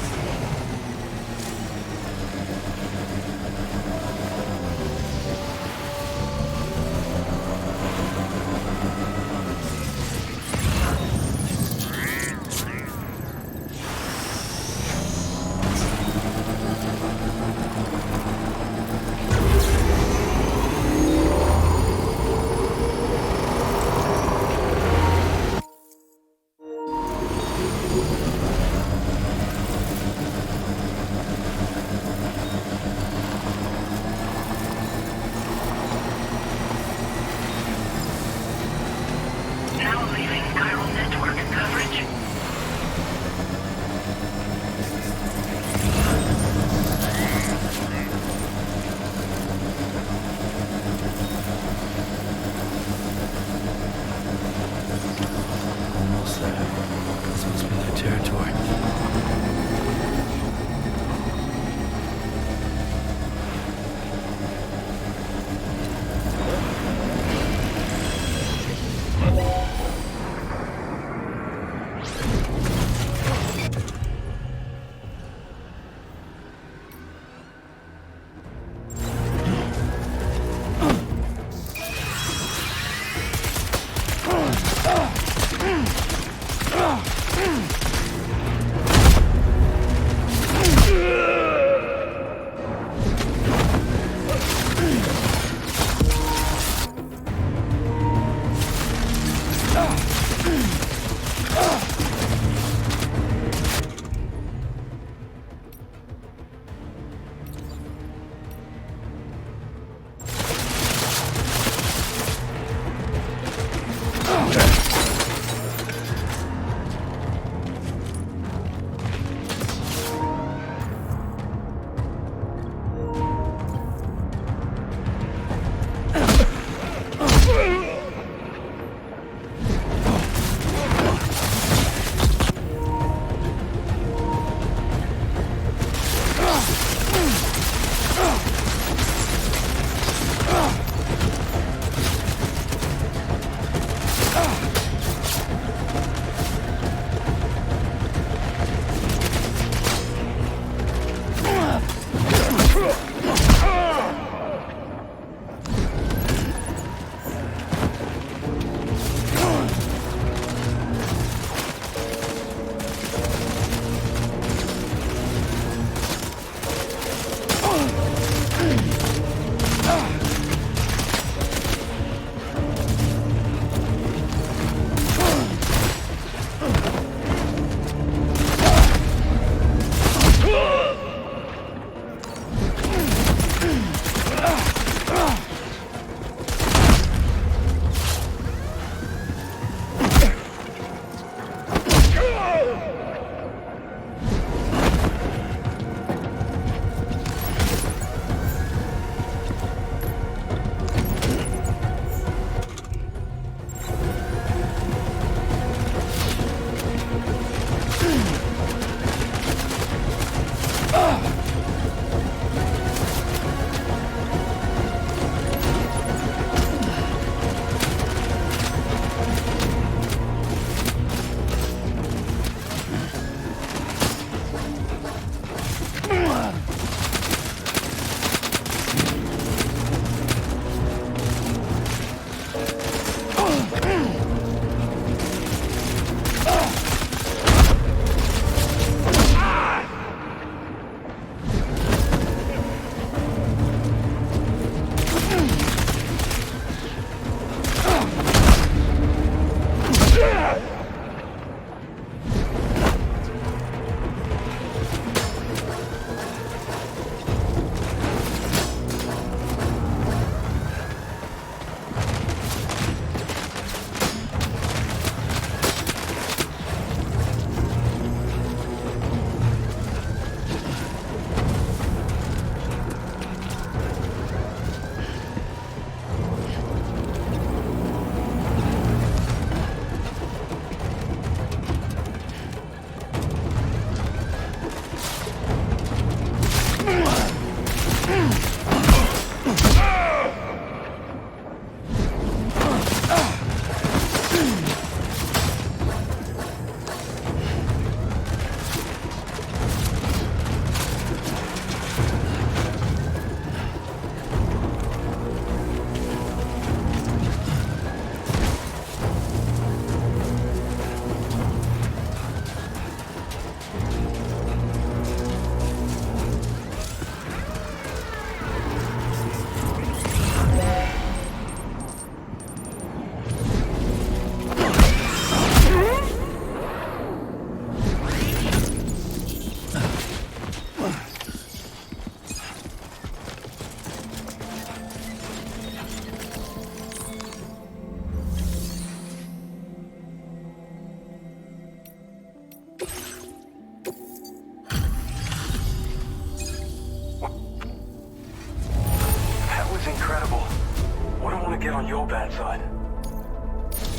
to get on your bad side.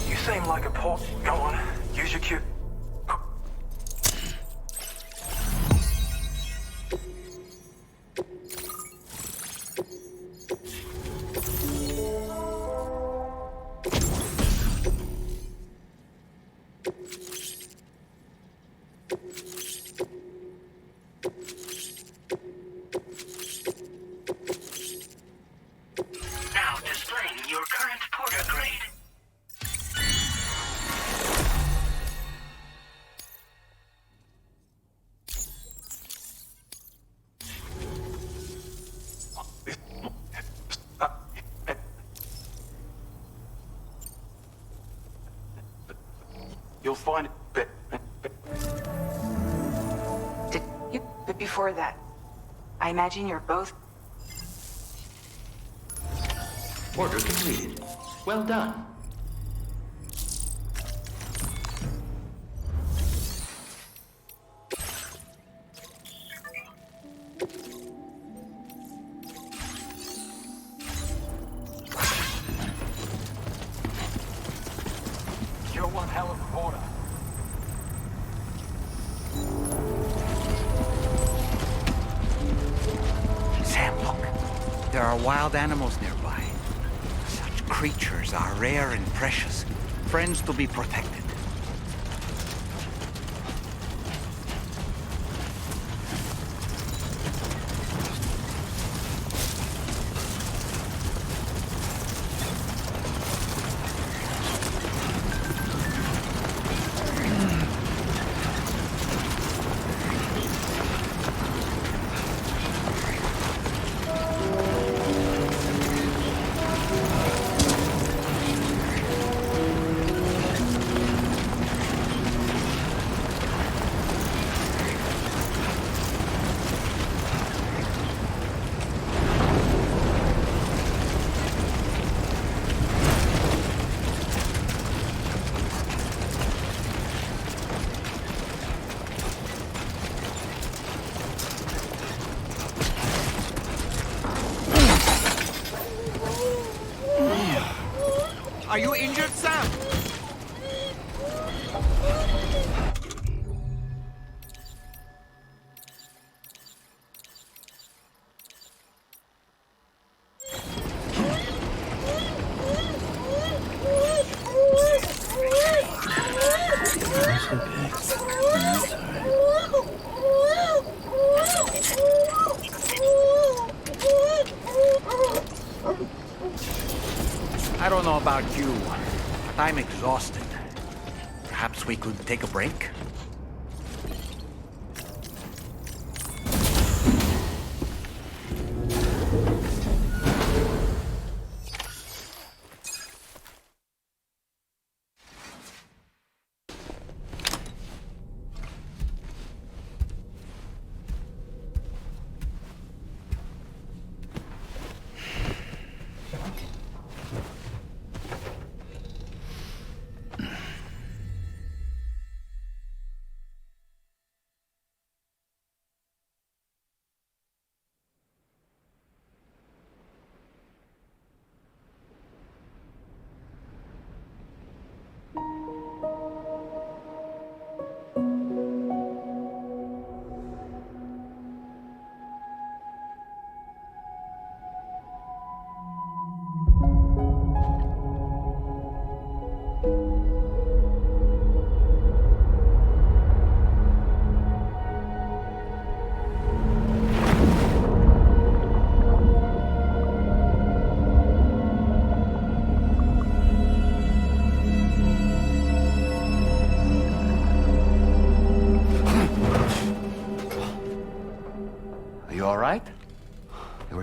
You seem like a port. Go on, use your cue. Now displaying your current porter grade. You'll find it. But before that, I imagine you're both... Order completed. Well done. You're one hell of a porter. Sam, look. There are wild animals nearby. Such creatures are rare and precious. Friends to be protected. Are you injured, Sam? I don't know about you, but I'm exhausted. Perhaps we could take a break?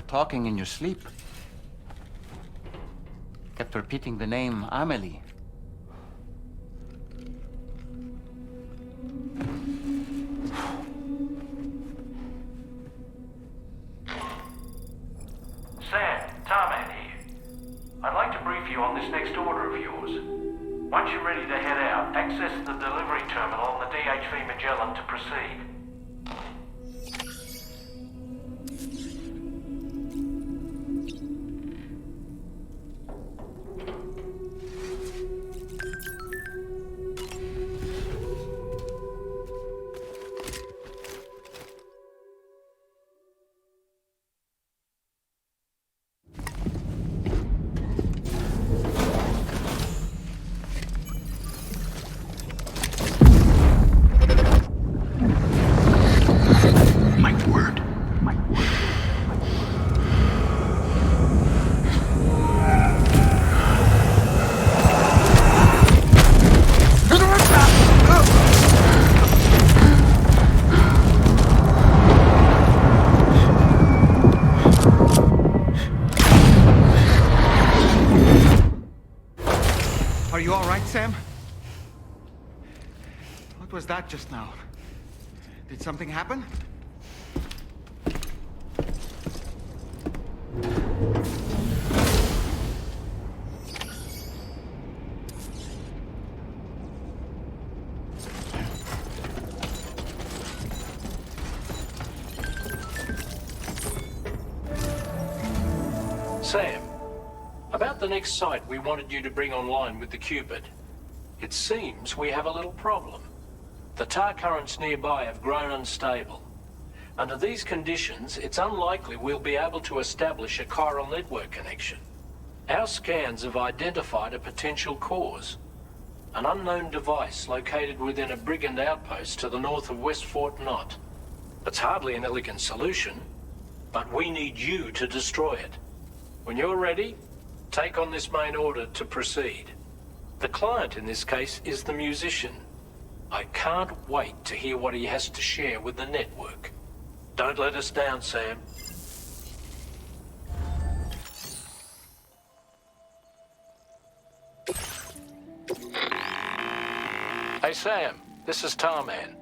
Talking in your sleep. Kept repeating the name Amelie. Sam, Tarman here. I'd like to brief you on this next order of yours. Once you're ready to head out, access the delivery terminal on the DHV Mellan to proceed. Are you all right, Sam? What was that just now? Did something happen? Sam, about the next site we wanted you to bring online with the Cupid. It seems we have a little problem. The tar currents nearby have grown unstable. Under these conditions, it's unlikely we'll be able to establish a chiral network connection. Our scans have identified a potential cause. An unknown device located within a brigand outpost to the north of West Fort Knott. It's hardly an elegant solution, but we need you to destroy it. When you're ready, take on this main order to proceed. The client in this case is the musician. I can't wait to hear what he has to share with the network. Don't let us down, Sam. Hey, Sam, this is Tarman.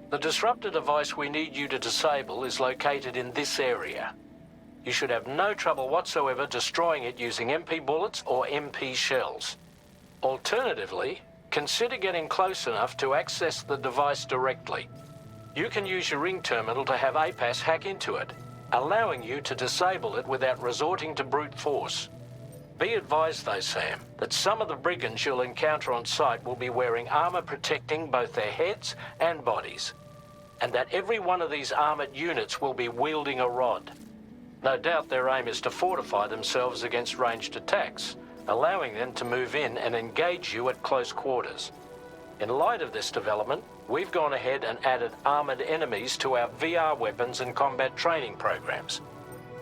The disruptor device we need you to disable is located in this area. You should have no trouble whatsoever destroying it using MP bullets or MP shells. Alternatively, consider getting close enough to access the device directly. You can use your ring terminal to have APAS hack into it, allowing you to disable it without resorting to brute force. Be advised though, Sam, that some of the brigands you'll encounter on site will be wearing armor protecting both their heads and bodies, and that every one of these armored units will be wielding a rod. No doubt their aim is to fortify themselves against ranged attacks, allowing them to move in and engage you at close quarters. In light of this development, we've gone ahead and added armored enemies to our VR weapons and combat training programs.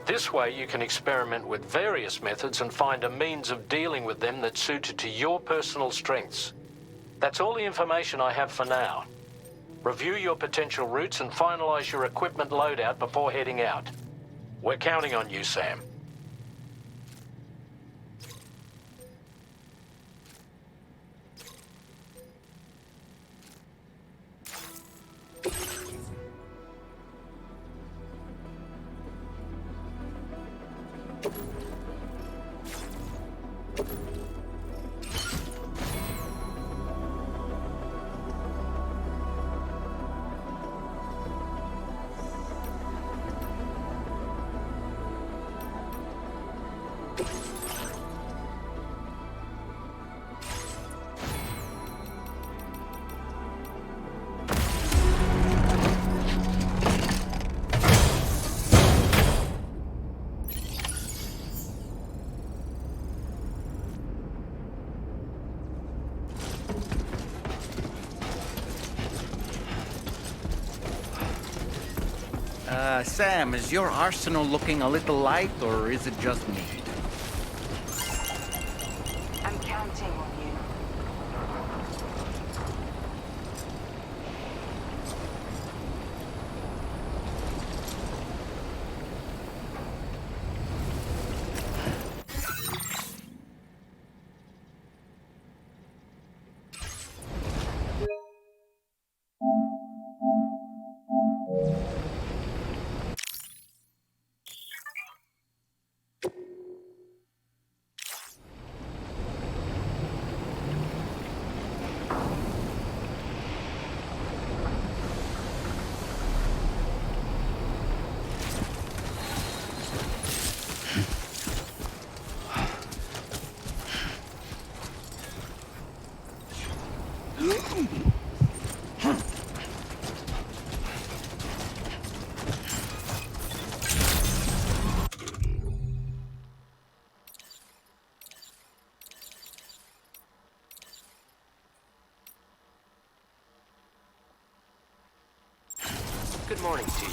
This way you can experiment with various methods and find a means of dealing with them that's suited to your personal strengths. That's all the information I have for now. Review your potential routes and finalize your equipment loadout before heading out. We're counting on you, Sam. Sam, is your arsenal looking a little light, or is it just me? I'm counting on you. Good morning to you.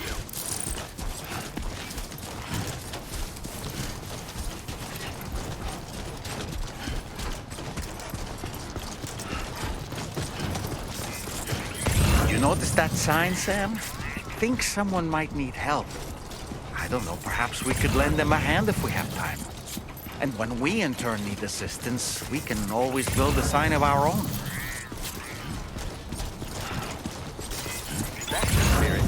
You notice that sign, Sam? Think someone might need help. I don't know, perhaps we could lend them a hand if we have time. And when we in turn need assistance, we can always build a sign of our own. That's the spirit.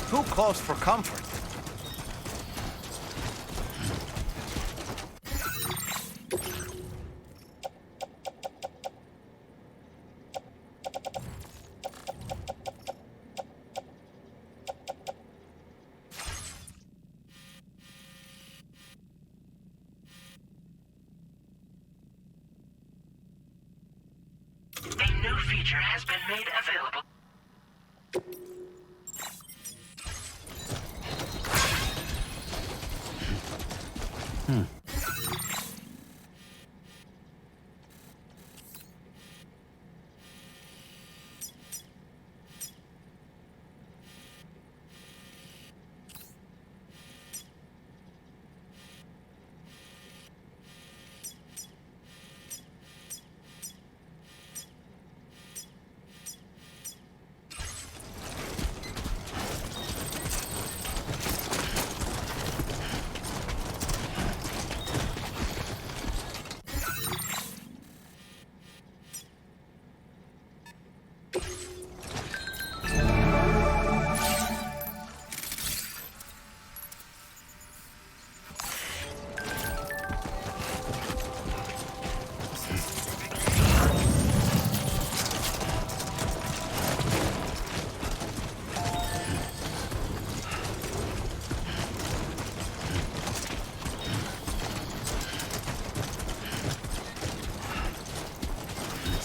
Too close for comfort. A new feature has been made available.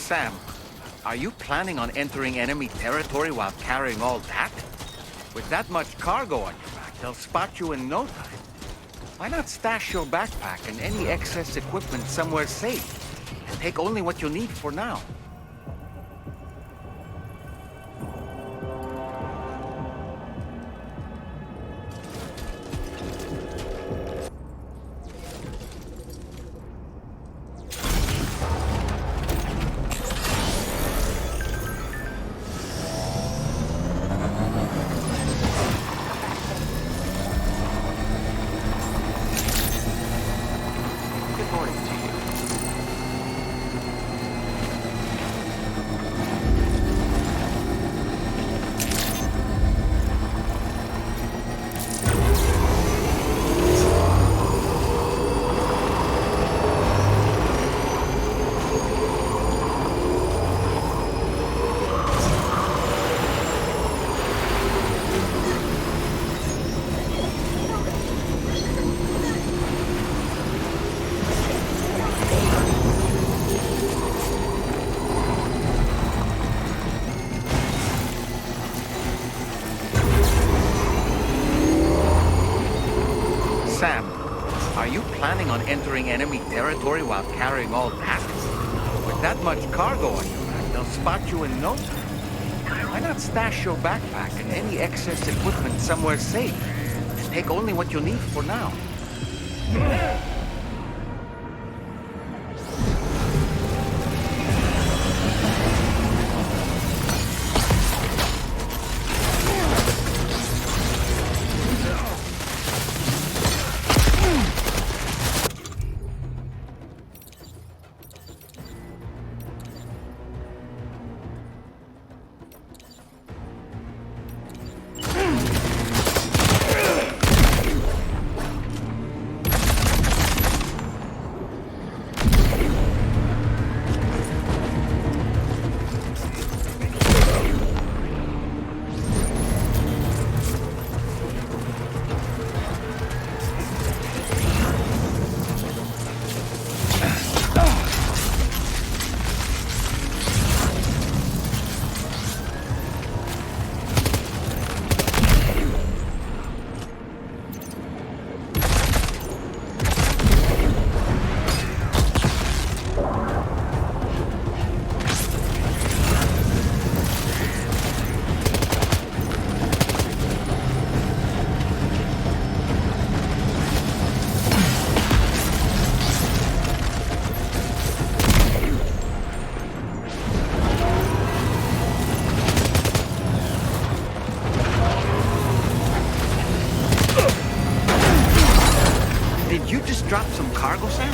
Sam, are you planning on entering enemy territory while carrying all that? With that much cargo on your back, they'll spot you in no time. Why not stash your backpack and any excess equipment somewhere safe? And take only what you need for now. Sam, are you planning on entering enemy territory while carrying all that? With that much cargo on your back, they'll spot you in no time. Why not stash your backpack and any excess equipment somewhere safe? And take only what you need for now. drop some cargo, Sam?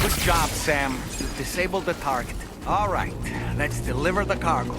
Good job, Sam. You've disabled the target. All right, let's deliver the cargo.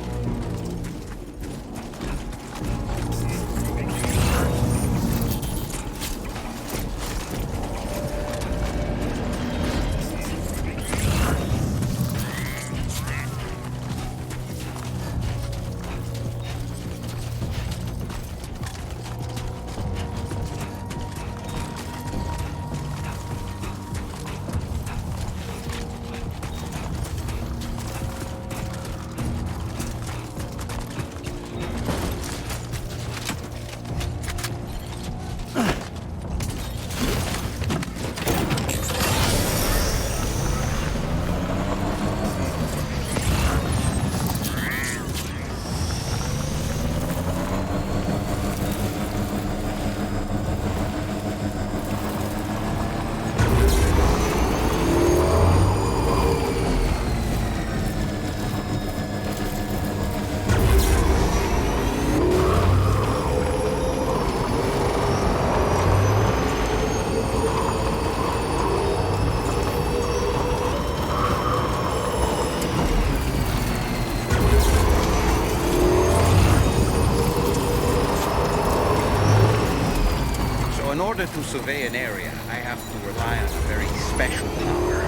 In order to survey an area, I have to rely on a very special power.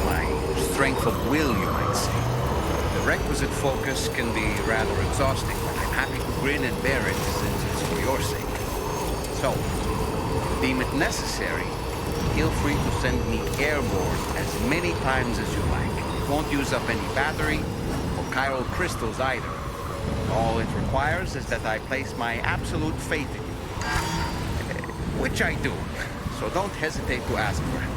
My strength of will, you might say. The requisite focus can be rather exhausting, but I'm happy to grin and bear it since it's for your sake. So, deem it necessary, feel free to send me airborne as many times as you like. It won't use up any battery or chiral crystals either. All it requires is that I place my absolute faith in you. Which I do, so don't hesitate to ask for help.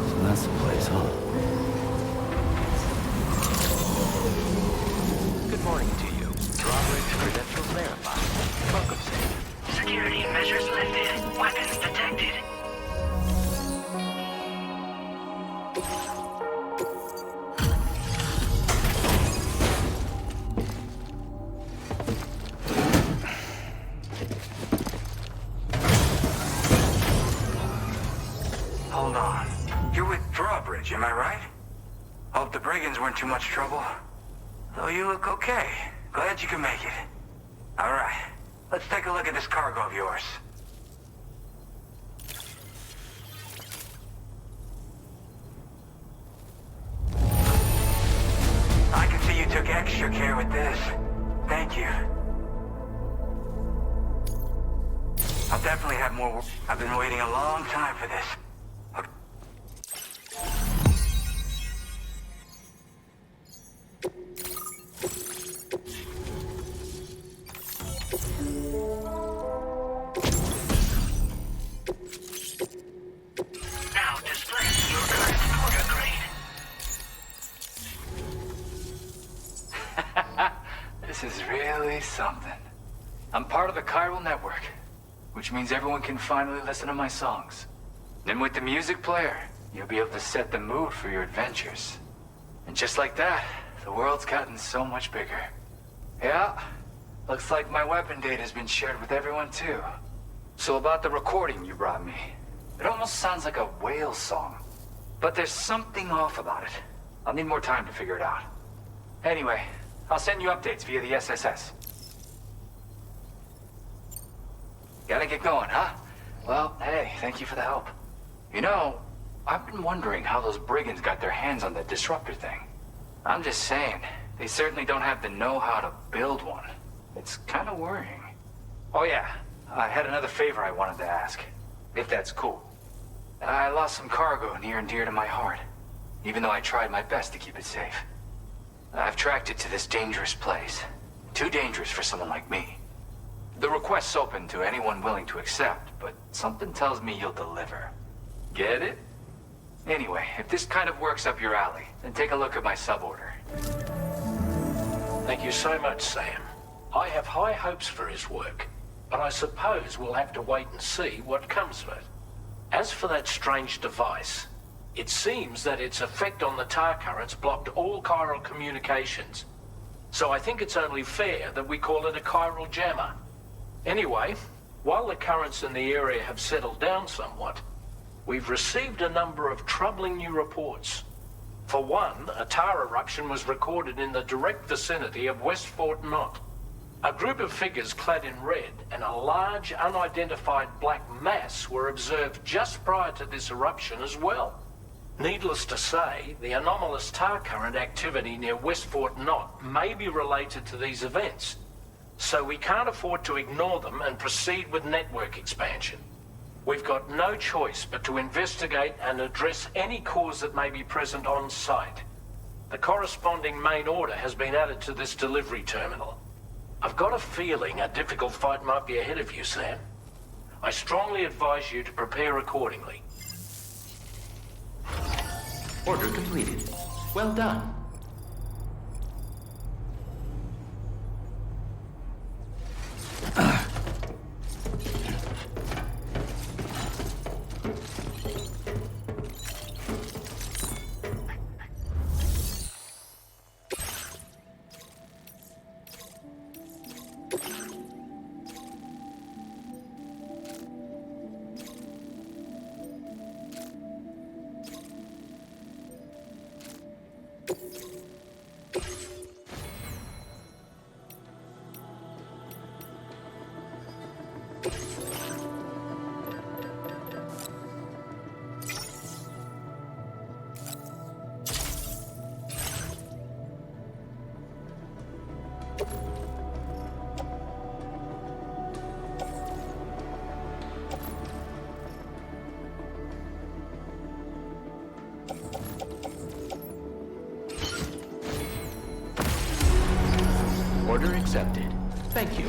So that's the place, huh? Good morning to you. Drawbridge credentials verified. Welcome, Sam. Security measures lifted. Weapons detected. Hold on. You're with Drawbridge, am I right? Hope the brigands weren't too much trouble. Though you look okay. Glad you can make it. All right. Let's take a look at this cargo of yours. I can see you took extra care with this. Thank you. I'll definitely have more work. I've been waiting a long time for this. the chiral network, which means everyone can finally listen to my songs. Then with the music player, you'll be able to set the mood for your adventures. And just like that, the world's gotten so much bigger. Yeah, looks like my weapon data has been shared with everyone too. So about the recording you brought me, it almost sounds like a whale song. But there's something off about it. I'll need more time to figure it out. Anyway, I'll send you updates via the SSS. Gotta get going, huh? Well, hey, thank you for the help. You know, I've been wondering how those brigands got their hands on that disruptor thing. I'm just saying, they certainly don't have the know-how to build one. It's kind of worrying. Oh yeah, I had another favor I wanted to ask, if that's cool. I lost some cargo near and dear to my heart, even though I tried my best to keep it safe. I've tracked it to this dangerous place. Too dangerous for someone like me. The request's open to anyone willing to accept, but something tells me you'll deliver. Get it? Anyway, if this kind of works up your alley, then take a look at my suborder. Thank you so much, Sam. I have high hopes for his work, but I suppose we'll have to wait and see what comes of it. As for that strange device, it seems that its effect on the tar currents blocked all chiral communications. So I think it's only fair that we call it a chiral jammer. Anyway, while the currents in the area have settled down somewhat, we've received a number of troubling new reports. For one, a tar eruption was recorded in the direct vicinity of West Fort Knot. A group of figures clad in red and a large unidentified black mass were observed just prior to this eruption as well. Needless to say, the anomalous tar current activity near West Fort Knot may be related to these events, so we can't afford to ignore them and proceed with network expansion. We've got no choice but to investigate and address any cause that may be present on site. The corresponding main order has been added to this delivery terminal. I've got a feeling a difficult fight might be ahead of you, Sam. I strongly advise you to prepare accordingly. Order completed. Well done. Order accepted. Thank you.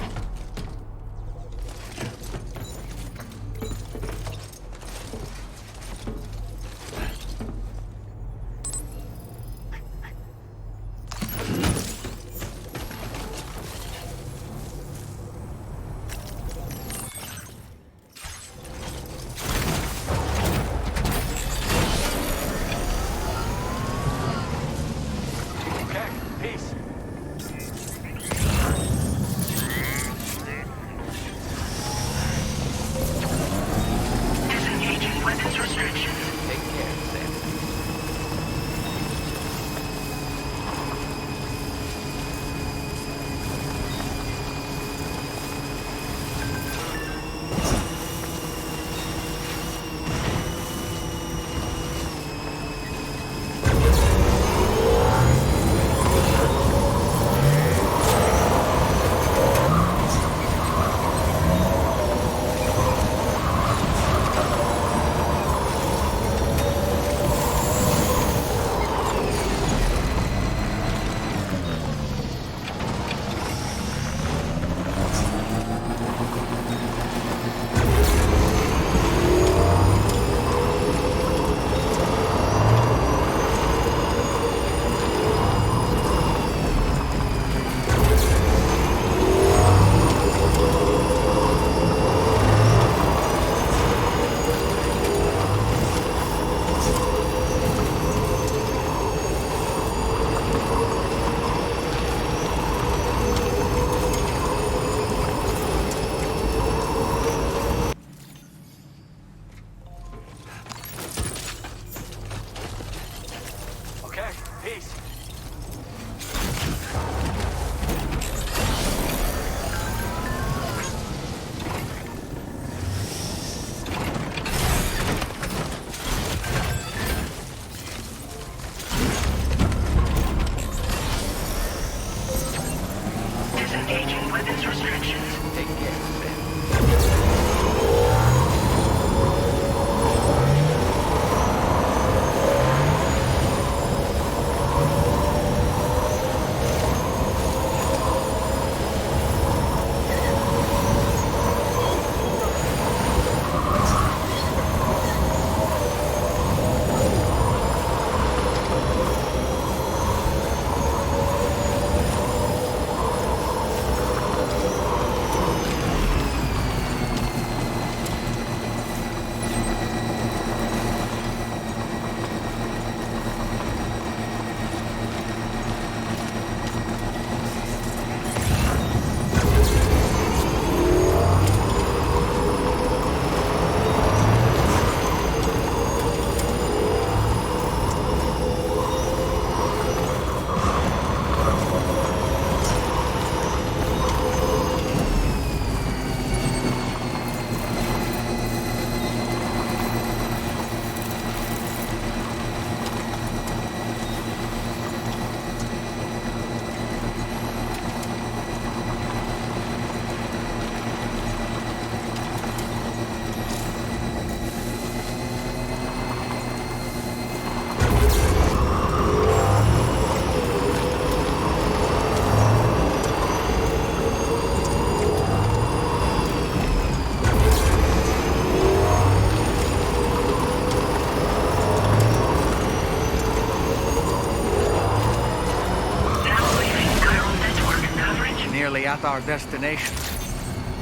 at our destination.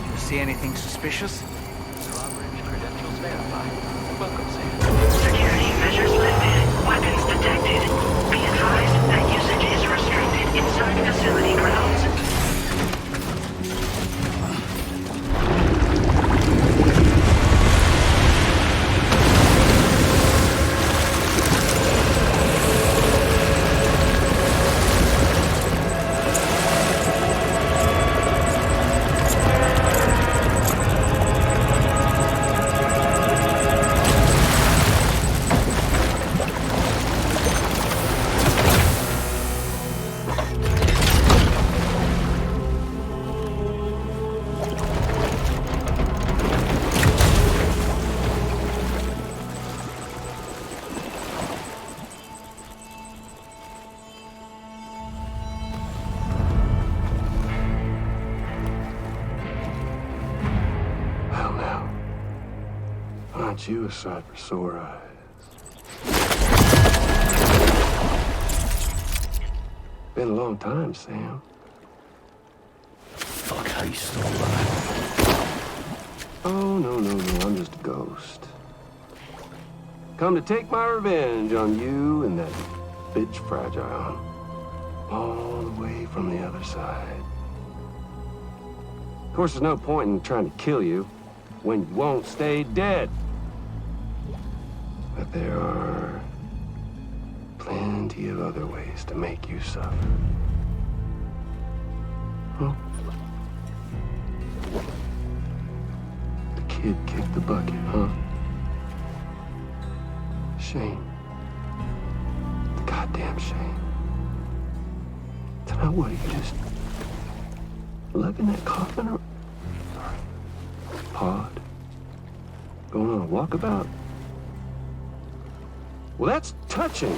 You see anything suspicious? Drawbridge credentials verified. Welcome, Sam. Security measures lifted. Weapons detected. Be advised that usage is restricted inside facility grounds. Aren't you a sight for sore eyes? Been a long time, Sam. Fuck, how you still alive? Oh, no, I'm just a ghost. Come to take my revenge on you and that bitch Fragile. All the way from the other side. Of course, there's no point in trying to kill you when you won't stay dead. But there are plenty of other ways to make you suffer. Huh? The kid kicked the bucket, huh? Shame. The goddamn shame. Then what, you just lugging that coffin or pod? Going on a walkabout? Well, that's touching.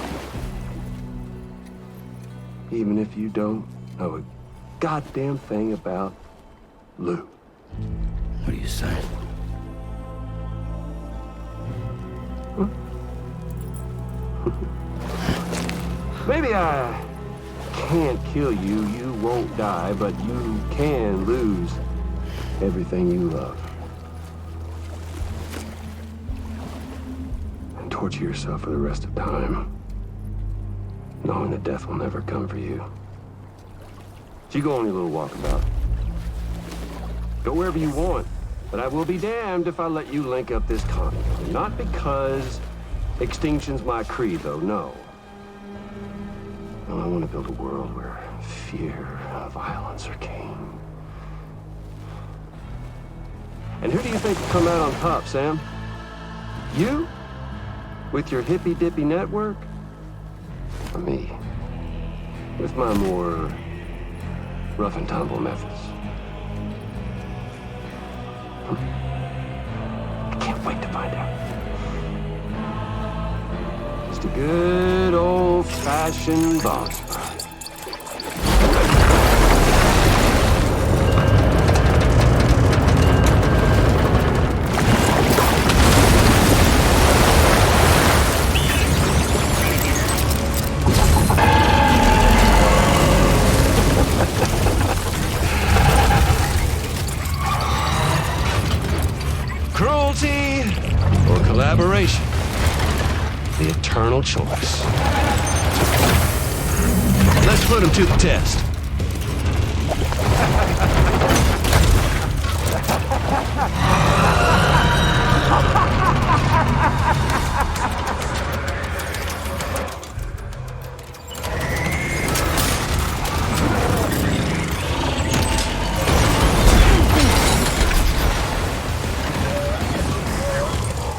Even if you don't know a goddamn thing about Lou. What are you saying? Huh? Maybe I can't kill you, you won't die, but you can lose everything you love. And torture yourself for the rest of time, knowing that death will never come for you. So you go on your little walkabout. Go wherever you want, but I will be damned if I let you link up this continent. Not because extinction's my creed, though, no. No, I want to build a world where fear and violence are king. And who do you think will come out on top, Sam? You? With your hippy-dippy network? Or me? With my more rough and tumble methods? I can't wait to find out. Just a good old-fashioned boss fight. Cruelty or collaboration? The eternal choice. Let's put him to the test.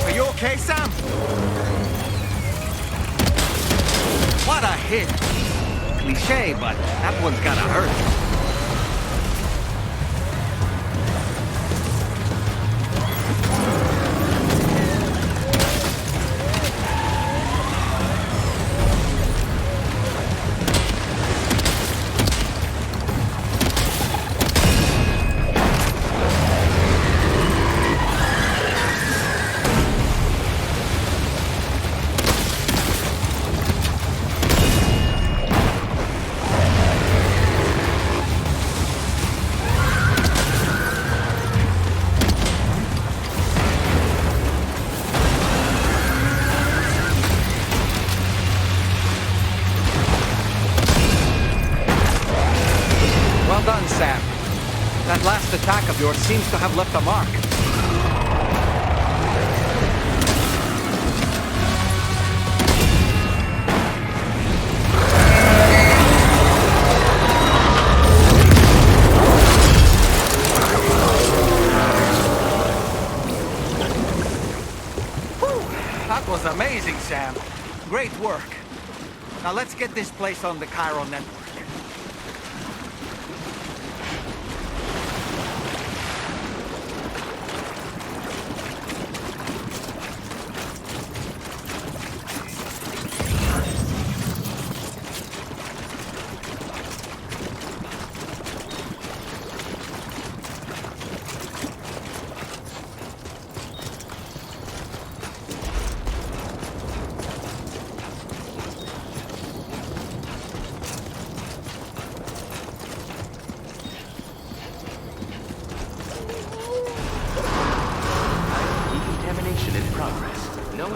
Are you okay, Sam? What a hit! Cliché, but that one's gotta hurt. seems to have left a mark. That was amazing, Sam. Great work. Now let's get this place on the chiral network.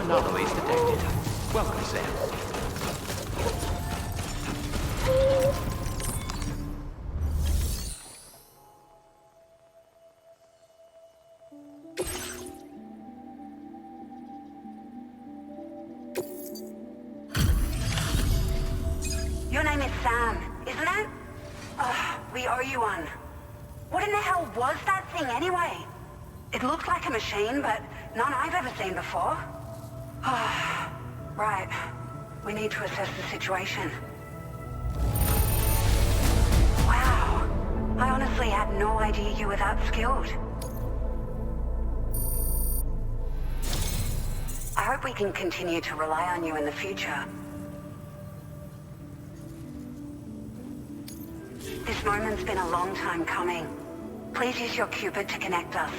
Anomalies detected. Welcome, Sam. Your name is Sam, isn't it? We owe you one. What in the hell was that thing anyway? It looked like a machine, but none I've ever seen before. Right. We need to assess the situation. Wow. I honestly had no idea you were that skilled. I hope we can continue to rely on you in the future. This moment's been a long time coming. Please use your Cupid to connect us.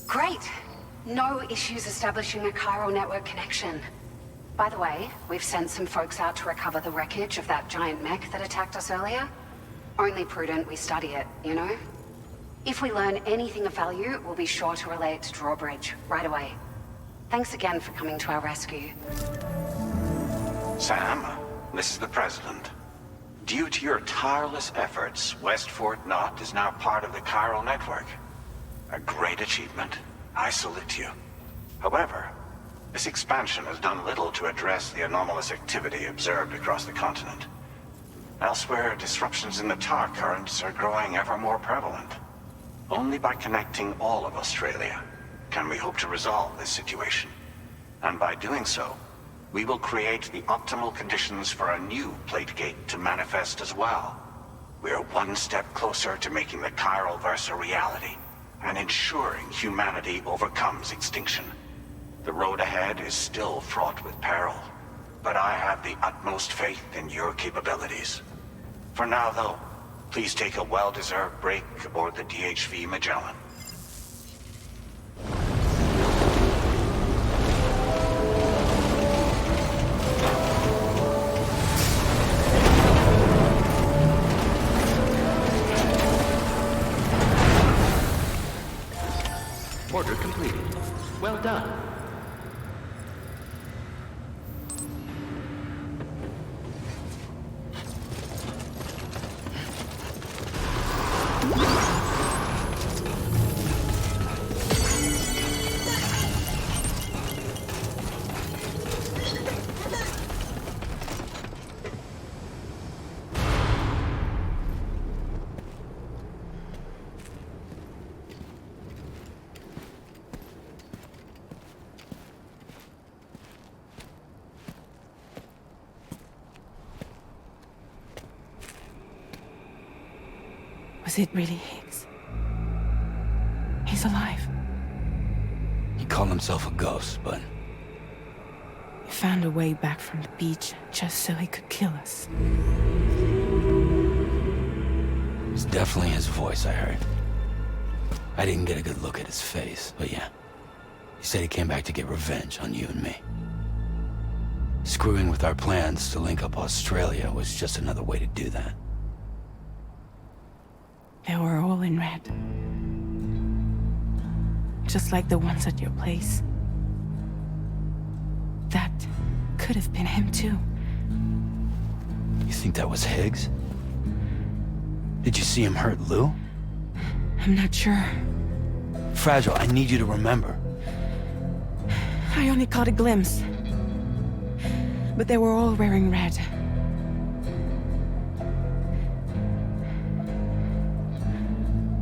Great. No issues establishing a chiral network connection. By the way, we've sent some folks out to recover the wreckage of that giant mech that attacked us earlier. Only prudent we study it, you know? If we learn anything of value, we'll be sure to relay it to Drawbridge right away. Thanks again for coming to our rescue. Sam, this is the President. Due to your tireless efforts, West Fort Knot is now part of the chiral network. A great achievement. I salute you. However, this expansion has done little to address the anomalous activity observed across the continent. Elsewhere, disruptions in the tar currents are growing ever more prevalent. Only by connecting all of Australia can we hope to resolve this situation. And by doing so, we will create the optimal conditions for a new Plategate to manifest as well. We are one step closer to making the chiral verse a reality, and ensuring humanity overcomes extinction. The road ahead is still fraught with peril, but I have the utmost faith in your capabilities. For now, though, please take a well-deserved break aboard the DHV Mellan. Order completed. Well done. Was it really Higgs? He's alive. He called himself a ghost, but... He found a way back from the beach just so he could kill us. It's definitely his voice I heard. I didn't get a good look at his face, but yeah. He said he came back to get revenge on you and me. Screwing with our plans to link up Australia was just another way to do that. They were all in red. Just like the ones at your place. That could have been him too. You think that was Higgs? Did you see him hurt Lou? I'm not sure. Fragile, I need you to remember. I only caught a glimpse. But they were all wearing red.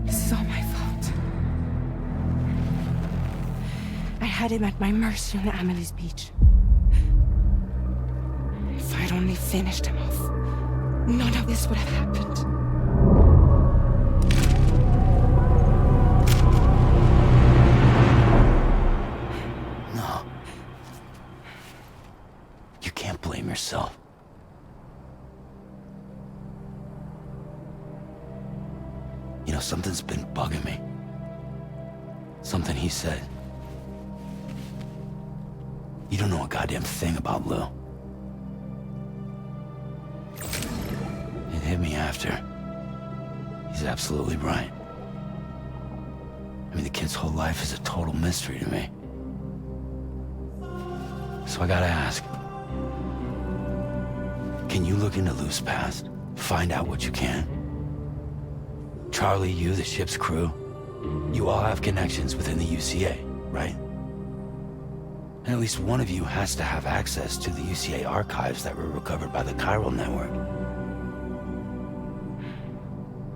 This is all my fault. I had him at my mercy on Amelie's beach. If I'd only finished him off, none of this would have happened. No. You can't blame yourself. You know, something's been bugging me. Something he said. You don't know a goddamn thing about Lou. It hit me after. He's absolutely right. I mean, the kid's whole life is a total mystery to me. So I gotta ask. Can you look into Lou's past? Find out what you can? Charlie, you, the ship's crew, you all have connections within the UCA, right? And at least one of you has to have access to the UCA archives that were recovered by the chiral network.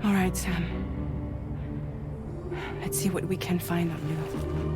All right, Sam. Let's see what we can find on Nudo.